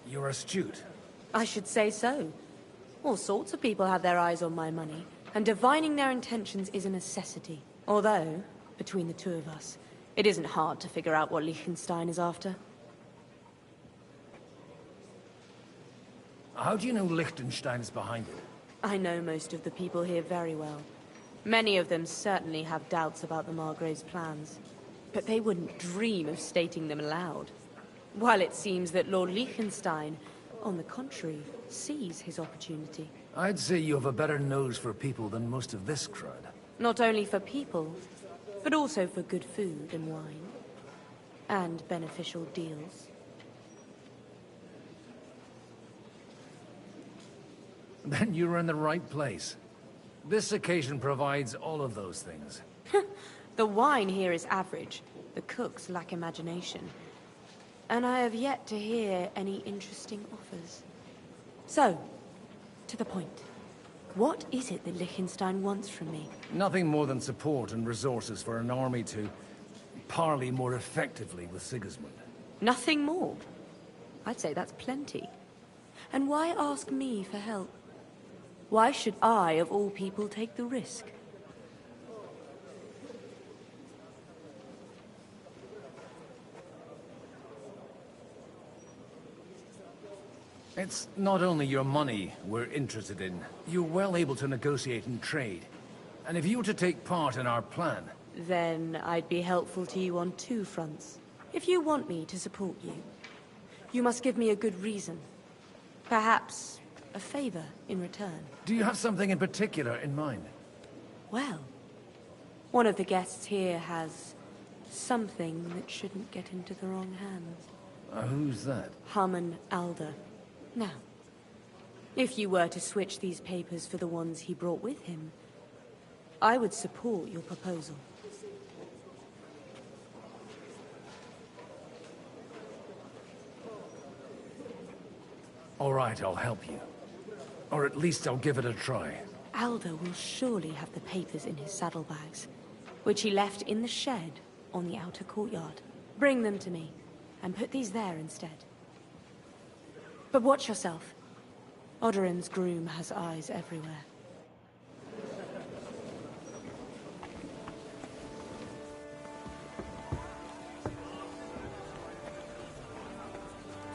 You're astute. I should say so. All sorts of people have their eyes on my money, and divining their intentions is a necessity. Although, between the two of us, it isn't hard to figure out what Liechtenstein is after. How do you know Liechtenstein is behind it? I know most of the people here very well. Many of them certainly have doubts about the Margrave's plans, but they wouldn't dream of stating them aloud. While it seems that Lord Liechtenstein, on the contrary, sees his opportunity. I'd say you have a better nose for people than most of this crowd. Not only for people, but also for good food and wine. And beneficial deals. Then you're in the right place. This occasion provides all of those things. The wine here is average. The cooks lack imagination. And I have yet to hear any interesting offers. So, to the point. What is it that Liechtenstein wants from me? Nothing more than support and resources for an army to parley more effectively with Sigismund. Nothing more? I'd say that's plenty. And why ask me for help? Why should I, of all people, take the risk? It's not only your money we're interested in. You're well able to negotiate and trade. And if you were to take part in our plan... Then I'd be helpful to you on two fronts. If you want me to support you, you must give me a good reason. Perhaps a favor in return. Do you have something in particular in mind? Well, one of the guests here has something that shouldn't get into the wrong hands. Who's that? Harman Alder. Now, if you were to switch these papers for the ones he brought with him, I would support your proposal. All right, I'll help you. Or at least I'll give it a try. Alder will surely have the papers in his saddlebags, which he left in the shed on the outer courtyard. Bring them to me, and put these there instead. But watch yourself. Odoran's groom has eyes everywhere.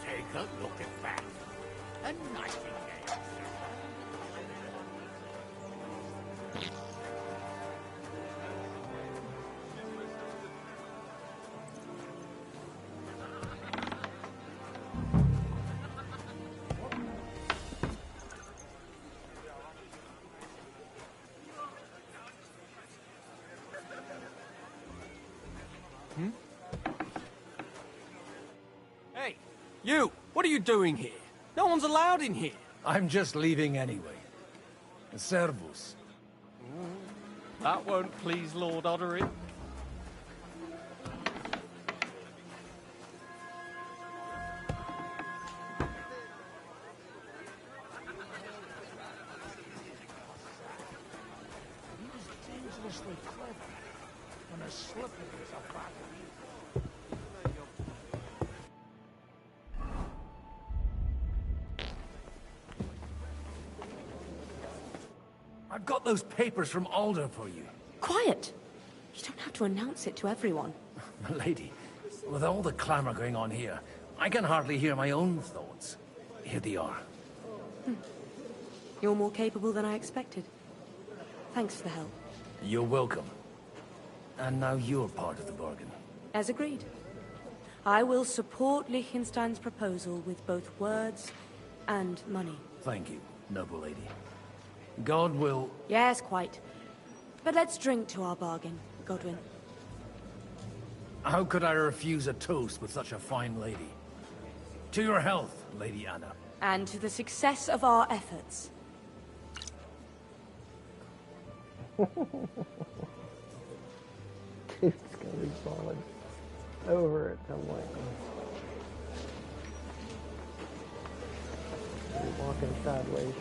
Take a look at that. A nightingale. Hey, you! What are you doing here? No one's allowed in here. I'm just leaving anyway. Servus. That won't please Lord Odorin. Dangerously clever. When a slipper is a bottom. I've got those papers from Alder for you. Quiet! You don't have to announce it to everyone. Lady, with all the clamor going on here, I can hardly hear my own thoughts. Here they are. You're more capable than I expected. Thanks for the help. You're welcome. And now you're part of the bargain. As agreed. I will support Liechtenstein's proposal with both words and money. Thank you, noble lady. God will... Yes, quite. But let's drink to our bargain, Godwin. How could I refuse a toast with such a fine lady? To your health, Lady Anna. And to the success of our efforts. Dude's gonna be falling over at some point. He's walking sideways.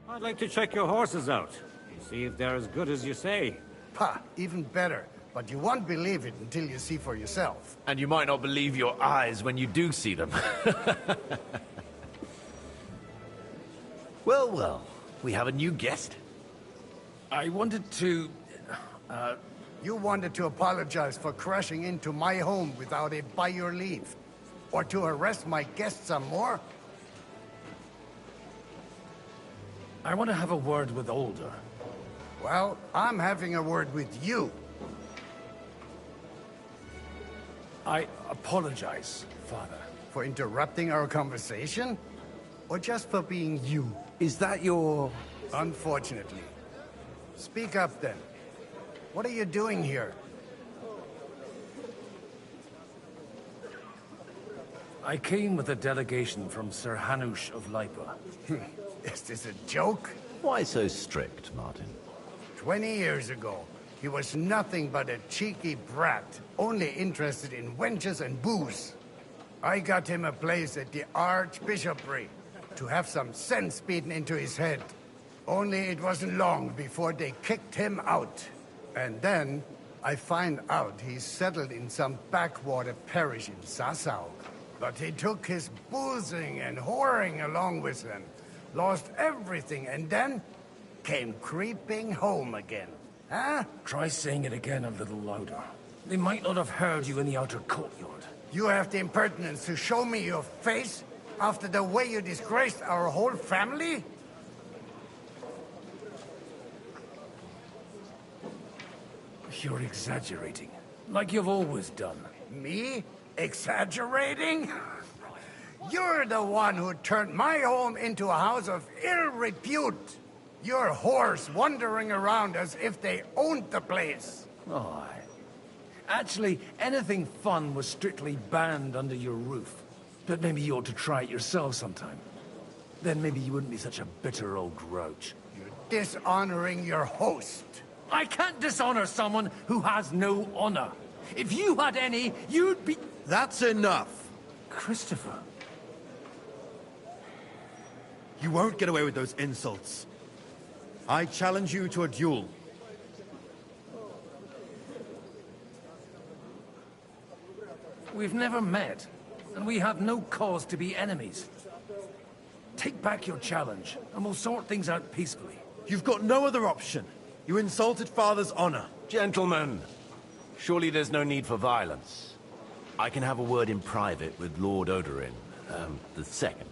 I'd like to check your horses out. See if they're as good as you say. Pah, even better. But you won't believe it until you see for yourself. And you might not believe your eyes when you do see them. Well, well, we have a new guest. I wanted to... You wanted to apologize for crashing into my home without it by your leave. Or to harass my guests some more? I want to have a word with Older. Well, I'm having a word with you. I apologize, Father. For interrupting our conversation? Or just for being you? Is that your... Unfortunately. Speak up, then. What are you doing here? I came with a delegation from Sir Hanush of Lipa. Is this a joke? Why so strict, Martin? 20 years ago, he was nothing but a cheeky brat, only interested in wenches and booze. I got him a place at the Archbishopric to have some sense beaten into his head. Only it wasn't long before they kicked him out. And then I find out he's settled in some backwater parish in Sassau. But he took his boozing and whoring along with him, lost everything, and then came creeping home again. Huh? Try saying it again a little louder. They might not have heard you in the outer courtyard. You have the impertinence to show me your face after the way you disgraced our whole family? You're exaggerating, like you've always done. Me? Exaggerating? You're the one who turned my home into a house of ill repute. Your whores wandering around as if they owned the place. Oh, actually, anything fun was strictly banned under your roof. But maybe you ought to try it yourself sometime. Then maybe you wouldn't be such a bitter old grouch. You're dishonoring your host. I can't dishonor someone who has no honor. If you had any, you'd be... That's enough. Christopher. You won't get away with those insults. I challenge you to a duel. We've never met, and we have no cause to be enemies. Take back your challenge, and we'll sort things out peacefully. You've got no other option. You insulted Father's honor. Gentlemen, surely there's no need for violence. I can have a word in private with Lord Oberyn, the second,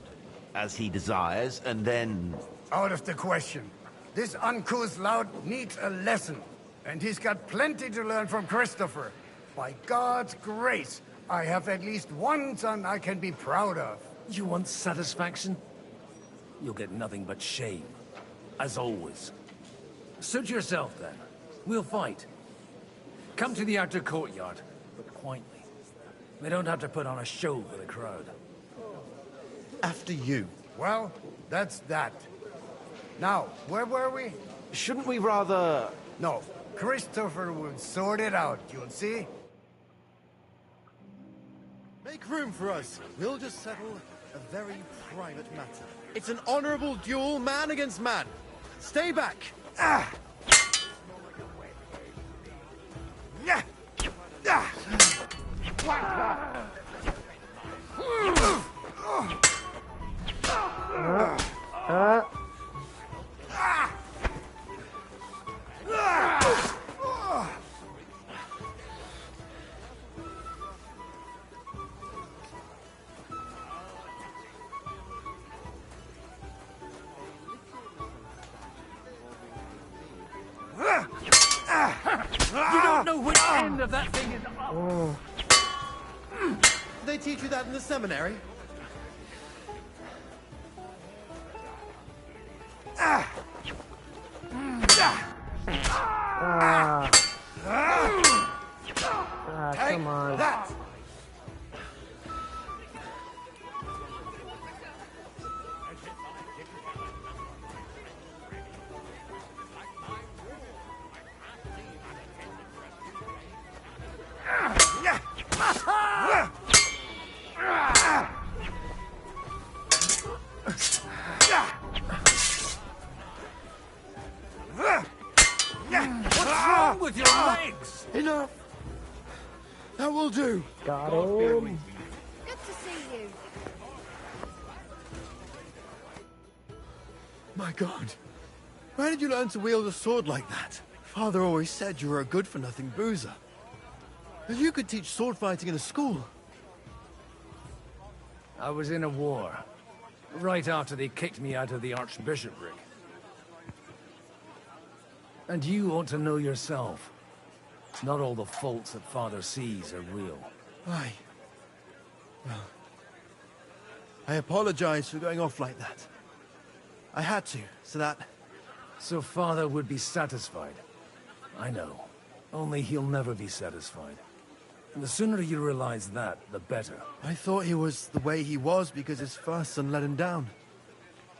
as he desires, and then... Out of the question. This uncouth lout needs a lesson, and he's got plenty to learn from Christopher. By God's grace, I have at least one son I can be proud of. You want satisfaction? You'll get nothing but shame, as always. Suit yourself, then. We'll fight. Come to the outer courtyard, but quietly. We don't have to put on a show for the crowd. After you. Well, that's that. Now, where were we? Shouldn't we rather... No, Christopher will sort it out, you'll see. Make room for us. We'll just settle a very private matter. It's an honorable duel, man against man. Stay back. Ah! You don't know which end of that thing is up. They teach you that in the seminary? Come on. That! What's wrong with your legs? Enough! That will do. Got him. Good to see you. My God. Where did you learn to wield a sword like that? Father always said you were a good-for-nothing boozer. That you could teach sword fighting in a school. I was in a war. Right after they kicked me out of the archbishopric. And you ought to know yourself. Not all the faults that Father sees are real. Well, I apologize for going off like that. I had to, so that... So Father would be satisfied. I know. Only he'll never be satisfied. And the sooner you realize that, the better. I thought he was the way he was because his first son let him down.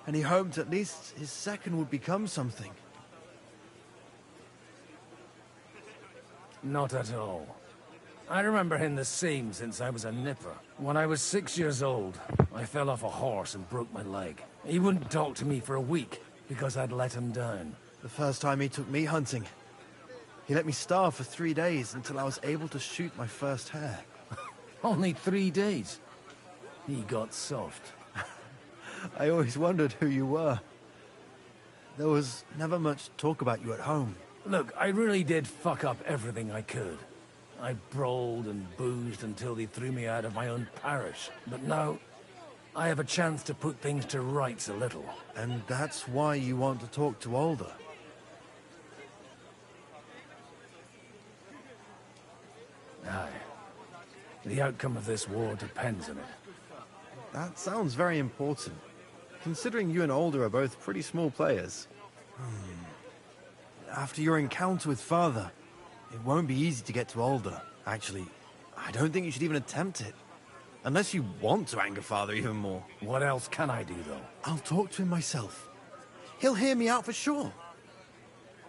And he hoped at least his second would become something. Not at all. I remember him the same since I was a nipper. When I was 6 years old, I fell off a horse and broke my leg. He wouldn't talk to me for a week because I'd let him down. The first time he took me hunting, he let me starve for 3 days until I was able to shoot my first hare. Only 3 days? He got soft. I always wondered who you were. There was never much talk about you at home. Look, I really did fuck up everything I could. I brawled and boozed until they threw me out of my own parish. But now, I have a chance to put things to rights a little. And that's why you want to talk to Alder. Aye. The outcome of this war depends on it. That sounds very important, considering you and Alder are both pretty small players. After your encounter with Father, it won't be easy to get to Alder. Actually, I don't think you should even attempt it. Unless you want to anger Father even more. What else can I do, though? I'll talk to him myself. He'll hear me out for sure.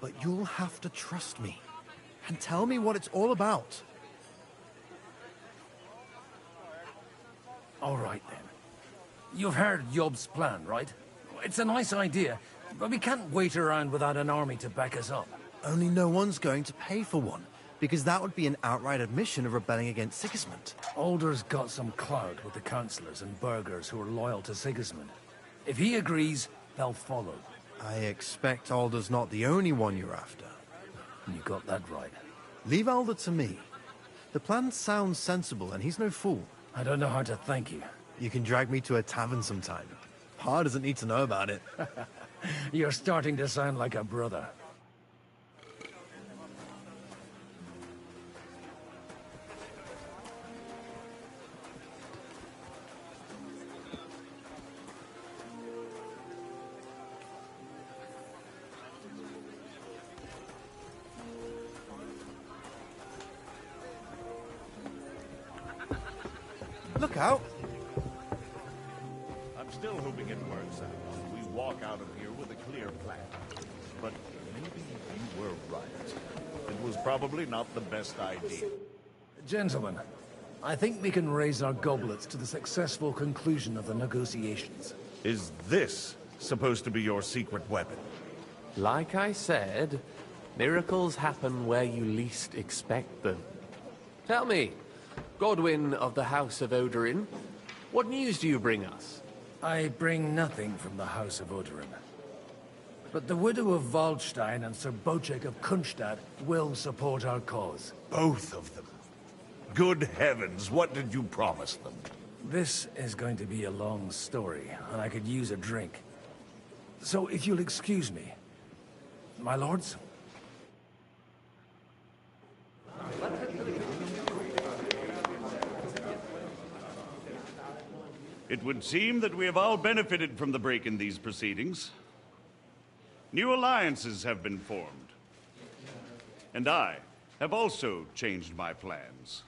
But you'll have to trust me. And tell me what it's all about. All right, then. You've heard Yob's plan, right? It's a nice idea, but we can't wait around without an army to back us up. Only no one's going to pay for one, because that would be an outright admission of rebelling against Sigismund. Alder's got some clout with the councillors and burghers who are loyal to Sigismund. If he agrees, they'll follow. I expect Alder's not the only one you're after. You got that right. Leave Alder to me. The plan sounds sensible, and he's no fool. I don't know how to thank you. You can drag me to a tavern sometime. Pa doesn't need to know about it. You're starting to sound like a brother. Look out! I'm still hoping it works out. We walk out of here with a clear plan. But maybe you were right. It was probably not the best idea. Gentlemen, I think we can raise our goblets to the successful conclusion of the negotiations. Is this supposed to be your secret weapon? Like I said, miracles happen where you least expect them. Tell me, Godwin of the House of Odorin, what news do you bring us? I bring nothing from the House of Odorin. But the widow of Waldstein and Sir Bocek of Kunstadt will support our cause. Both of them? Good heavens, what did you promise them? This is going to be a long story, and I could use a drink. So if you'll excuse me, my lords? It would seem that we have all benefited from the break in these proceedings. New alliances have been formed. And I have also changed my plans.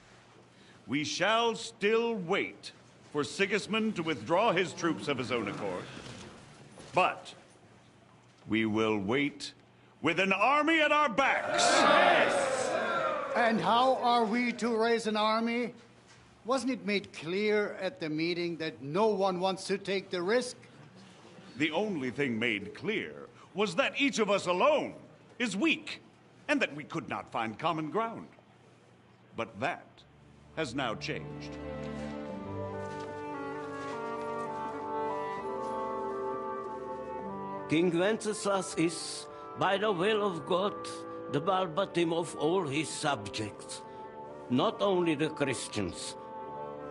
We shall still wait for Sigismund to withdraw his troops of his own accord. But we will wait with an army at our backs. Yes. And how are we to raise an army? Wasn't it made clear at the meeting that no one wants to take the risk? The only thing made clear was that each of us alone is weak, and that we could not find common ground. But that has now changed. King Wenceslas is, by the will of God, the Balbatim of all his subjects. Not only the Christians,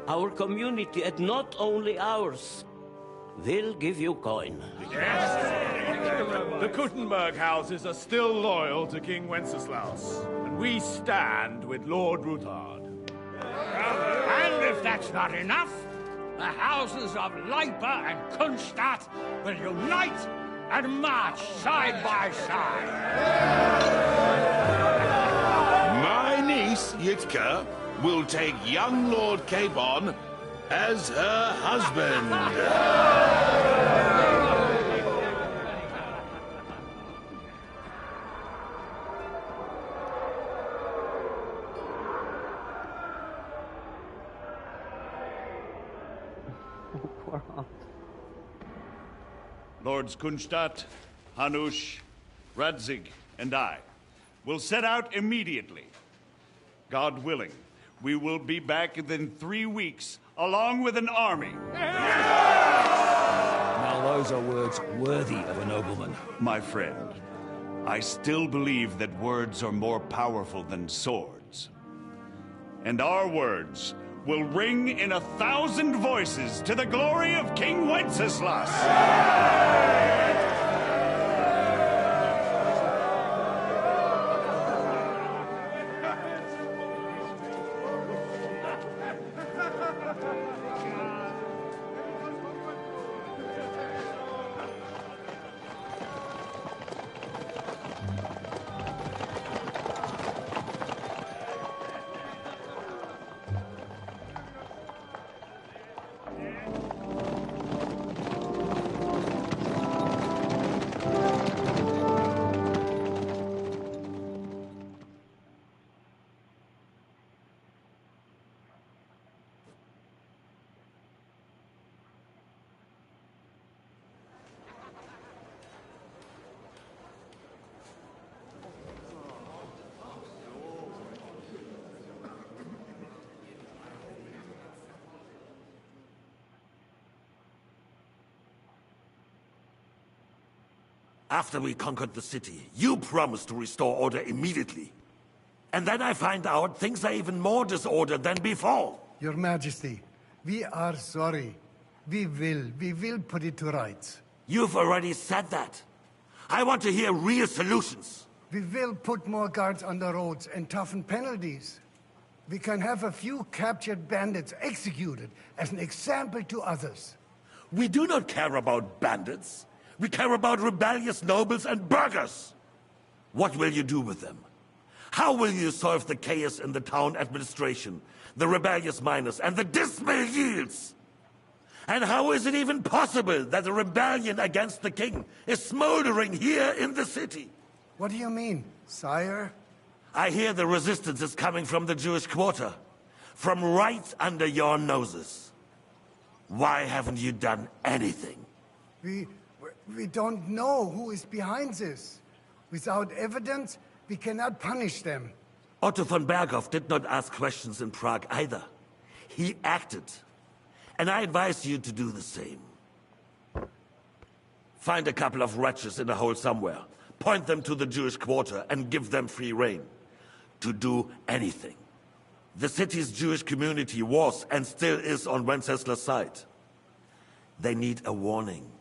our community, and not only ours, will give you coin. The Kuttenberg houses are still loyal to King Wenceslas, and we stand with Lord Ruthard. And if that's not enough, the houses of Leipa and Kunstadt will unite and march side by side. My niece, Yitka, will take young Lord Capon as her husband. Lords Kunstadt, Hanush, Radzig, and I will set out immediately. God willing, we will be back within 3 weeks, along with an army. Now those are words worthy of a nobleman. My friend, I still believe that words are more powerful than swords. And our words will ring in 1,000 voices to the glory of King Wenceslas. After we conquered the city, you promised to restore order immediately. And then I find out things are even more disordered than before. Your Majesty, we are sorry. We will put it to rights. You've already said that. I want to hear real solutions. We will put more guards on the roads and toughen penalties. We can have a few captured bandits executed as an example to others. We do not care about bandits. We care about rebellious nobles and burghers. What will you do with them? How will you solve the chaos in the town administration, the rebellious miners, and the dismal yields? And how is it even possible that a rebellion against the king is smoldering here in the city? What do you mean, sire? I hear the resistance is coming from the Jewish quarter, from right under your noses. Why haven't you done anything? We don't know who is behind this. Without evidence, we cannot punish them. Otto von Berghoff did not ask questions in Prague either. He acted. And I advise you to do the same. Find a couple of wretches in a hole somewhere, point them to the Jewish quarter, and give them free rein. To do anything. The city's Jewish community was and still is on Wenceslas' side. They need a warning.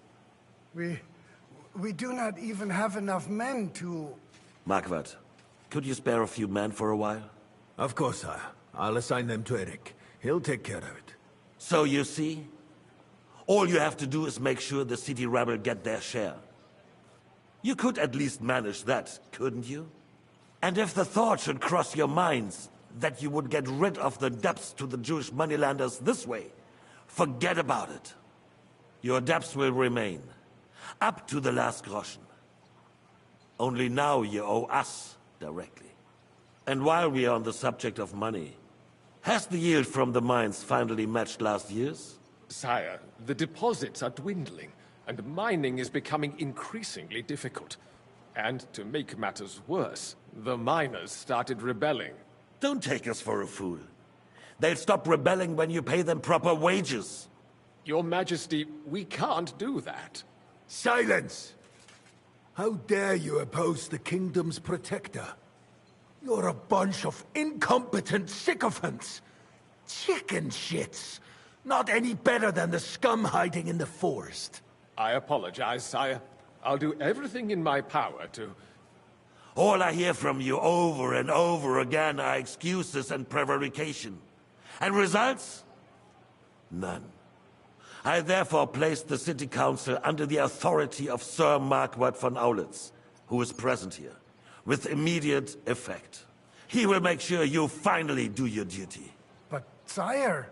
We do not even have enough men to... Marquardt, could you spare a few men for a while? Of course, sire. I'll assign them to Eric. He'll take care of it. So you see? All you have to do is make sure the city rabble get their share. You could at least manage that, couldn't you? And if the thought should cross your minds that you would get rid of the debts to the Jewish moneylanders this way, forget about it. Your debts will remain, up to the last groschen. Only now you owe us directly. And while we are on the subject of money, has the yield from the mines finally matched last year's? Sire, the deposits are dwindling, and mining is becoming increasingly difficult. And to make matters worse, the miners started rebelling. Don't take us for a fool. They'll stop rebelling when you pay them proper wages. Your Majesty, we can't do that. Silence! How dare you oppose the kingdom's protector? You're a bunch of incompetent sycophants! Chicken shits! Not any better than the scum hiding in the forest. I apologize, sire. I'll do everything in my power to... All I hear from you over and over again are excuses and prevarication. And results? None. I therefore placed the city council under the authority of Sir Marquard von Aulitz, who is present here, with immediate effect. He will make sure you finally do your duty. But, sire,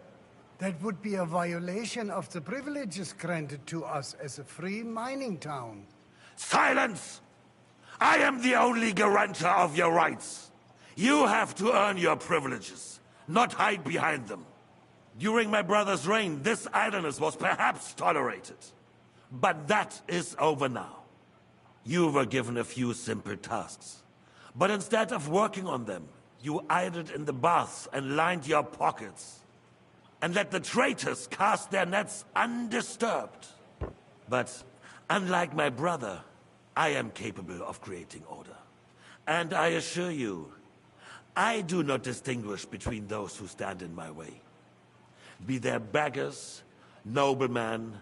that would be a violation of the privileges granted to us as a free mining town. Silence! I am the only guarantor of your rights. You have to earn your privileges, not hide behind them. During my brother's reign, this idleness was perhaps tolerated. But that is over now. You were given a few simple tasks. But instead of working on them, you idled in the baths and lined your pockets. And let the traitors cast their nets undisturbed. But unlike my brother, I am capable of creating order. And I assure you, I do not distinguish between those who stand in my way. Be they beggars, noblemen,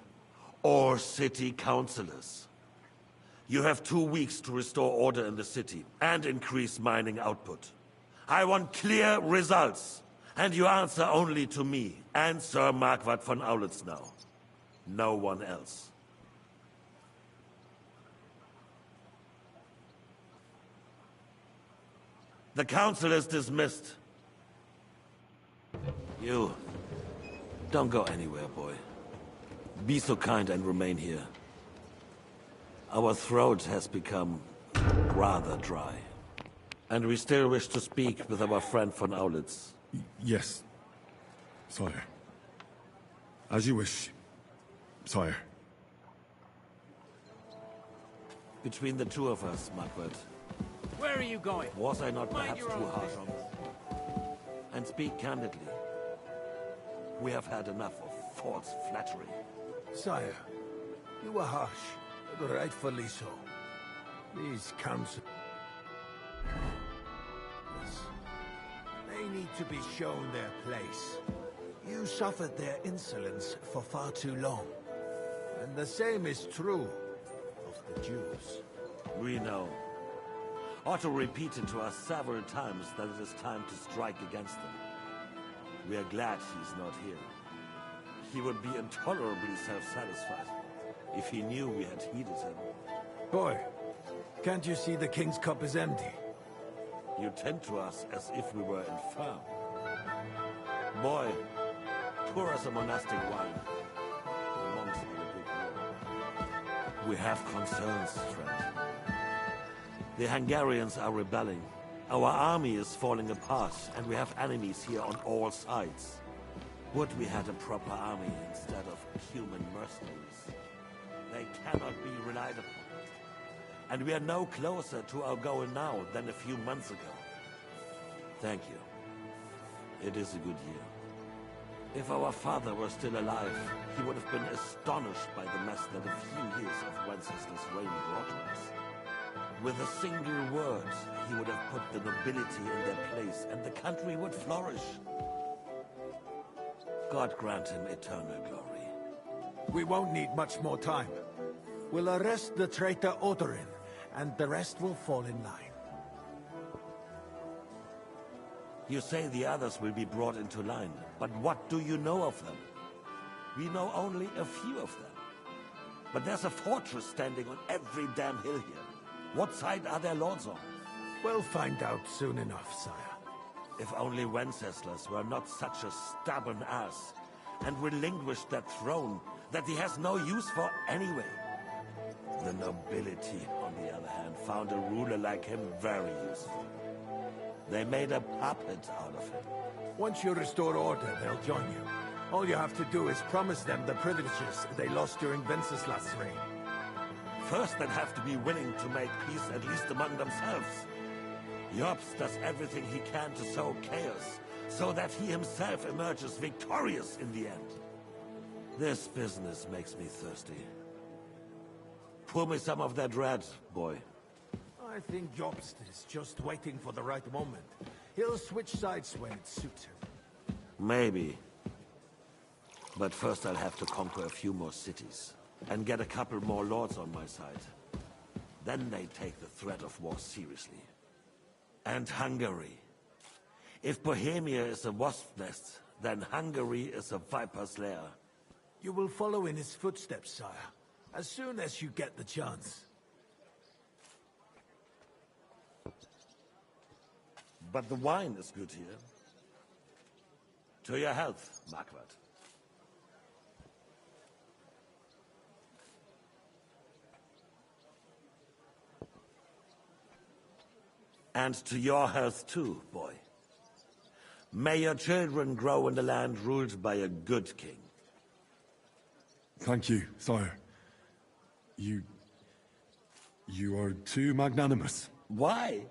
or city councillors. You have 2 weeks to restore order in the city and increase mining output. I want clear results, and you answer only to me and Sir Marquard von Aulitz now. No one else. The council is dismissed. You, don't go anywhere, boy. Be so kind and remain here. Our throat has become rather dry. And we still wish to speak with our friend von Aulitz. Yes, sire. As you wish, sire. Between the two of us, Marquard. Where are you going? Was I not perhaps too harsh on this? And speak candidly. We have had enough of false flattery. Sire, you were harsh, but rightfully so. These council... They need to be shown their place. You suffered their insolence for far too long. And the same is true of the Jews. We know. Otto repeated to us several times that it is time to strike against them. We are glad he's not here. He would be intolerably self-satisfied if he knew we had heeded him. Boy, can't you see the king's cup is empty? You tend to us as if we were infirm. Boy, pour us a monastic wine. The monks are a big deal. We have concerns, friend. The Hungarians are rebelling. Our army is falling apart, and we have enemies here on all sides. Would we had a proper army instead of human mercenaries? They cannot be relied upon. And we are no closer to our goal now than a few months ago. Thank you. It is a good year. If our father were still alive, he would have been astonished by the mess that a few years of Wenceslas' reign brought to us. With a single word, he would have put the nobility in their place, and the country would flourish. God grant him eternal glory. We won't need much more time. We'll arrest the traitor Odorin, and the rest will fall in line. You say the others will be brought into line, but what do you know of them? We know only a few of them. But there's a fortress standing on every damn hill here. What side are their lords on? We'll find out soon enough, sire. If only Wenceslas were not such a stubborn ass, and relinquished that throne that he has no use for anyway. The nobility, on the other hand, found a ruler like him very useful. They made a puppet out of him. Once you restore order, they'll join you. All you have to do is promise them the privileges they lost during Wenceslas' reign. First, they'll have to be willing to make peace at least among themselves. Jobst does everything he can to sow chaos, so that he himself emerges victorious in the end. This business makes me thirsty. Pour me some of that red, boy. I think Jobst is just waiting for the right moment. He'll switch sides when it suits him. Maybe. But first I'll have to conquer a few more cities, and get a couple more lords on my side. Then they take the threat of war seriously. And Hungary. If Bohemia is a wasp nest, then Hungary is a viper's lair. You will follow in his footsteps, sire, as soon as you get the chance. But the wine is good here. To your health, Marquardt. And to your health too, boy. May your children grow in the land ruled by a good king. Thank you, sire. You are too magnanimous. Why?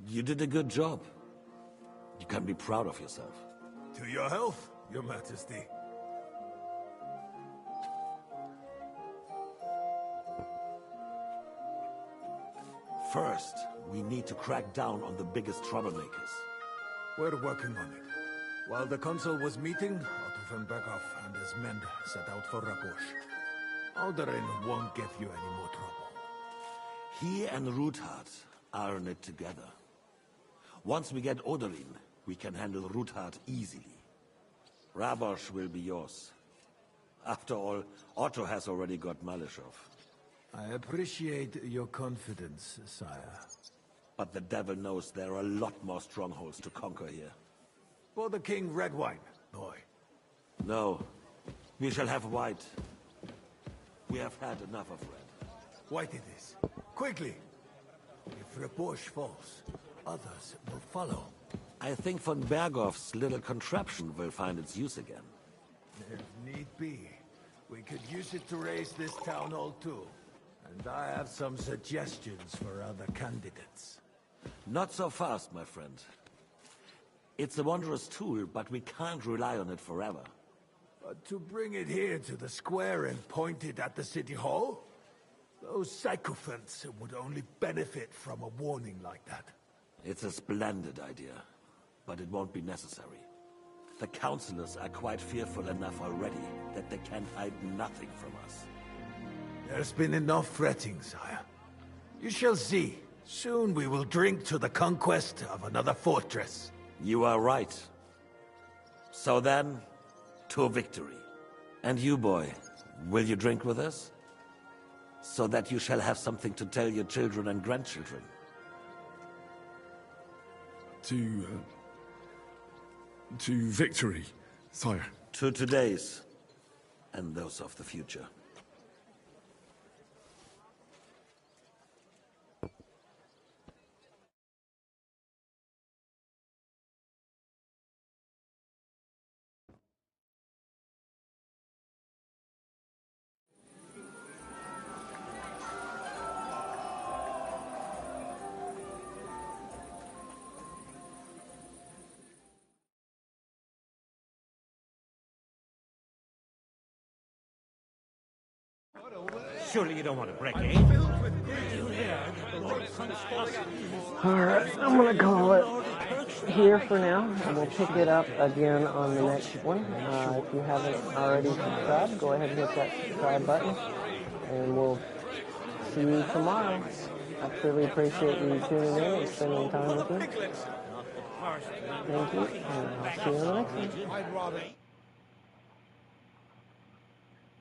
You did a good job. You can be proud of yourself. To your health, your majesty. First, we need to crack down on the biggest troublemakers. We're working on it. While the consul was meeting, Otto von Berghoff and his men set out for Rabosch. Alderin won't give you any more trouble. He and Ruthard are in it together. Once we get Oderin, we can handle Ruthard easily. Rabosch will be yours. After all, Otto has already got Malishov. I appreciate your confidence, sire. But the devil knows there are a lot more strongholds to conquer here. For the king, red wine, boy. No. We shall have white. We have had enough of red. White it is. Quickly! If Rabosch falls, others will follow. I think von Berghoff's little contraption will find its use again. If need be, we could use it to raise this town hall too. And I have some suggestions for other candidates. Not so fast, my friend. It's a wondrous tool, but we can't rely on it forever. But to bring it here to the square and point it at the city hall? Those sycophants would only benefit from a warning like that. It's a splendid idea, but it won't be necessary. The councillors are quite fearful enough already that they can hide nothing from us. There's been enough fretting, sire. You shall see. Soon we will drink to the conquest of another fortress. You are right. So then, to victory. And you, boy, will you drink with us? So that you shall have something to tell your children and grandchildren. To victory, sire. To today's, and those of the future. Surely you don't want to break in? Alright, I'm gonna call it here for now, and we'll pick it up again on the next one. If you haven't already subscribed, go ahead and hit that subscribe button, and we'll see you tomorrow. I truly appreciate you tuning in and spending time with me. Thank you, and I'll see you on the next one.